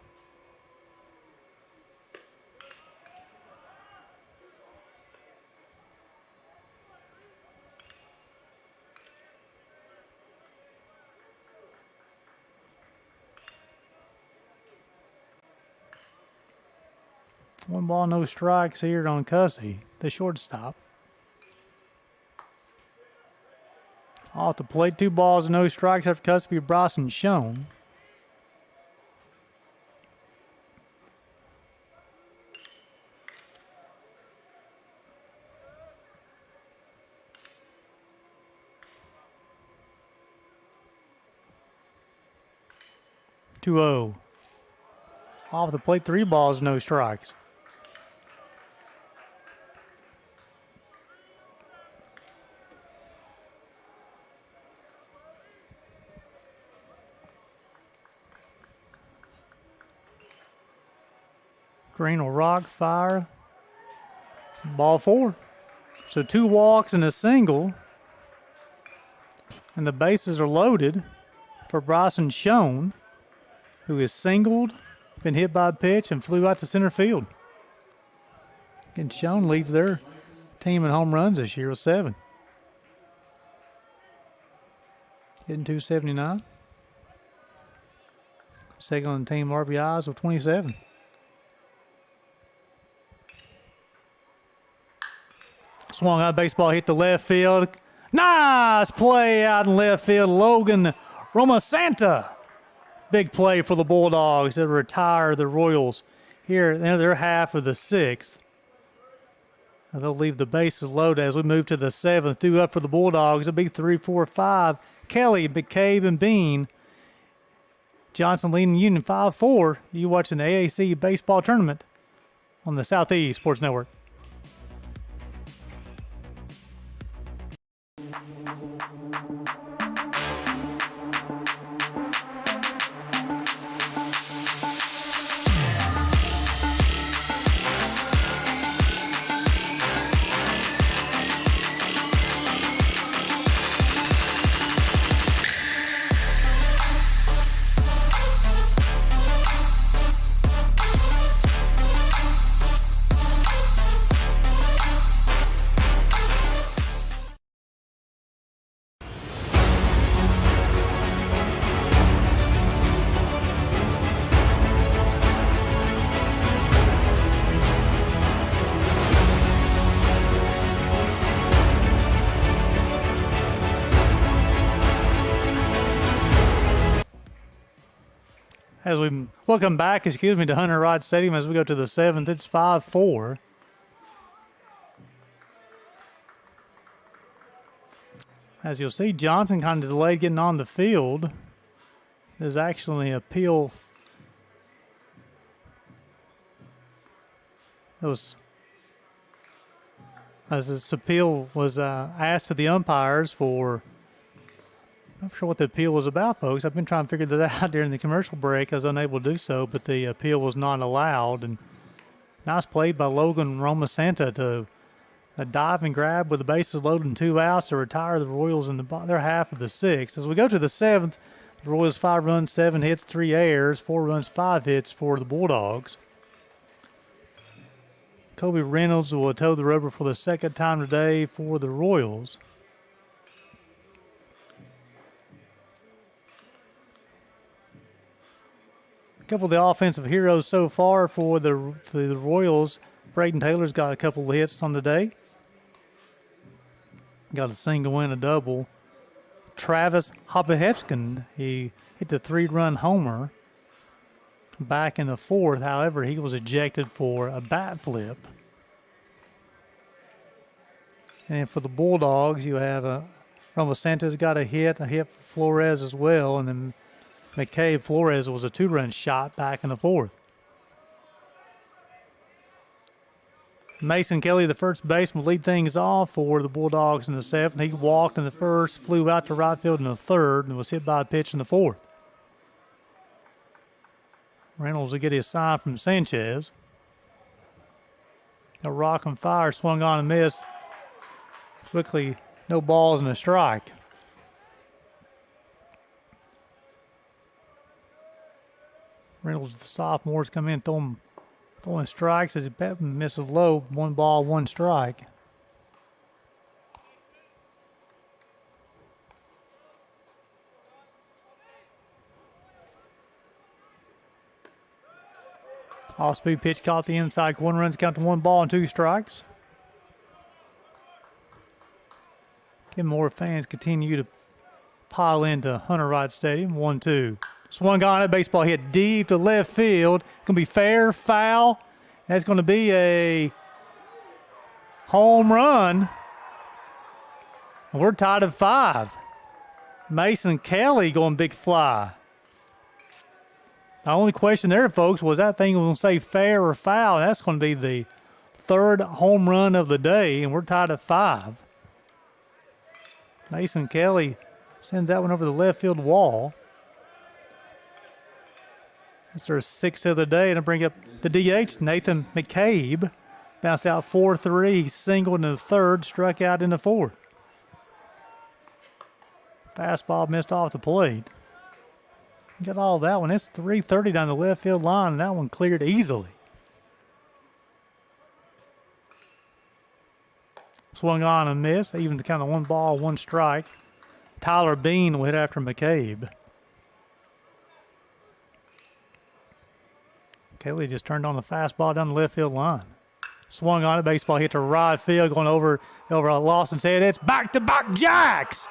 [SPEAKER 2] One ball, no strikes here on Cussy, the shortstop. Off the plate, 2 balls, no strikes after Cussy, Bryson Schoen. (2-0). Off the plate, 3 balls, no strikes. Green will rock, fire. Ball 4. So 2 walks and a single. And the bases are loaded for Bryson Schoen, who is singled, been hit by a pitch, and flew out to center field. And Schoen leads their team in home runs this year with 7. Hitting .279. Second on the team RBIs with 27. Swung out, baseball hit the left field. Nice play out in left field. Logan Romasanta. Big play for the Bulldogs that retire the Royals here in their half of the 6th. And they'll leave the bases loaded as we move to the 7th. 2 up for the Bulldogs. It'll be 3, 4, 5. Kelly, McCabe, and Bean. Johnson leading Union 5-4. You watching the AAC baseball tournament on the Southeast Sports Network. As we welcome back, to Hunter Wright Stadium as we go to the 7th. It's 5-4. As you'll see, Johnson kind of delayed getting on the field. There's actually an appeal. As this appeal was asked to the umpires for Not sure what the appeal was about, folks. I've been trying to figure that out during the commercial break. I was unable to do so, but the appeal was not allowed. And nice play by Logan Roma Santa to dive and grab with the bases loaded and 2 outs to retire the Royals in their half of the 6th. As we go to the 7th, the Royals 5 runs, 7 hits, 3 errors, 4 runs, 5 hits for the Bulldogs. Kobe Reynolds will toe the rubber for the 2nd time today for the Royals. A couple of the offensive heroes so far for the Royals. Braden Taylor's got a couple of hits on the day. Got a single and a double. Travis Hopehefskin, he hit the 3-run homer back in the 4th. However, he was ejected for a bat flip. And for the Bulldogs, you have Roma Santos got a hit for Flores as well, and then McCabe Flores was a 2-run shot back in the 4th. Mason Kelly, the first baseman, will lead things off for the Bulldogs in the 7th. He walked in the 1st, flew out to right field in the 3rd, and was hit by a pitch in the 4th. Reynolds will get his sign from Sanchez. A rock and fire swung on and missed. Quickly, no balls and a strike. Reynolds, the sophomores, come in throwing strikes as he misses low. 1 ball, 1 strike. Off-speed pitch caught the inside corner. Runs count to 1 ball and 2 strikes. Again, more fans continue to pile into Hunter Wright Stadium. 1-2. Swung on it. Baseball hit deep to left field. It's going to be fair, foul. That's going to be a home run. And we're tied at 5. Mason Kelly going big fly. The only question there, folks, was that thing going to say fair or foul. And that's going to be the 3rd home run of the day, and we're tied at 5. Mason Kelly sends that one over the left field wall. That's their 6th of the day, and to bring up the DH, Nathan McCabe. Bounced out 4-3, singled in the 3rd, struck out in the 4th. Fastball missed off the plate. Got all that one. It's 330 down the left field line, and that one cleared easily. Swung on and missed, even to kind of 1 ball, 1 strike. Tyler Bean will hit after McCabe. Kelly just turned on the fastball down the left field line. Swung on it, baseball hit to right field, going over Lawson's head. It's back-to-back jacks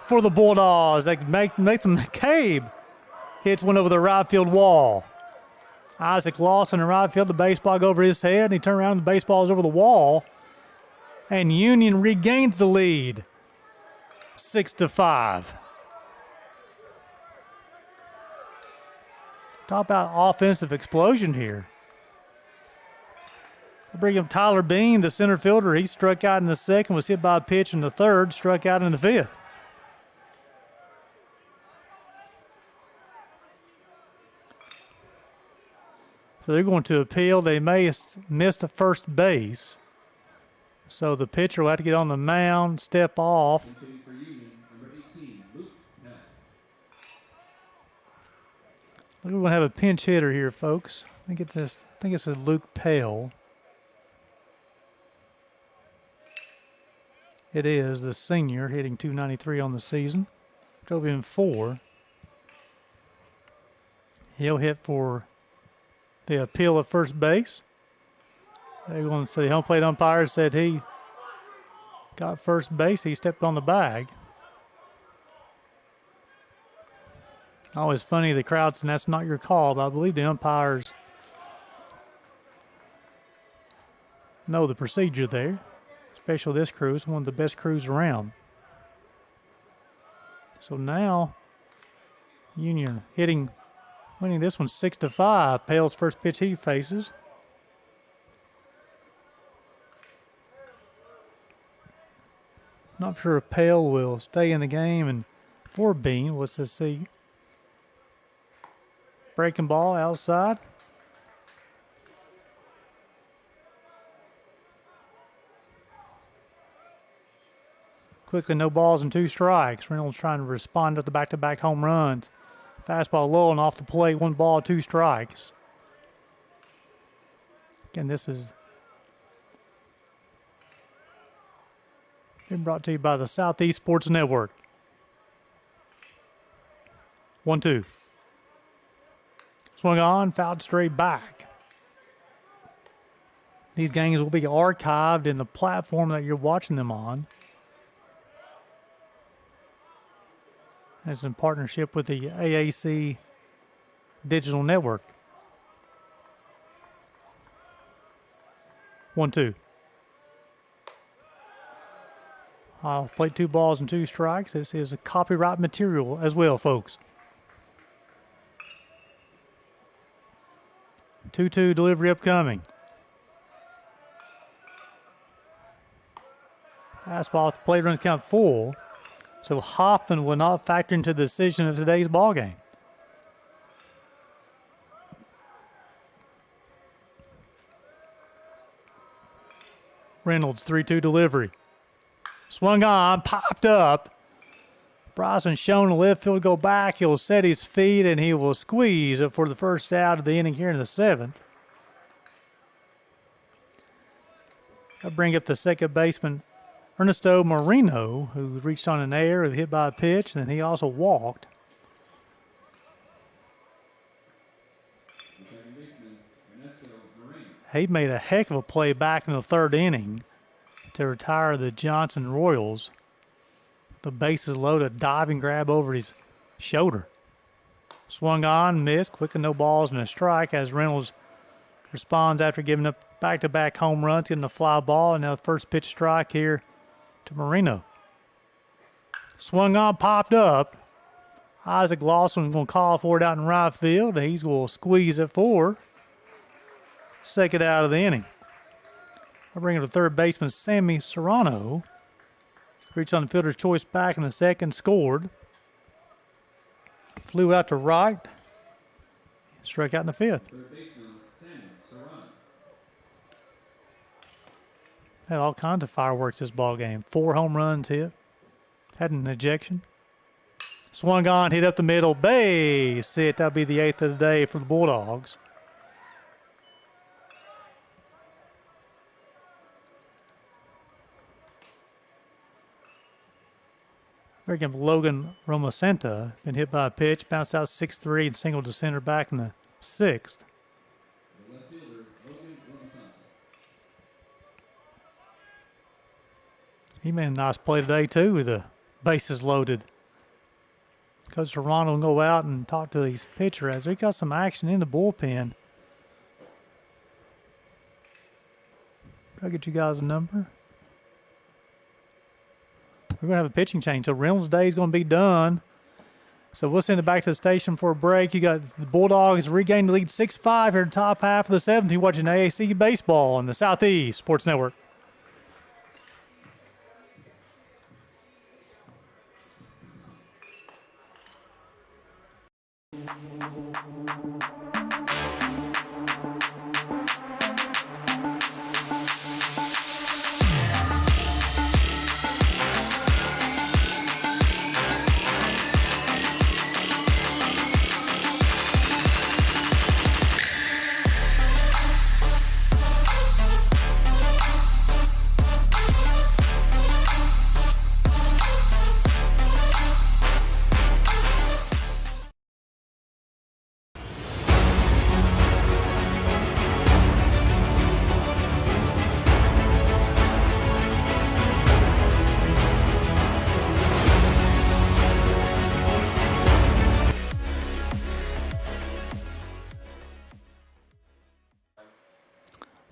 [SPEAKER 2] for the Bulldogs. They make them McCabe hits one over the right field wall. Isaac Lawson in right field, the baseball go over his head, and he turned around and the baseball's over the wall. And Union regains the lead, 6-5. Talk about offensive explosion here. Bring up Tyler Bean, the center fielder. He struck out in the 2nd, was hit by a pitch in the 3rd, struck out in the 5th. So they're going to appeal. They may have missed the first base. So the pitcher will have to get on the mound, step off.
[SPEAKER 3] For Union, number 18, Luke Pell.
[SPEAKER 2] We're going to have a pinch hitter here, folks. I think it's Luke Pell. It is the senior, hitting .293 on the season. Drove in 4. He'll hit for the appeal at first base. They're going to say the home plate umpire said he got first base. He stepped on the bag. Always funny, the crowd saying that's not your call, but I believe the umpires know the procedure there. Especially this crew. It's one of the best crews around. So now, Union winning this one 6-5. Pale's first pitch he faces. Not sure if Pale will stay in the game, and for Bean, what's to see? Breaking ball outside. Quickly, no balls and 2 strikes. Reynolds trying to respond to the back-to-back home runs. Fastball low and off the plate. 1 ball, 2 strikes. Again, this is been brought to you by the Southeast Sports Network. 1-2. Swung on, fouled straight back. These games will be archived in the platform that you're watching them on. That's in partnership with the AAC Digital Network. 1-2. I'll play 2 balls and 2 strikes. This is a copyright material as well, folks. 2-2 delivery upcoming. Fastball at the plate, runs count full. So Hoffman will not factor into the decision of today's ball game. Reynolds, 3-2 delivery. Swung on, popped up. Bryson shown the left field go back. He'll set his feet and he will squeeze it for the first out of the inning here in the 7th. I'll bring up the second baseman, Ernesto Marino, who reached on an error, hit by a pitch, and then he also walked.
[SPEAKER 3] Second baseman, Ernesto Moreno.
[SPEAKER 2] He made a heck of a play back in the 3rd inning to retire the Johnson Royals. The bases loaded, diving grab over his shoulder. Swung on, missed, quick and no balls and a strike as Reynolds responds after giving up back-to-back home runs, getting a fly ball, and now the first pitch strike here to Marino. Swung on, popped up. Isaac Lawson going to call for it out in right field. He's going to squeeze it for second out of the inning. I'll bring it to third baseman Sammy Serrano. Reached on the fielder's choice back in the 2nd, scored. Flew out to right. Struck out in the 5th.
[SPEAKER 3] Third baseman, Sammy Serrano.
[SPEAKER 2] Had all kinds of fireworks this ball game. 4 home runs hit. Had an ejection. Swung on, hit up the middle. Base hit. That'll be the 8th of the day for the Bulldogs. Again, Logan Romacenta been hit by a pitch, bounced out 6-3 and singled to center back in the 6th.
[SPEAKER 3] The left fielder, Logan Romacenta.
[SPEAKER 2] He made a nice play today, too, with the bases loaded. Coach Serrano will go out and talk to his pitcher as we got some action in the bullpen. I'll get you guys a number. We're going to have a pitching change. So Reynolds' day is going to be done. So we'll send it back to the station for a break. You got the Bulldogs regain the lead 6-5 here in the top half of the 7th. You're watching AAC Baseball on the Southeast Sports Network.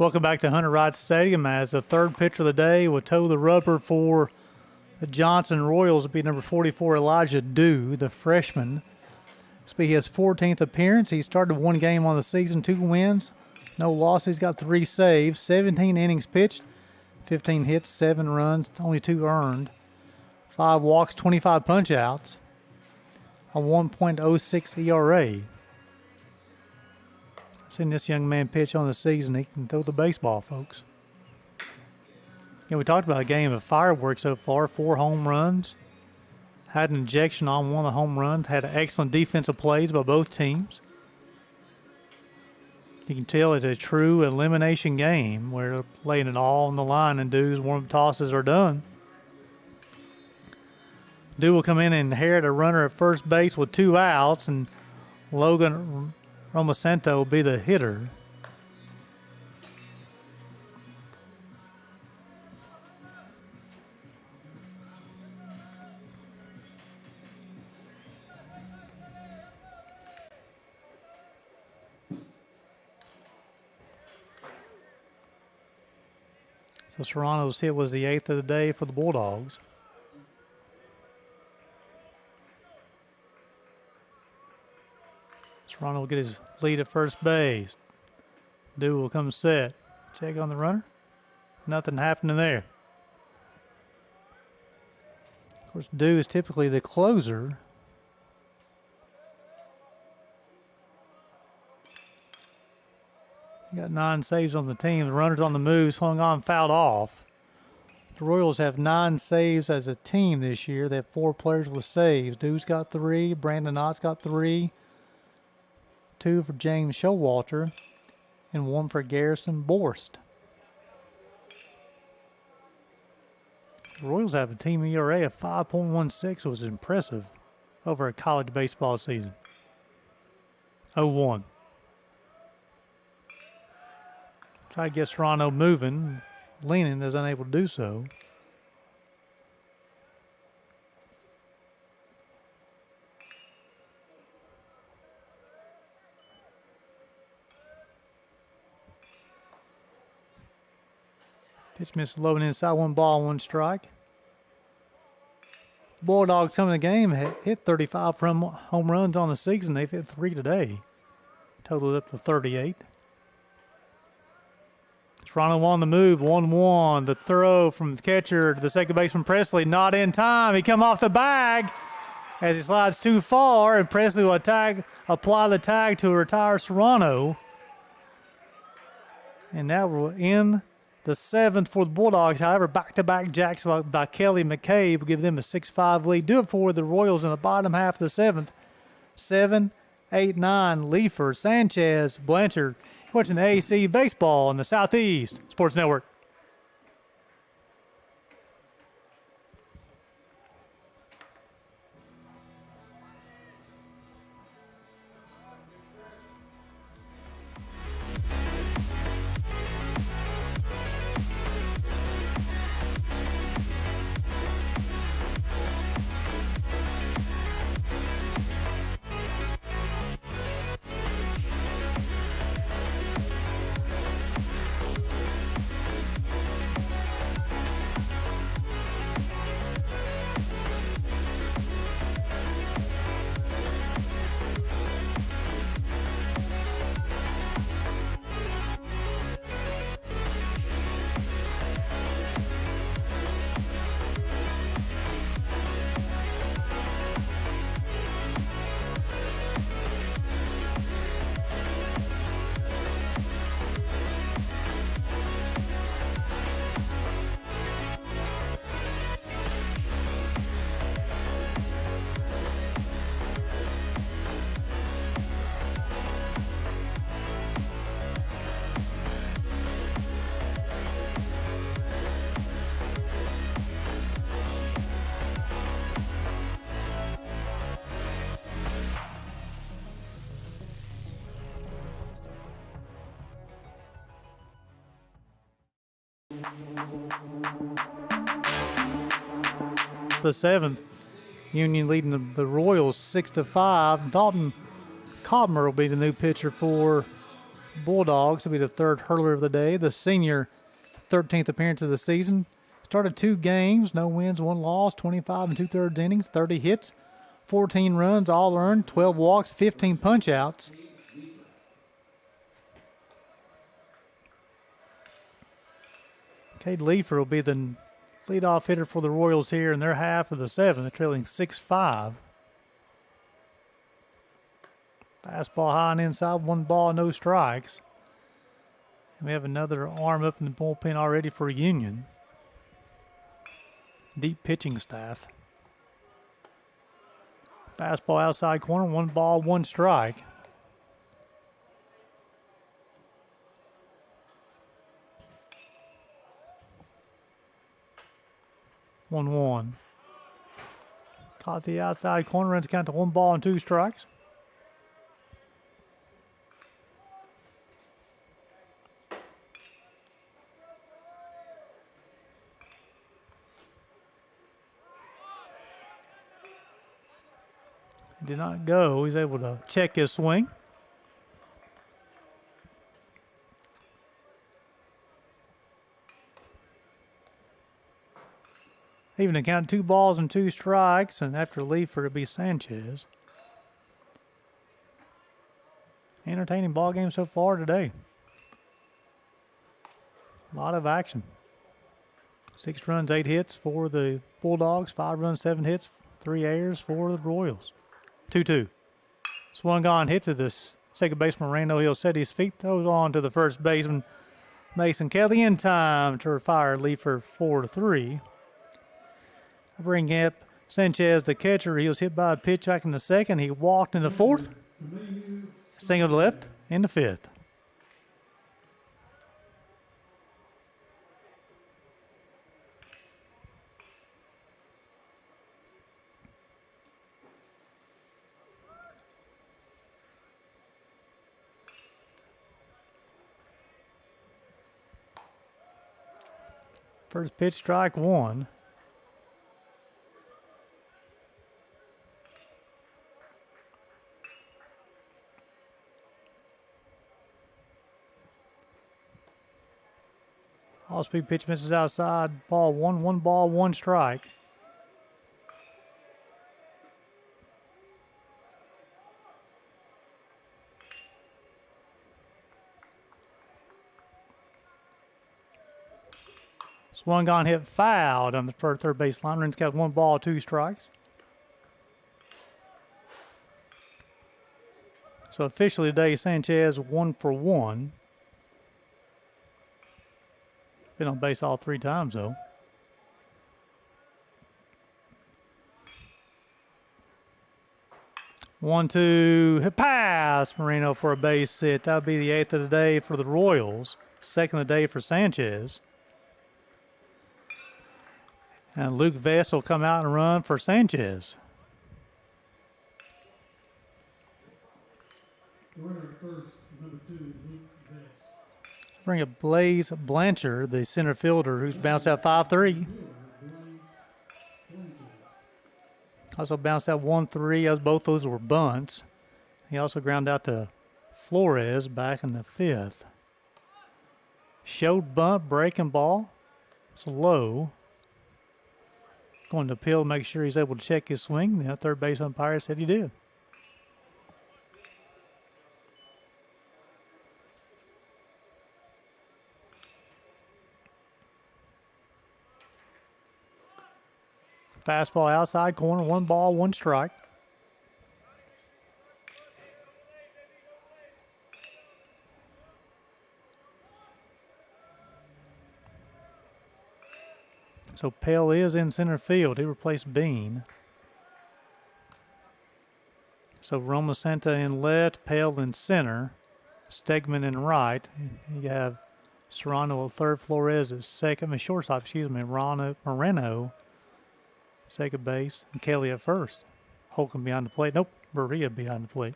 [SPEAKER 2] Welcome back to Hunter Wright Stadium as the third pitcher of the day will toe the rubber for the Johnson Royals. Will be number 44, Elijah Dew, the freshman. This will be his 14th appearance. He started 1 game on the season, 2 wins, no losses. He's got 3 saves, 17 innings pitched, 15 hits, 7 runs, only 2 earned. 5 walks, 25 punch outs, a 1.06 ERA. Seen this young man pitch on the season. He can throw the baseball, folks. We talked about a game of fireworks so far. 4 home runs. Had an injection on one of the home runs. Had excellent defensive plays by both teams. You can tell it's a true elimination game where they're laying it all on the line and dudes, warm tosses are done. Dew will come in and inherit a runner at first base with 2 outs, and Logan Romosanto will be the hitter. So Serrano's hit was the 8th of the day for the Bulldogs. Serrano will get his lead at first base. Dew will come set. Check on the runner. Nothing happening there. Of course, Dew is typically the closer. You got 9 saves on the team. The runner's on the move, swung on, fouled off. The Royals have 9 saves as a team this year. They have 4 players with saves. Dew's got 3. Brandon Ott's got 3. 2 for James Showalter, and 1 for Garrison Borst. The Royals have a team ERA of 5.16, so it's impressive over a college baseball season. 0-1. Try to get Serrano moving. Leaning is unable to do so. Pitch misses low and inside, 1 ball, 1 strike. Bulldogs coming in the game hit 35 from home runs on the season. They've hit 3 today. Totaled up to 38. Serrano on the move, 1-1. The throw from the catcher to the second baseman Presley, not in time. He come off the bag as he slides too far, and Presley will apply the tag to retire Serrano. And that will end the 7th for the Bulldogs. However, back-to-back jacks by Kelly McCabe will give them a 6-5 lead. Do it for the Royals in the bottom half of the 7th. 7, 8, 9, Leifer, Sanchez, Blanchard. You're watching the AC Baseball in the Southeast Sports Network. The 7th, Union leading the Royals 6-5. Dalton Codmer will be the new pitcher for Bulldogs. He'll be the 3rd hurler of the day. The senior, 13th appearance of the season. Started 2 games, no wins, 1 loss, 25 2/3 innings, 30 hits, 14 runs, all earned, 12 walks, 15 punch outs. Cade Leifer will be the Leadoff hitter for the Royals here in their half of the 7th. They're trailing 6-5. Fastball high and inside, 1 ball, no strikes. And we have another arm up in the bullpen already for Union. Deep pitching staff. Fastball outside corner, 1 ball, 1 strike. One. Caught the outside corner, runs count to 1 ball and 2 strikes. Did not go. He's able to check his swing. Even to count 2 balls and 2 strikes, and after Leifer it'll be Sanchez. Entertaining ball game so far today. A lot of action. 6 runs, 8 hits for the Bulldogs. 5 runs, 7 hits, 3 errors for the Royals. 2-2. Swung on, hit to this second baseman Randall. He'll set his feet, throws on to the first baseman Mason Kelly in time to fire Leifer 4-3. Bring up Sanchez, the catcher. He was hit by a pitch back in the 2nd. He walked in the 4th. Single to left in the 5th. First pitch, strike 1. All-speed pitch misses outside. Ball 1, 1 ball, 1 strike. Swung on, hit fouled on the third base line. Runs got 1 ball, 2 strikes. So officially today, Sanchez 1 for 1. Been on base all 3 times, though. One, two, hit pass. Marino for a base hit. That would be the 8th of the day for the Royals. 2nd of the day for Sanchez. And Luke Vest will come out and run for Sanchez.
[SPEAKER 4] Runner at first, number 2, Luke Vest.
[SPEAKER 2] Bring up Blaze Blanchard, the center fielder, who's bounced out 5-3. Also bounced out 1-3, as both those were bunts. He also ground out to Flores back in the 5th. Showed bunt, breaking ball. It's low. Going to appeal to make sure he's able to check his swing. The third base umpire said he did. Fastball outside corner, 1 ball, 1 strike. So Pell is in center field. He replaced Bean. So Roma Santa in left, Pell in center, Stegman in right. You have Serrano at third, Flores at second, shortstop, Moreno, second base, and Kelly at first. Holcomb behind the plate. Nope, Berea behind the plate.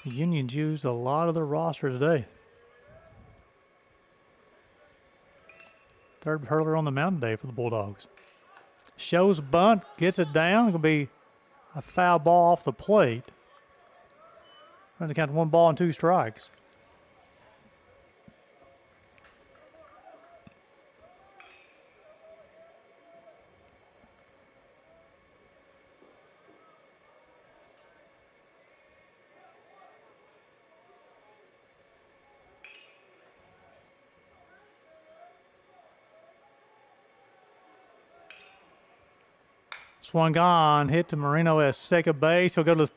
[SPEAKER 2] The Union's used a lot of their roster today. Third hurler on the mound today for the Bulldogs. Shows bunt, gets it down. It's going to be a foul ball off the plate. Going to count 1 ball and 2 strikes. Swung on, hit to Marino at second base. He'll go to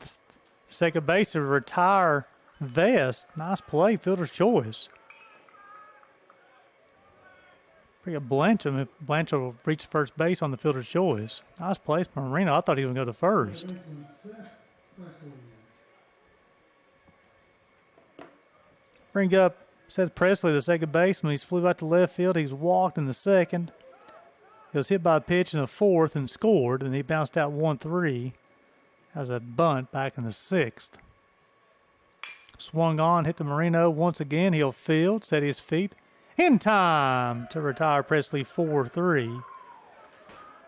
[SPEAKER 2] second base to retire Vest. Nice play, fielder's choice. Bring up Blanchard. Blanchard will reach first base on the fielder's choice. Nice place from Marino. I thought he was going to go to first.
[SPEAKER 4] Baseman Seth Presley.
[SPEAKER 2] Bring up Seth Presley, the second baseman. He's flew out to left field. He's walked in the second. He was hit by a pitch in the fourth and scored, and he bounced out 1-3 as a bunt back in the sixth. Swung on, hit to Marino once again. He'll field, steady his feet. In time to retire Presley 4-3.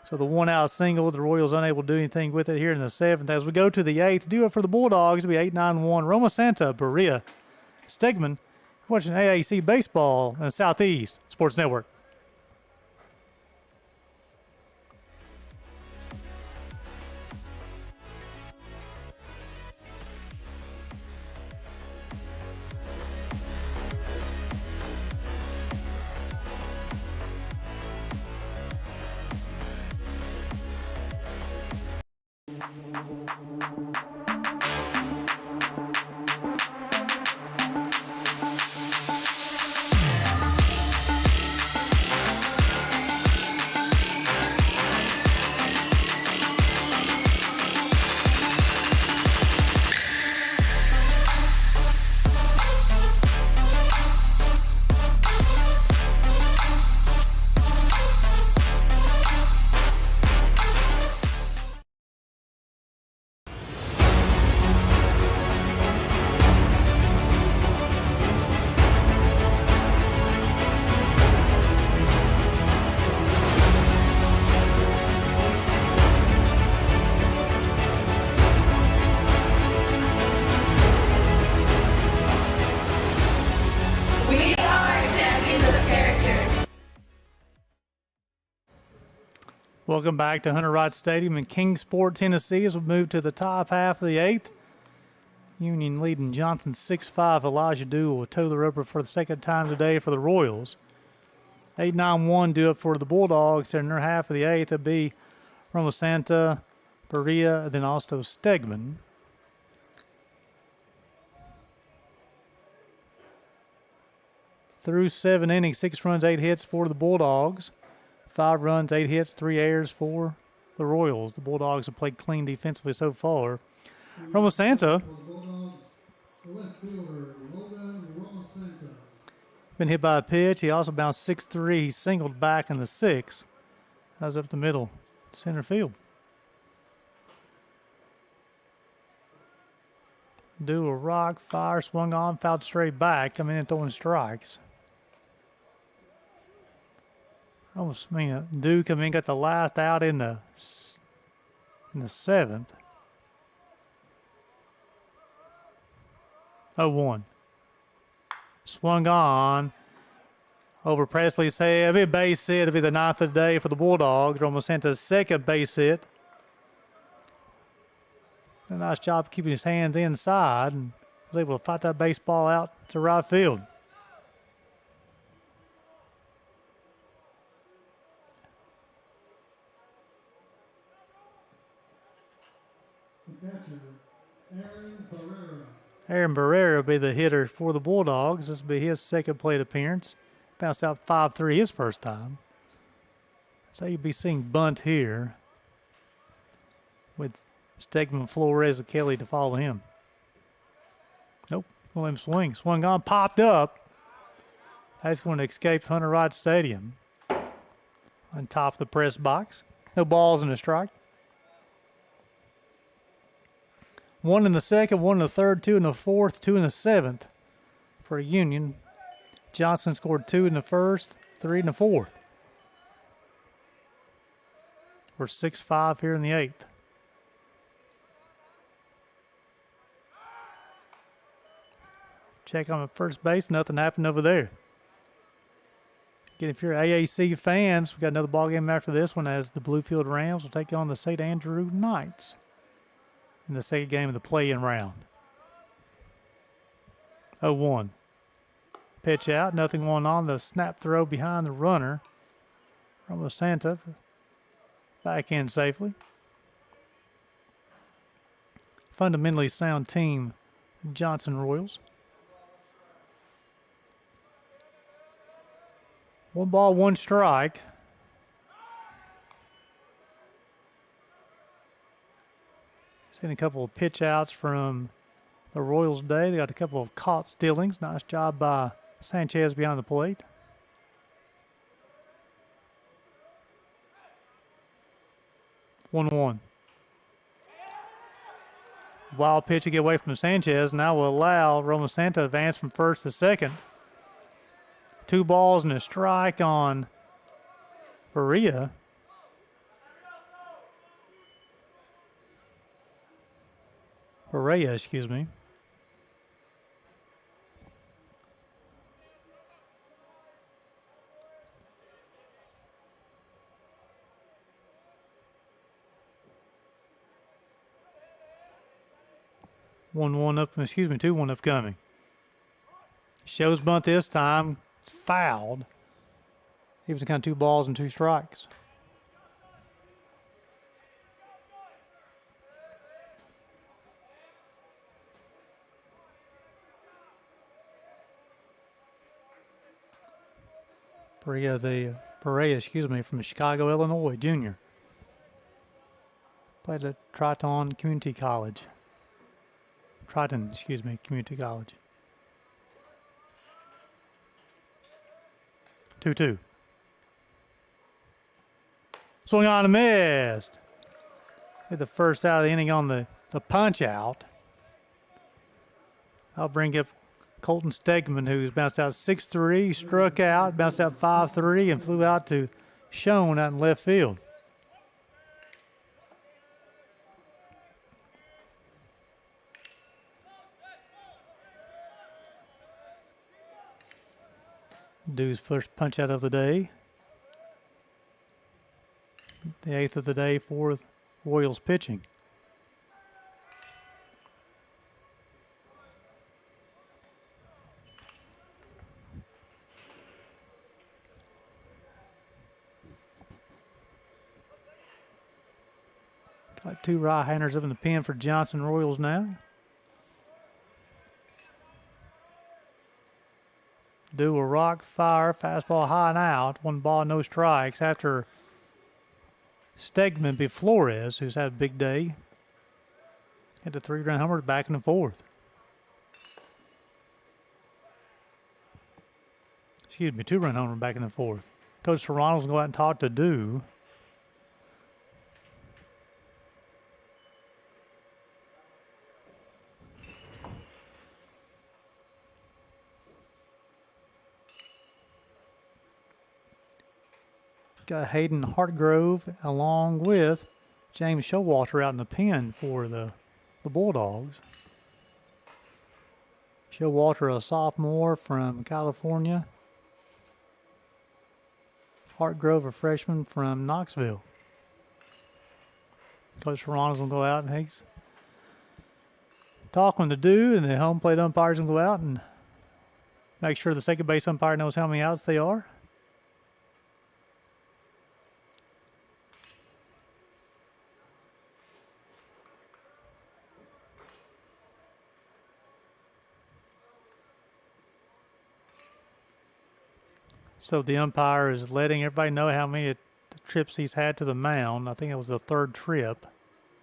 [SPEAKER 2] So the one-out single, the Royals unable to do anything with it here in the seventh. As we go to the eighth, do it for the Bulldogs. It'll be 8-9-1. Roma Santa, Berea, Stegman. Watching AAC Baseball in the Southeast Sports Network. Welcome back to Hunter Wright Stadium in Kingsport, Tennessee, as we move to the top half of the eighth. Union leading Johnson 6-5. Elijah Dew will toe the roper for the second time today for the Royals. 8-9-1 do it for the Bulldogs. In their half of the eighth, it'll be Roma Santa, Berea, and then also Stegman. Through 7 innings, 6 runs, 8 hits for the Bulldogs. 5 runs, 8 hits, 3 errors for the Royals. The Bulldogs have played clean defensively so far. Roma Santa
[SPEAKER 4] For the Bulldogs, left fielder Logan Roma Santa.
[SPEAKER 2] been hit by a pitch. He also bounced 6-3. He singled back in the sixth. That was up the middle, center field. Do a rock, fire, swung on, fouled straight back, coming in and throwing strikes. Almost, Do come in, got the last out in the seventh. 0-1. Swung on. Over Presley's head. It'll be a base hit. It'll be the ninth of the day for the Bulldogs. Roma Santa's second base hit. A nice job keeping his hands inside and was able to fight that baseball out to right field.
[SPEAKER 4] The catcher, Aaron Barrera.
[SPEAKER 2] Aaron Barrera will be the hitter for the Bulldogs. This will be his second plate appearance. Bounced out 5-3 his first time. So you'll be seeing bunt here with Stegman, Flores, and Kelly to follow him. Nope, won't let him swing. Swung on, popped up. That's going to escape Hunter Wright Stadium. On top of the press box. No balls in the strike. 1 in the second, 1 in the third, 2 in the fourth, 2 in the seventh for Union. Johnson scored 2 in the first, 3 in the fourth. We're 6-5 here in the eighth. Check on the first base, nothing happened over there. Again, if you're AAC fans, we've got another ball game after this one as the Bluefield Rams will take on the St. Andrew Knights in the second game of the play-in round. 0-1. Pitch out, nothing going on. The snap throw behind the runner. Roma Santa back in safely. fundamentally sound team, Johnson Royals. 1 ball, 1 strike. Seen a couple of pitch outs from the Royals today. They got a couple of caught stealings. Nice job by Sanchez behind the plate. One. Wild pitch to get away from Sanchez. Now will allow Roma Santa to advance from first to second. 2 balls and a strike on Perea. Perea, excuse me. Two one upcoming. Shows bunt this time. It's fouled. He was kind of 2 balls and 2 strikes. Perea, from Chicago, Illinois, junior. Played at Triton Community College. Community College. 2-2. Swung on and missed. Hit the first out of the inning on the punch out. I'll bring up Colton Stegman, who's bounced out 6-3, struck out, bounced out 5-3, and flew out to Schoen out in left field. Dew's first punch out of the day. The 8th of the day for Royals pitching. Got 2 right-handers up in the pen for Johnson Royals now. Do a rock fire, fastball high and out. 1 ball, no strikes after Stegman beat Flores, who's had a big day. Hit a 3-run homer back in the 4th. 2-run homer back in the 4th. Coach Serrano's going to go out and talk to Dew. Got Hayden Hartgrove along with James Showalter out in the pen for the Bulldogs. Showalter, a sophomore from California. Hartgrove, a freshman from Knoxville. Coach Serrano's going to go out and he's talking to do, and the home plate umpire's going to go out and make sure the second base umpire knows how many outs they are. So the umpire is letting everybody know how many trips he's had to the mound. I think it was the 3rd trip.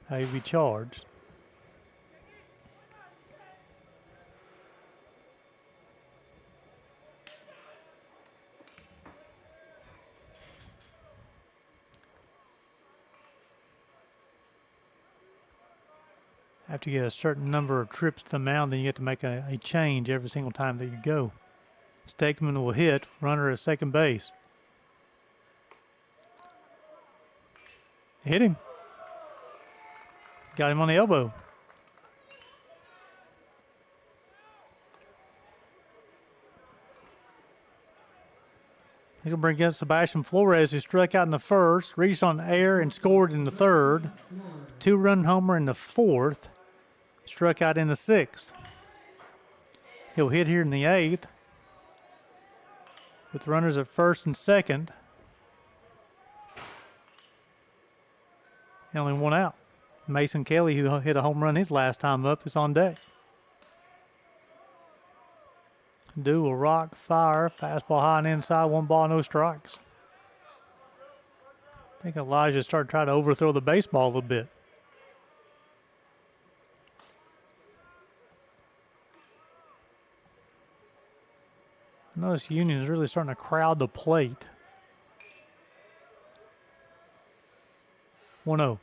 [SPEAKER 2] How he'd be charged. After you get a certain number of trips to the mound, then you get to make a change every single time that you go. Stegman will hit, runner at second base. Hit him. Got him on the elbow. He's going to bring up Sebastian Flores, who struck out in the 1st, reached on air and scored in the 3rd. 2-run homer in the 4th, struck out in the 6th. He'll hit here in the 8th. With runners at 1st and 2nd. And only 1 out. Mason Kelly, who hit a home run his last time up, is on deck. Dew will rock, fire, fastball high and inside, 1 ball, no strikes. I think Elijah started trying to overthrow the baseball a little bit. Notice Union is really starting to crowd the plate. 1-0.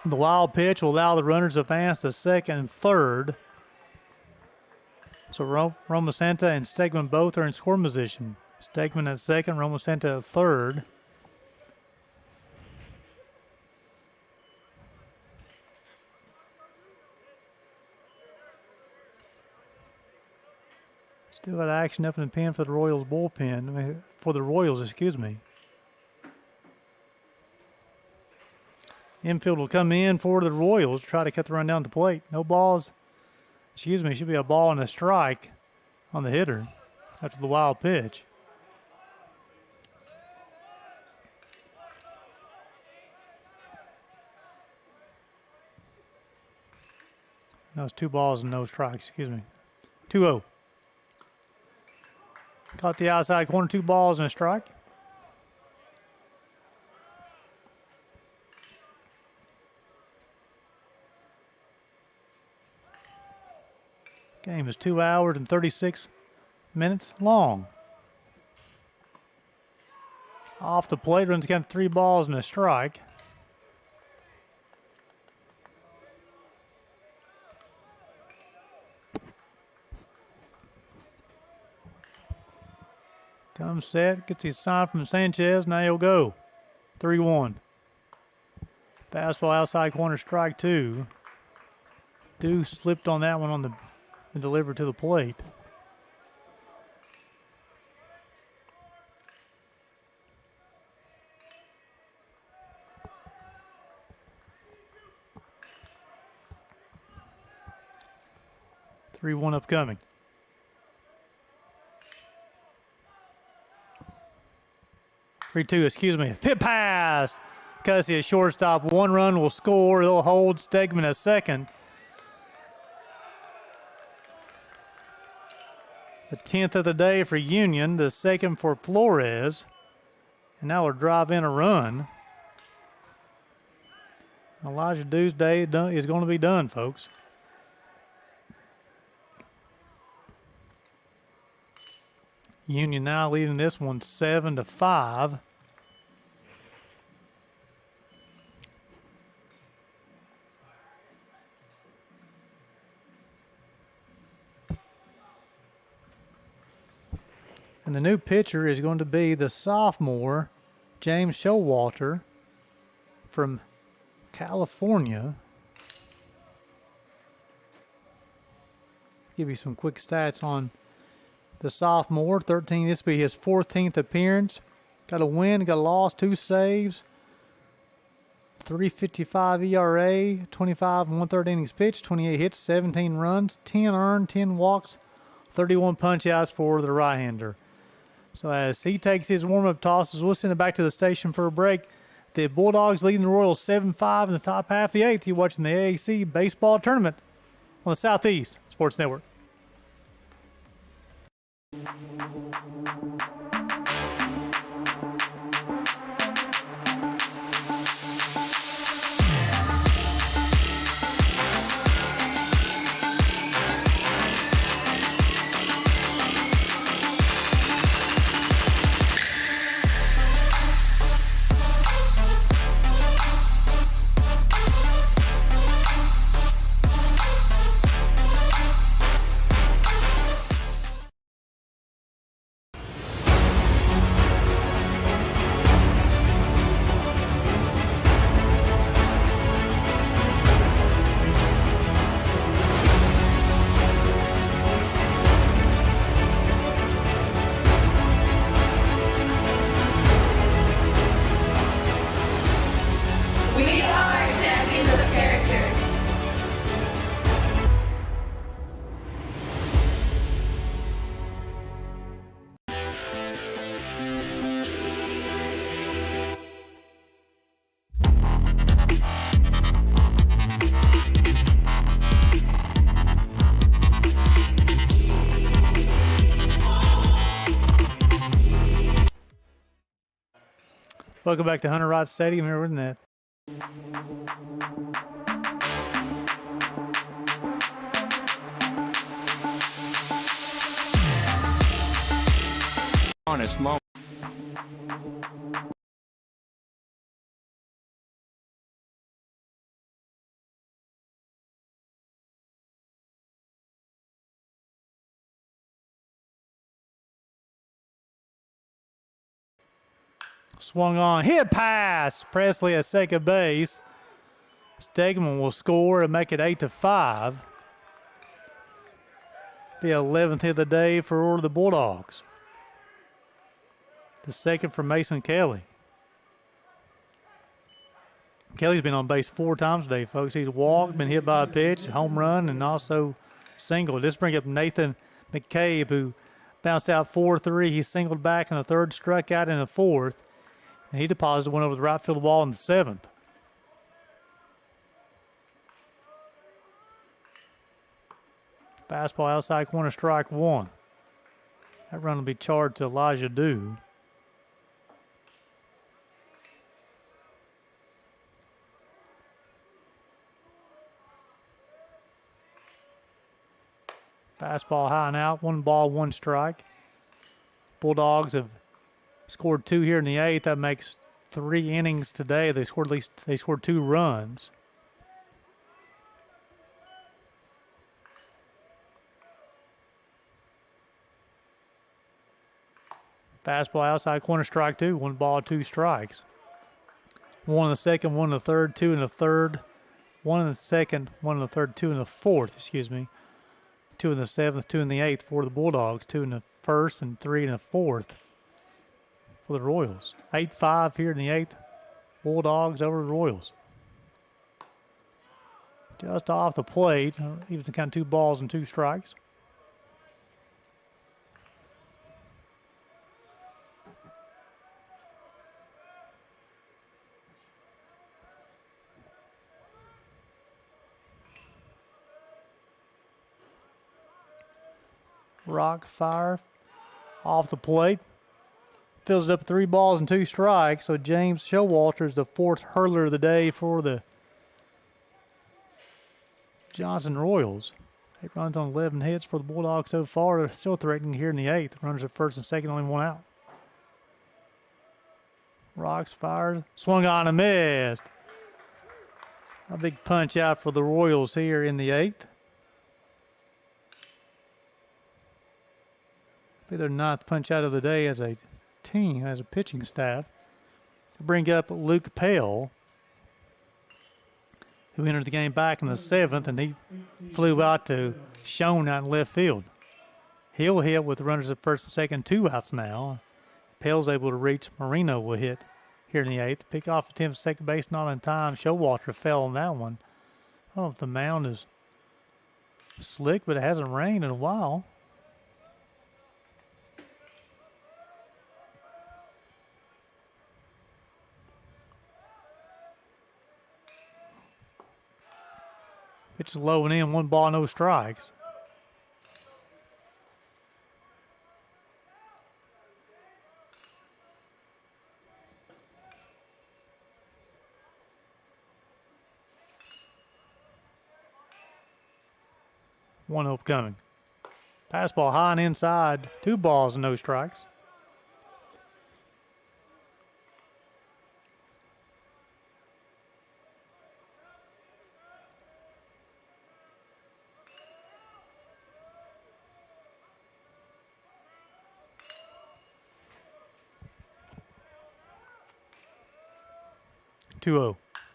[SPEAKER 2] The wild pitch will allow the runners to advance to second and third. So Roma Santa and Stegman both are in scoring position. Stegman at second, Roma Santa at third. Still got action up in the pen for the Royals bullpen. For the Royals, excuse me. Infield will come in for the Royals, try to cut the run down the plate. No balls. Excuse me, should be a ball and a strike on the hitter after the wild pitch. No, it's 2 balls and no strikes, excuse me. 2-0. Caught the outside corner, 2 balls and a strike. Game is 2 hours and 36 minutes long. Off the plate, runs count 3 balls and a strike. Comes set, gets his sign from Sanchez. Now he'll go. 3-1. Fastball outside corner, strike 2. Dew slipped on that one on the delivered to the plate. Three-one upcoming. 3-2, excuse me. Hit pass. Cussy at shortstop. 1 run will score. He'll hold Stegman at second. The 10th of the day for Union, the second for Flores. And now we'll drive in a run. Elijah Dew's day is going to be done, folks. Union now leading this one 7-5. And the new pitcher is going to be the sophomore, James Showalter from California. Give you some quick stats on the sophomore. 13, this will be his 14th appearance. Got a win, got a loss, 2 saves. 3.55 ERA, 25 and 1/3 innings pitched, 28 hits, 17 runs, 10 earned, 10 walks, 31 punch-outs for the right-hander. So as he takes his warm-up tosses, we'll send it back to the station for a break. The Bulldogs leading the Royals 7-5 in the top half of the 8th. You're watching the AAC Baseball Tournament on the Southeast Sports Network. Welcome back to Hunter Wright Stadium here, isn't it?
[SPEAKER 6] Honest moment.
[SPEAKER 2] Swung on, hit pass. Presley at second base. Stegman will score and make it 8-5. Be 11th hit of the day for the Bulldogs. The second for Mason Kelly. Kelly's been on base 4 times today, folks. He's walked, been hit by a pitch, home run, and also singled. This brings up Nathan McCabe, who bounced out 4-3. He singled back in the third, struck out in the fourth, and he deposited one over the right field wall in the seventh. Fastball outside corner, strike one. That run will be charged to Elijah Dew. Fastball high and out, 1 ball, 1 strike. Bulldogs have scored 2 here in the 8th. That makes 3 innings today. They scored 2 runs. Fastball outside corner, strike 2. 1 ball, 2 strikes. 1 in the second, 1 in the third, 2 in the third, 1 in the second, 1 in the third, 2 in the fourth, 2 in the 7th, 2 in the 8th for the Bulldogs, 2 in the first, and 3 in the fourth for the Royals. 8-5 here in the 8th. Bulldogs over the Royals. Just off the plate, even to count 2 balls and 2 strikes. Rock fire off the plate. Fills it up 3 balls and 2 strikes. So James Showalter is the 4th hurler of the day for the Johnson Royals. 8 runs on 11 hits for the Bulldogs so far. They're still threatening here in the 8th. Runners at first and second, only 1 out. Rocks fires. Swung on and missed. A big punch out for the Royals here in the 8th. Be their 9th punch out of the day as a team, as a pitching staff. Bring up Luke Pale, who entered the game back in the 7th, and he flew out to Schoen out in left field. He'll hit with runners at first and second, 2 outs now. Pale's able to reach. Marino will hit here in the 8th. Pick off attempt second base, not in time. Showalter fell on that one. I don't know if the mound is slick, but it hasn't rained in a while. Pitch is low and in, 1 ball, no strikes. One upcoming. Fastball high and inside, 2 balls and no strikes.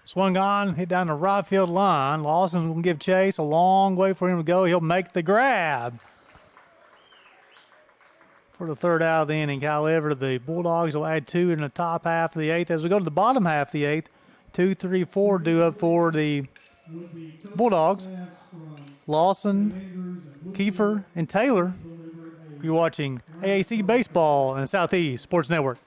[SPEAKER 2] Swung on, hit down the right field line. Lawson's going to give chase. A long way for him to go. He'll make the grab for the 3rd out of the inning. However, the Bulldogs will add 2 in the top half of the 8th. As we go to the bottom half of the 8th, 2, 3, 4 due up for the Bulldogs. Lawson, Kiefer, and Taylor. You're watching AAC Baseball and Southeast Sports Network.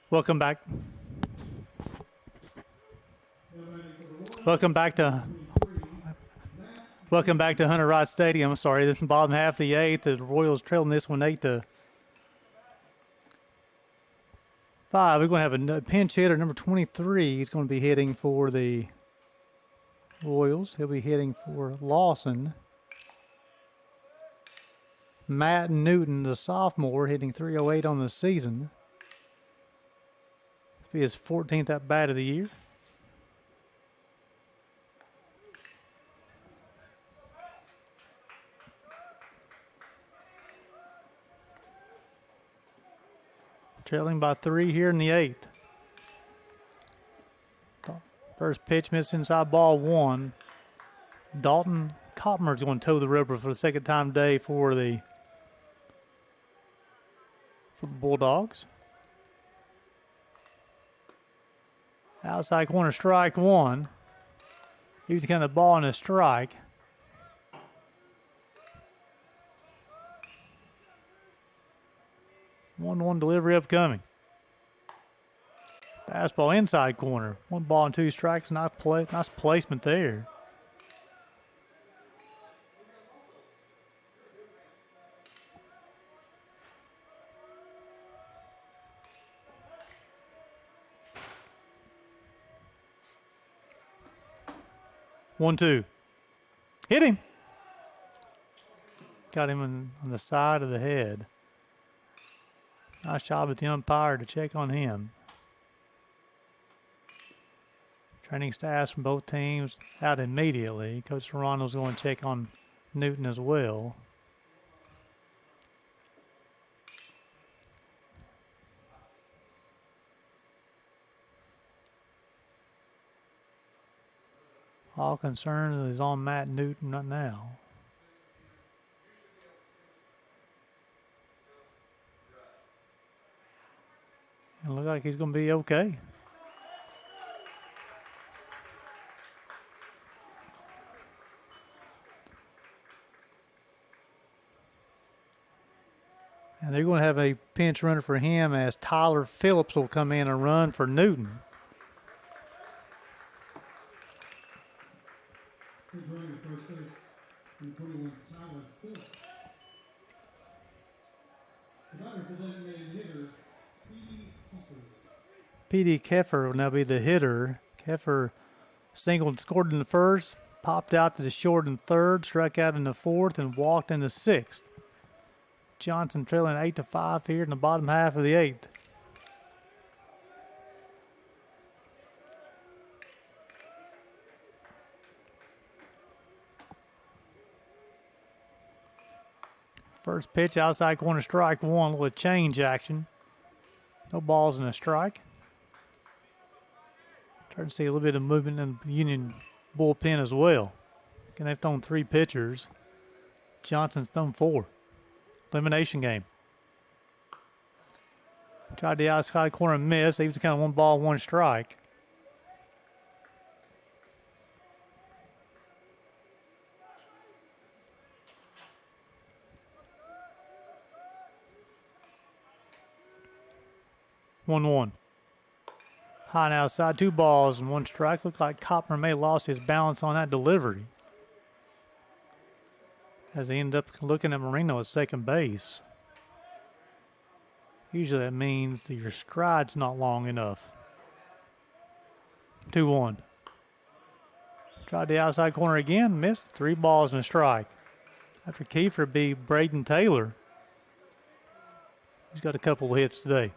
[SPEAKER 2] Welcome back. Welcome back to Hunter Wright Stadium. Sorry, this is the bottom half of the 8th. The Royals trailing this one 8-5. We're going to have a pinch hitter, number 23. He's going to be hitting for the Royals. He'll be hitting for Lawson. Matt Newton, the sophomore, hitting .308 on the season. It'll be his 14th at bat of the year. Trailing by 3 here in the 8th. First pitch missed inside ball 1. Dalton Kopmer's going to toe the rubber for the second time today for the Bulldogs. Outside corner, strike 1. He was kind of ball and a strike. One delivery upcoming. Fastball inside corner. 1 ball and 2 strikes. Nice placement there. One, two. Hit him. Got him on the side of the head. Nice job at the umpire to check on him. Training staffs from both teams out immediately. Coach Serrano's going to check on Newton as well. All concern is on Matt Newton right now. It looks like he's going to be okay. And they're going to have a pinch runner for him as Tyler Phillips will come in and run for Newton.
[SPEAKER 4] Who's running the first base? Number 21, Tyler Phillips. The batter's a designated hitter, P.D. Keffer.
[SPEAKER 2] P.D. Keffer will now be the hitter. Keffer singled and scored in the first, popped out to the short in third, struck out in the fourth, and walked in the sixth. Johnson trailing 8-5 here in the bottom half of the 8th. First pitch, outside corner, strike 1, a little change action. No balls and a strike. Trying to see a little bit of movement in the Union bullpen as well. And they've thrown 3 pitchers. Johnson's thrown 4. Elimination game. Tried the outside corner and missed. He was kind of 1 ball, 1 strike. One. High and outside, 2 balls and 1 strike. Looked like Kopmer may have lost his balance on that delivery, as he ended up looking at Marino at second base. Usually that means that your stride's not long enough. 2-1. Tried the outside corner again, missed. 3 balls and a strike. After Kiefer be Braden Taylor. He's got a couple of hits today.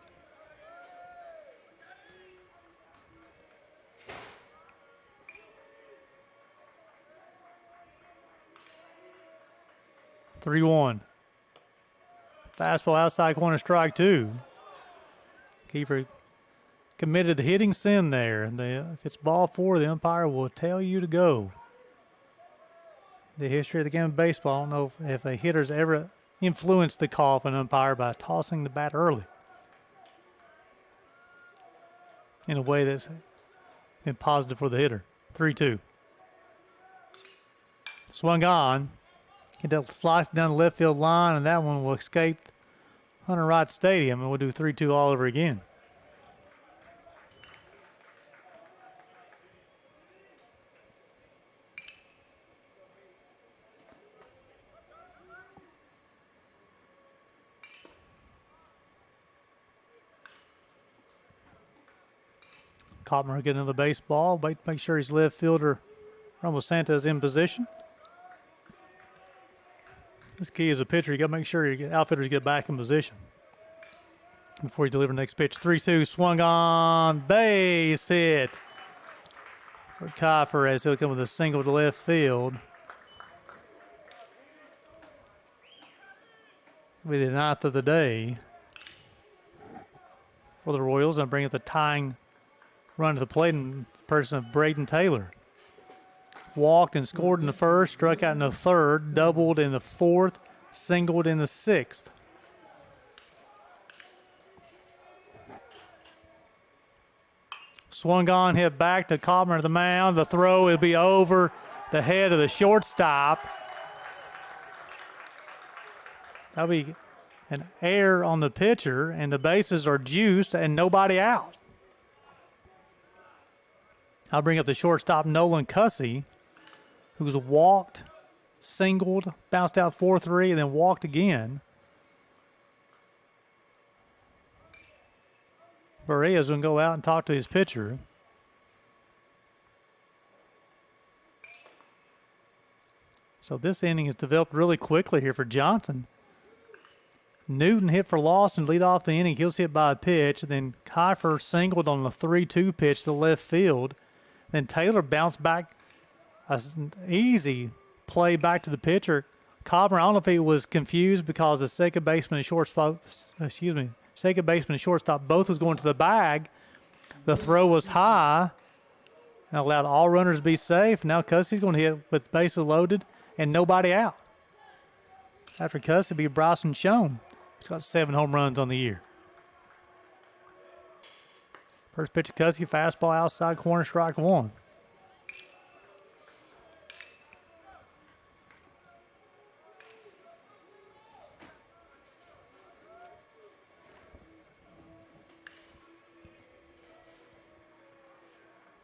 [SPEAKER 2] Three-one. Fastball outside corner, strike 2. Kiefer committed the hitting sin there. If it's ball 4, the umpire will tell you to go. The history of the game of baseball, I don't know if a hitter's ever influenced the call of an umpire by tossing the bat early in a way that's been positive for the hitter. 3-2. Swung on. Get that slice down the left field line, and that one will escape Hunter Wright Stadium, and we'll do 3-2 all over again. Cotman will get another baseball. Make sure his left fielder, Romo Santa, is in position. This key as a pitcher, you got to make sure your outfielders get back in position before you deliver the next pitch. 3-2, swung on, base hit for Kiefer as he'll come with a single to left field. It'll be the 9th of the day for the Royals, and bring up the tying run to the plate in the person of Braden Taylor. Walked and scored in the first, struck out in the third, doubled in the fourth, singled in the sixth. Swung on, hit back to Cotman at the mound. The throw will be over the head of the shortstop. That'll be an error on the pitcher, and the bases are juiced and nobody out. I'll bring up the shortstop, Nolan Cussy, who's walked, singled, bounced out 4-3, and then walked again. Barria's going to go out and talk to his pitcher. So this inning has developed really quickly here for Johnson. Newton hit for loss and lead off the inning. He was hit by a pitch. Then Kiefer singled on the 3-2 pitch to left field. Then Taylor bounced back, an easy play back to the pitcher. Cotman, I don't know if he was confused because the second baseman and shortstop, both was going to the bag. The throw was high and allowed all runners to be safe. Now Cussy's going to hit with bases loaded and nobody out. After Cussy, be Bryson Schoen. He's got 7 home runs on the year. First pitch of Cussy, fastball outside corner, strike one.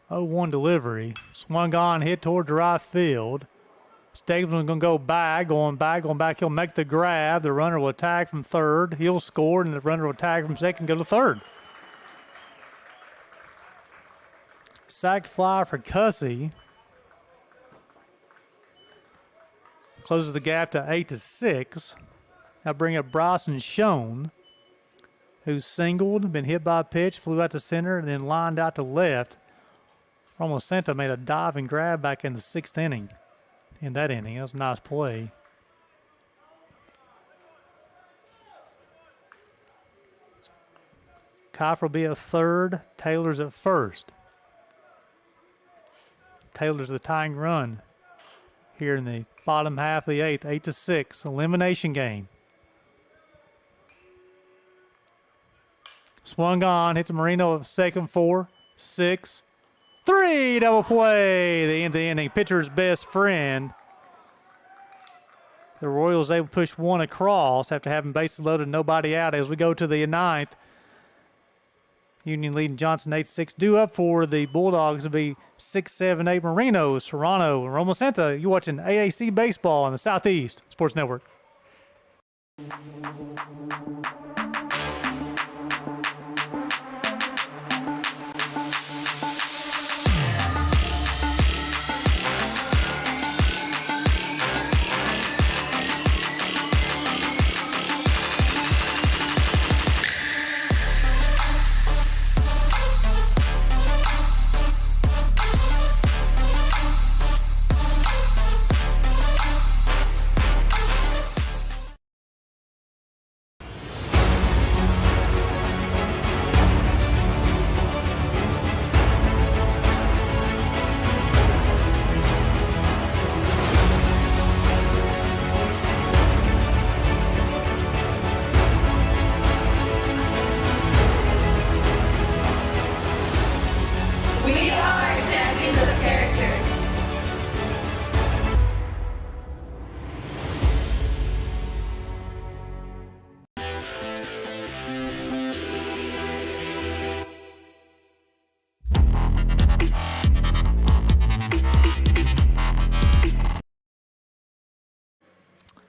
[SPEAKER 2] Oh, 1 delivery. Swung on, hit toward the right field. Stapleton's going to go back, going back. He'll make the grab. The runner will attack from third. He'll score, and the runner will attack from second, go to third. Sac fly for Cussy. Closes the gap to 8-6. Now bring up Bryson Schoen, who singled, been hit by a pitch, flew out to center, and then lined out to left. Romo Santa made a dive and grab back in the 6th inning. In that inning, that was a nice play. Kiefer will be at third. Taylor's at first. Taylor's the tying run here in the bottom half of the 8th. 8-6, elimination game. Swung on, hit the Marino of second, 4-6. 3, double play. The end of the inning. Pitcher's best friend. The Royals able to push one across after having bases loaded, nobody out. As we go to the 9th, Union leading Johnson 8-6. Due up for the Bulldogs will be 6-7-8 Marino, Serrano, and Romo Santa. You're watching AAC Baseball on the Southeast Sports Network.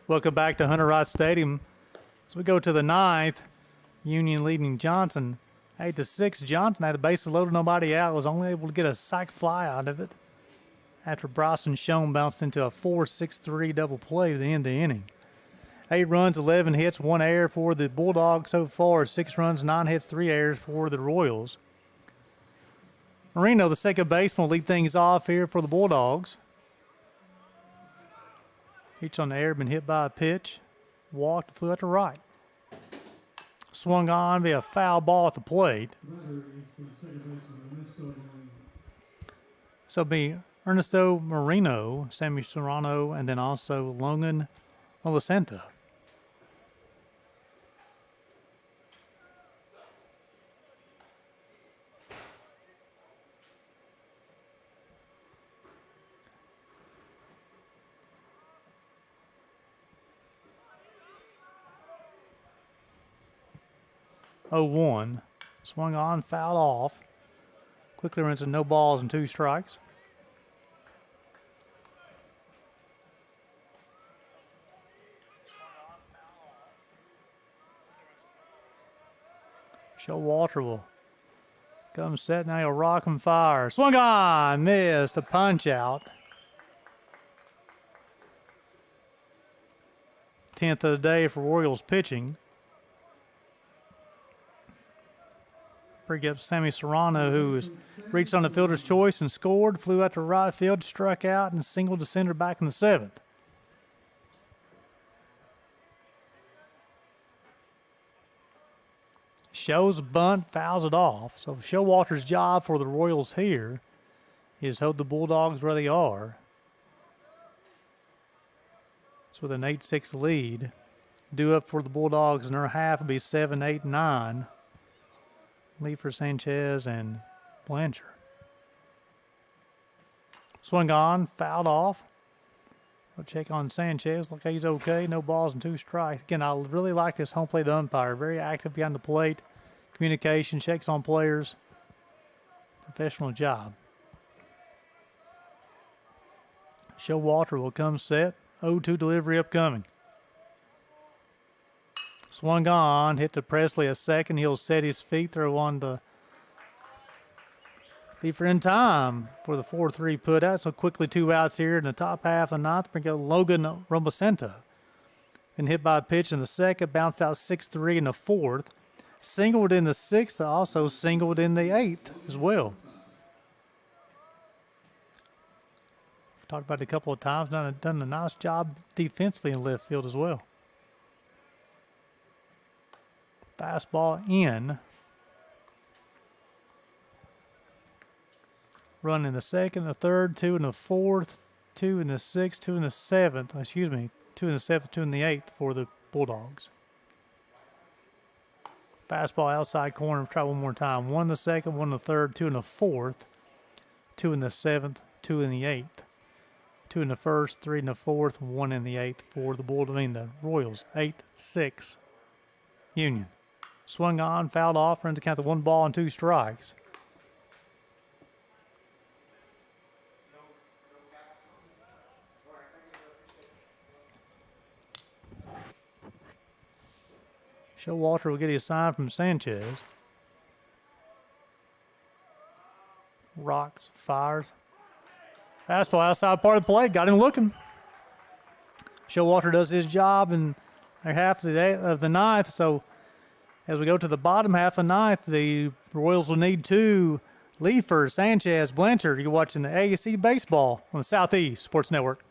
[SPEAKER 2] Welcome back to Hunter Wright Stadium. As we go to the 9th, Union leading Johnson 8-6, Johnson had a bases loaded, nobody out. Was only able to get a sac fly out of it after Bryson Schoen bounced into a 4-6-3 double play to the end of the inning. 8 runs, 11 hits, 1 error for the Bulldogs so far. 6 runs, 9 hits, 3 errors for the Royals. Marino, the second baseman, will lead things off here for the Bulldogs. Each on the air, been hit by a pitch. Walked, flew out to right. Swung on via foul ball at the plate. So it'll be Ernesto Marino, Sammy Serrano, and then also Logan Olasenta. Oh, 1. Swung on, fouled off. Quickly runs to no balls and 2 strikes. Showalter will come set. Now he'll rock and fire. Swung on, missed. A punch out. 10th of the day for Orioles pitching. Bring up Sammy Serrano, who has reached on the fielder's choice and scored. Flew out to right field, struck out, and singled to center back in the 7th. Shows a bunt, fouls it off. So Showalter's job for the Royals here is hold the Bulldogs where they are. It's with an 8-6 lead. Due up for the Bulldogs in their half will be 7, 8, 9. Lead for Sanchez and Blanchard. Swung on, fouled off. We'll check on Sanchez. Look, he's okay. No balls and 2 strikes. Again, I really like this home plate umpire. Very active behind the plate. Communication, checks on players. Professional job. Showalter will come set. 0-2 delivery upcoming. Swung on, hit to Presley a second. He'll set his feet, throw on the leaper in time for the 4-3 put out. So quickly 2 outs here in the top half of the 9th. Bring up Logan Romacenta. Been hit by a pitch in the 2nd, bounced out 6-3 in the 4th. Singled in the 6th, also singled in the 8th as well. We've talked about it a couple of times, done a nice job defensively in left field as well. Fastball in. Run in the 2nd, the 3rd, 2 in the 4th, 2 in the 6th, 2 in the 7th. Excuse me, 2 in the 7th, 2 in the 8th for the Bulldogs. Fastball outside corner. Try one more time. 1 in the 2nd, 1 in the 3rd, 2 in the 4th, 2 in the 7th, 2 in the 8th, 2 in the 1st, 3 in the 4th, 1 in the 8th for the the Royals. 8-6 Union. Swung on, fouled off, runs the count to 1 ball and 2 strikes. Showalter will get his sign from Sanchez. Rocks, fires. Fastball outside part of the plate, got him looking. Showalter does his job in half of the 9th, so as we go to the bottom half of 9th, the Royals will need 2 Leifers, Sanchez, Blanchard. You're watching the AAC Baseball on the Southeast Sports Network.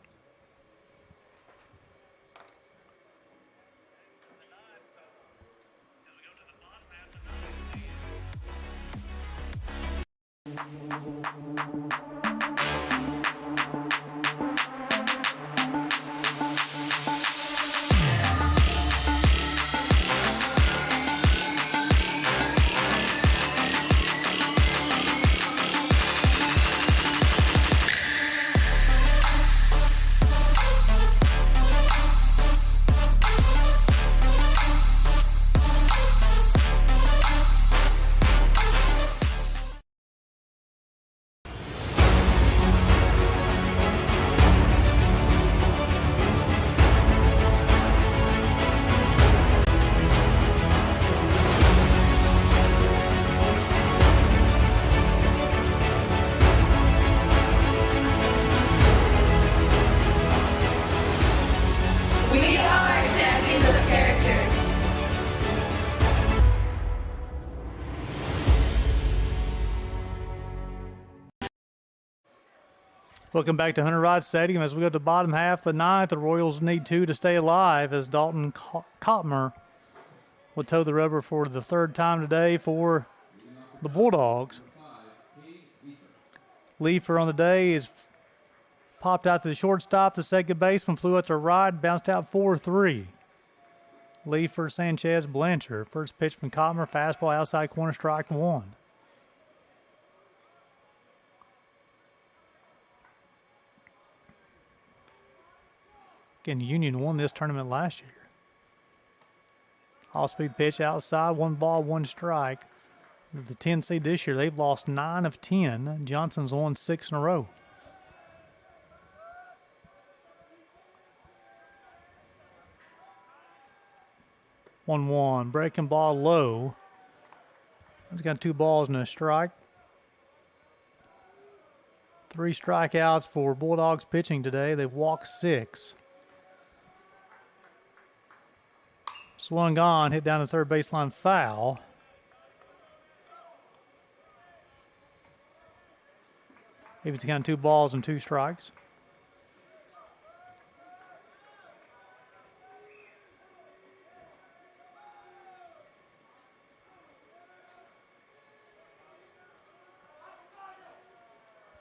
[SPEAKER 2] Welcome back to Hunter Rod Stadium as we go to the bottom half of the ninth. The Royals need 2 to stay alive as Dalton Kottmer will toe the rubber for the 3rd time today for the Bulldogs. Leifer on the day is popped out to the shortstop. The second baseman flew out to right, bounced out 4-3. Leifer, Sanchez, Blanchard. First pitch from Kottmer, fastball outside corner, strike 1. Again, Union won this tournament last year. Off-speed pitch outside, 1 ball, 1 strike. The 10 seed this year, they've lost 9 of 10. Johnson's won 6 in a row. 1-1, breaking ball low. He's got 2 balls and a strike. 3 strikeouts for Bulldogs pitching today. They've walked 6. Swung on, hit down the third baseline foul. Evans got 2 balls and 2 strikes.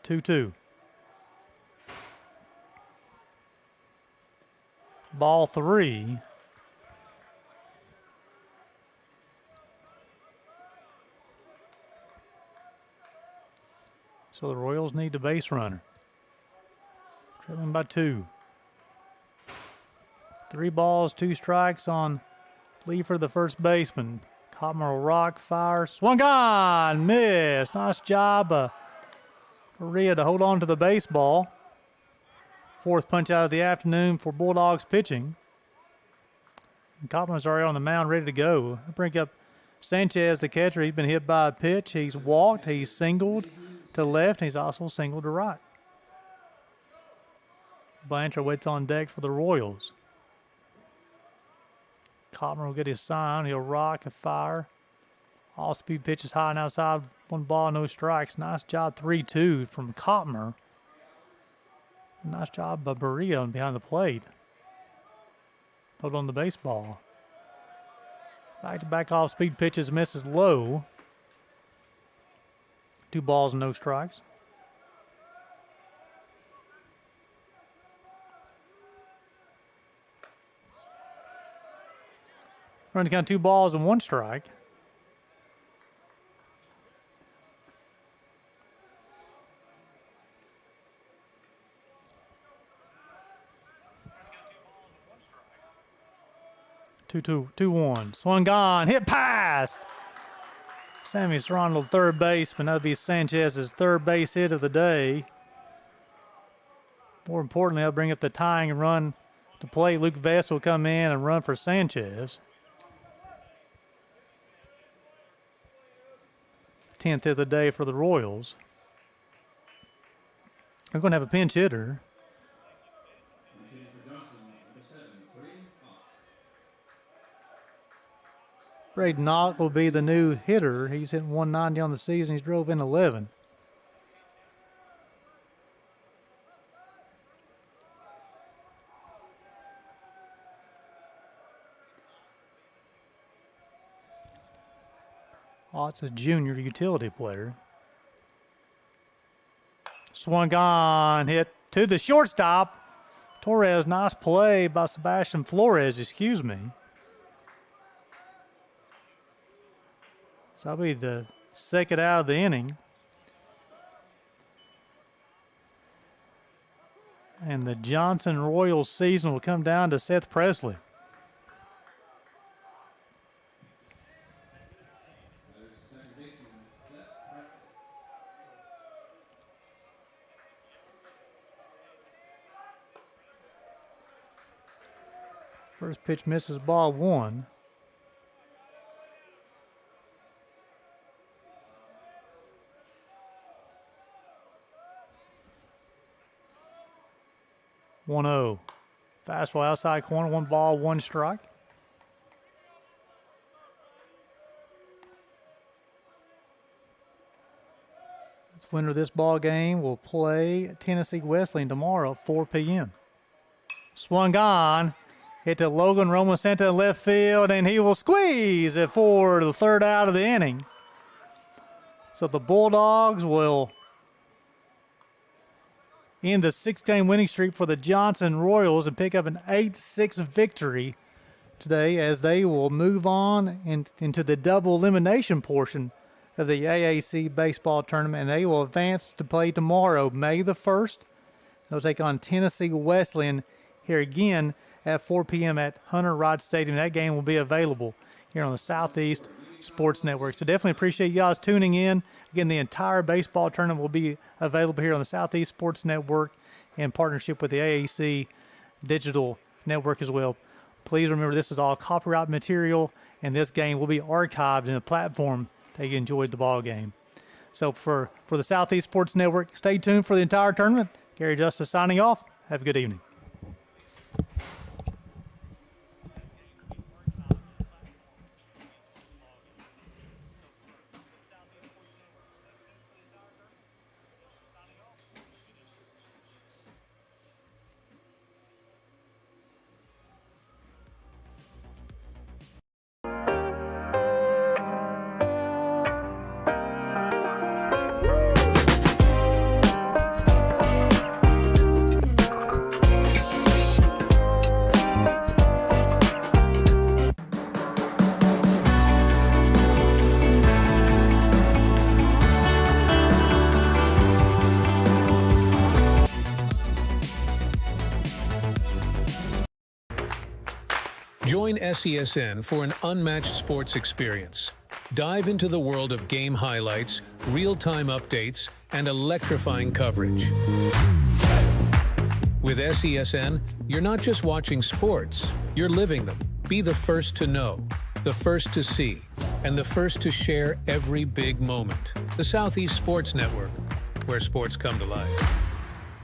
[SPEAKER 2] Two. Ball 3. So the Royals need the base runner. Trailing by 2. 3 balls, 2 strikes on Leifer, the first baseman. Kottmer will rock, fire, swung on, missed. Nice job, Correa to hold on to the baseball. 4th punch out of the afternoon for Bulldogs pitching. Kottmer's already on the mound, ready to go. Bring up Sanchez, the catcher. He's been hit by a pitch. He's walked. He's singled to left, and he's also singled to right. Blanchard waits on deck for the Royals. Kottmer will get his sign. He'll rock and fire. All-speed pitch is high and outside. 1 ball, no strikes. Nice job, 3-2 from Kottmer. Nice job by Berea behind the plate. Hold on the baseball. Back-to-back off-speed pitches, misses low. 2 balls and no strikes. Running count 2 balls and 1 strike. Two, 1. Swung on, hit past. Sammy Serrano, third baseman. That'll be Sanchez's 3rd base hit of the day. More importantly, I'll bring up the tying run to play. Luke Vest will come in and run for Sanchez. 10th hit of the day for the Royals. They're going to have a pinch hitter. Braden Knott will be the new hitter. He's hitting 190 on the season. He's drove in 11. Ott's a junior utility player. Swung on, hit to the shortstop. Torres, nice play by Sebastian Flores, excuse me. So that'll be the 2nd out of the inning. And the Johnson Royals season will come down to Seth Presley. First pitch misses, ball 1. One-0. Fastball outside corner, 1 ball, 1 strike. That's Winner of this ball game will play Tennessee Wesleyan tomorrow at 4 p.m. Swung on, hit to Logan Roman Santa in left field, and he will squeeze it for the third out of the inning. So the Bulldogs will end the 6-game winning streak for the Johnson Royals and pick up an 8-6 victory today, as they will move on into the double elimination portion of the AAC baseball tournament, and they will advance to play tomorrow, May the 1st. They'll take on Tennessee Wesleyan here again at 4 p.m. at Hunter Rod Stadium. That game will be available here on the Southeast Sports Network. So definitely appreciate you guys tuning in. Again, the entire baseball tournament will be available here on the Southeast Sports Network in partnership with the AAC Digital Network as well. Please remember, this is all copyright material, and this game will be archived in a platform that you enjoyed the ball game. So for the Southeast Sports Network, stay tuned for the entire tournament. Gary Justice signing off. Have a good evening.
[SPEAKER 6] Join SESN for an unmatched sports experience. Dive into the world of game highlights, real-time updates, and electrifying coverage. With SESN, you're not just watching sports, you're living them. Be the first to know, the first to see, and the first to share every big moment. The Southeast Sports Network, where sports come to life.